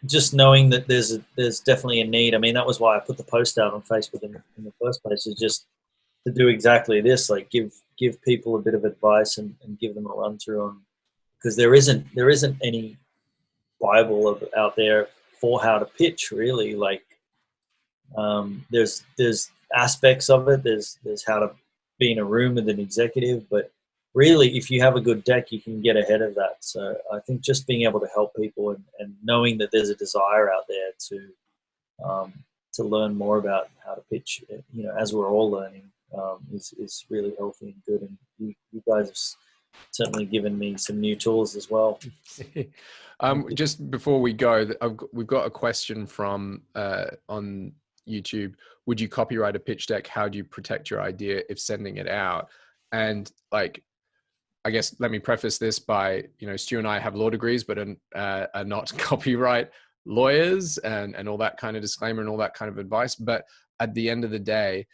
just knowing that there's definitely a need. I mean, that was why I put the post out on Facebook in the first place, is just to do exactly this, like give people a bit of advice and give them a run through on, because there isn't any Bible out there for how to pitch, really. Like there's aspects of it. There's how to be in a room with an executive, but really, if you have a good deck, you can get ahead of that. So I think just being able to help people and knowing that there's a desire out there to learn more about how to pitch, as we're all learning, is really healthy and good. And you guys have certainly given me some new tools as well. Just before we go, we've got a question from on YouTube. Would you copyright a pitch deck? How do you protect your idea if sending it out? And like, I guess let me preface this by, Stu and I have law degrees, but are not copyright lawyers and all that kind of disclaimer and all that kind of advice. But at the end of the day,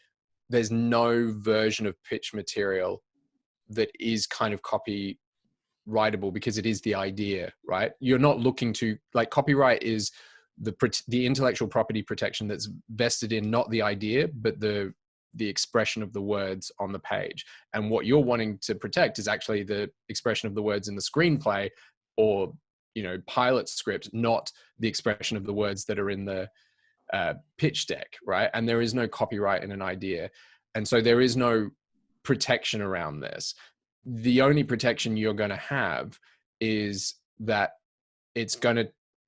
there's no version of pitch material that is kind of copyrightable because it is the idea, right? You're not looking to, like, copyright is the intellectual property protection that's vested in not the idea, but the expression of the words on the page. And what you're wanting to protect is actually the expression of the words in the screenplay or, you know, pilot script, not the expression of the words that are in the pitch deck, right? And there is no copyright in an idea. And so there is no protection around this. The only protection you're going to have is that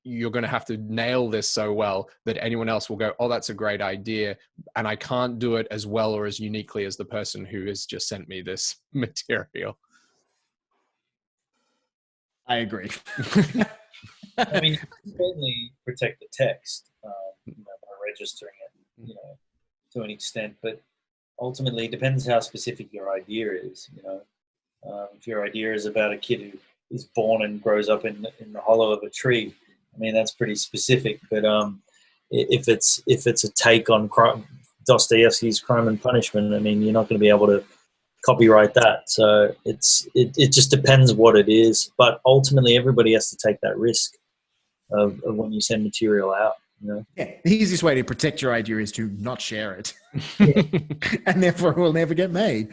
you're going to have to nail this so well that anyone else will go, oh, that's a great idea. And I can't do it as well or as uniquely as the person who has just sent me this material. I agree. I mean, you can certainly protect the text by registering it, to an extent, but ultimately it depends how specific your idea is. If your idea is about a kid who is born and grows up in the hollow of a tree, I mean, that's pretty specific. But if it's a take on Dostoevsky's Crime and Punishment, I mean, you're not going to be able to copyright that. So it just depends what it is. But ultimately, everybody has to take that risk of when you send material out. Yeah, the easiest way to protect your idea is to not share it, and therefore it will never get made.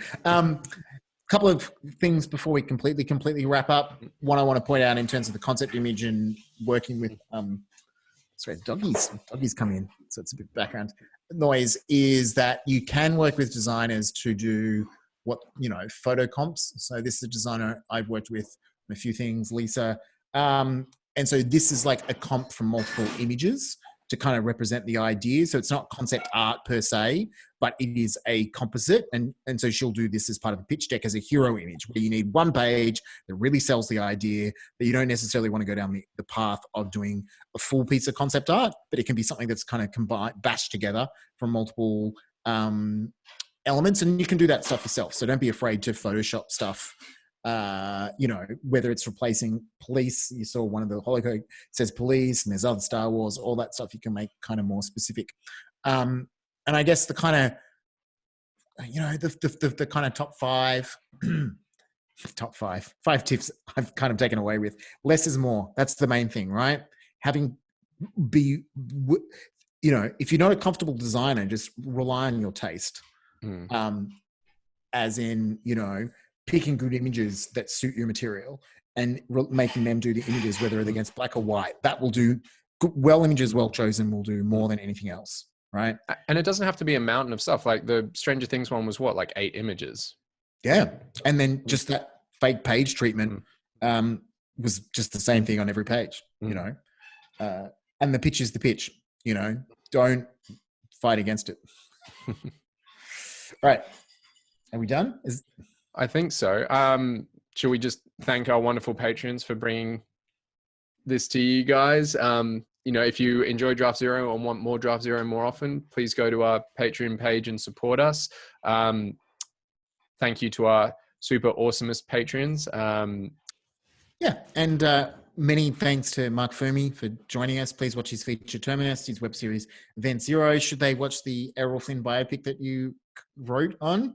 Couple of things before we completely wrap up. One I want to point out in terms of the concept image and working with sorry, doggies come in, so it's a bit of background noise, is that you can work with designers to do photo comps. So this is a designer I've worked with on a few things, Lisa. And so this is like a comp from multiple images to kind of represent the idea. So it's not concept art per se, but it is a composite. And so she'll do this as part of a pitch deck as a hero image, where you need one page that really sells the idea, that you don't necessarily want to go down the path of doing a full piece of concept art, but it can be something that's kind of combined, bashed together from multiple elements. And you can do that stuff yourself. So don't be afraid to Photoshop stuff. Whether it's replacing police, you saw one of the holocaust says police, and there's other Star Wars, all that stuff you can make kind of more specific. And I guess the kind of, the kind of top five tips I've kind of taken away with: less is more. That's the main thing, right? If you're not a comfortable designer, just rely on your taste. As in, picking good images that suit your material and making them do the images, whether they're against black or white. That will do images well chosen will do more than anything else, right? And it doesn't have to be a mountain of stuff. Like the Stranger Things one was like 8 images. Yeah. And then just that fake page treatment was just the same thing on every page, and the pitch is the pitch, don't fight against it. All right. Are we done? I think so. Should we just thank our wonderful patrons for bringing this to you guys? If you enjoy Draft Zero and want more Draft Zero more often, please go to our Patreon page and support us. Thank you to our super awesomest patrons. And many thanks to Marc Furmie for joining us. Please watch his feature Terminus, his web series Event Zero. Should they watch the Errol Flynn biopic that you wrote on?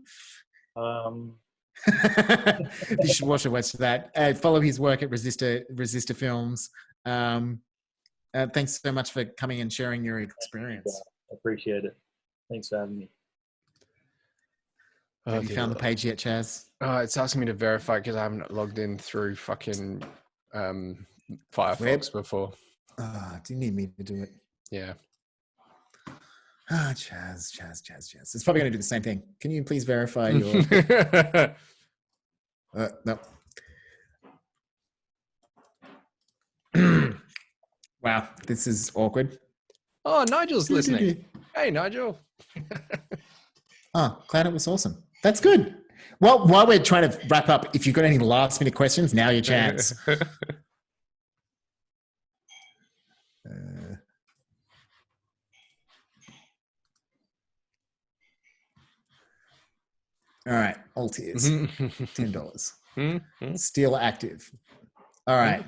You should watch that. Follow his work at Rezistor Films. Thanks so much for coming and sharing your experience. I appreciate it. Thanks for having me. Have you found the page yet, Chaz? It's asking me to verify because I haven't logged in through fucking Firefox before. Do you need me to do it? Yeah. Chaz. It's probably going to do the same thing. Can you please verify your... no. Wow, this is awkward. Oh, Nigel's listening. Hey, Nigel. Glad it was awesome. That's good. Well, while we're trying to wrap up, if you've got any last minute questions, now your chance. All right, Alt is $10. Still active. All right.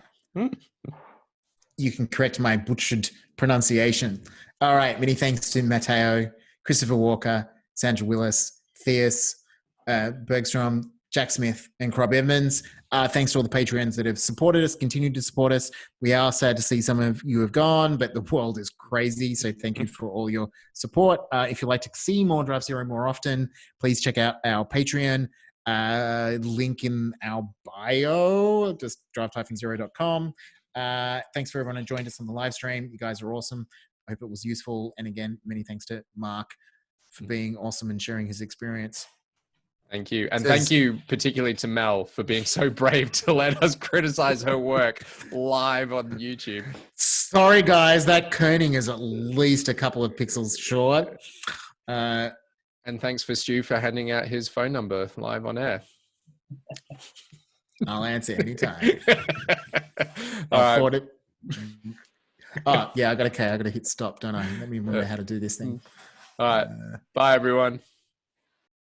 You can correct my butchered pronunciation. All right, many thanks to Matteo, Christopher Walker, Sandra Willis, Theus, Bergstrom, Jack Smith, and Rob Evans. Thanks to all the Patreons that have supported us, continued to support us. We are sad to see some of you have gone, but the world is crazy. So thank you for all your support. If you'd like to see more Draft Zero more often, please check out our Patreon. Link in our bio, just draft-zero.com. Thanks for everyone who joined us on the live stream. You guys are awesome. I hope it was useful. And again, many thanks to Marc for being awesome and sharing his experience. Thank you. And thank you particularly to Mel for being so brave to let us criticize her work live on YouTube. Sorry, guys. That kerning is at least a couple of pixels short. And thanks for Stu for handing out his phone number live on air. I'll answer anytime. All right. Oh, yeah, I got to hit stop, don't I? Let me remember how to do this thing. All right. Bye, everyone.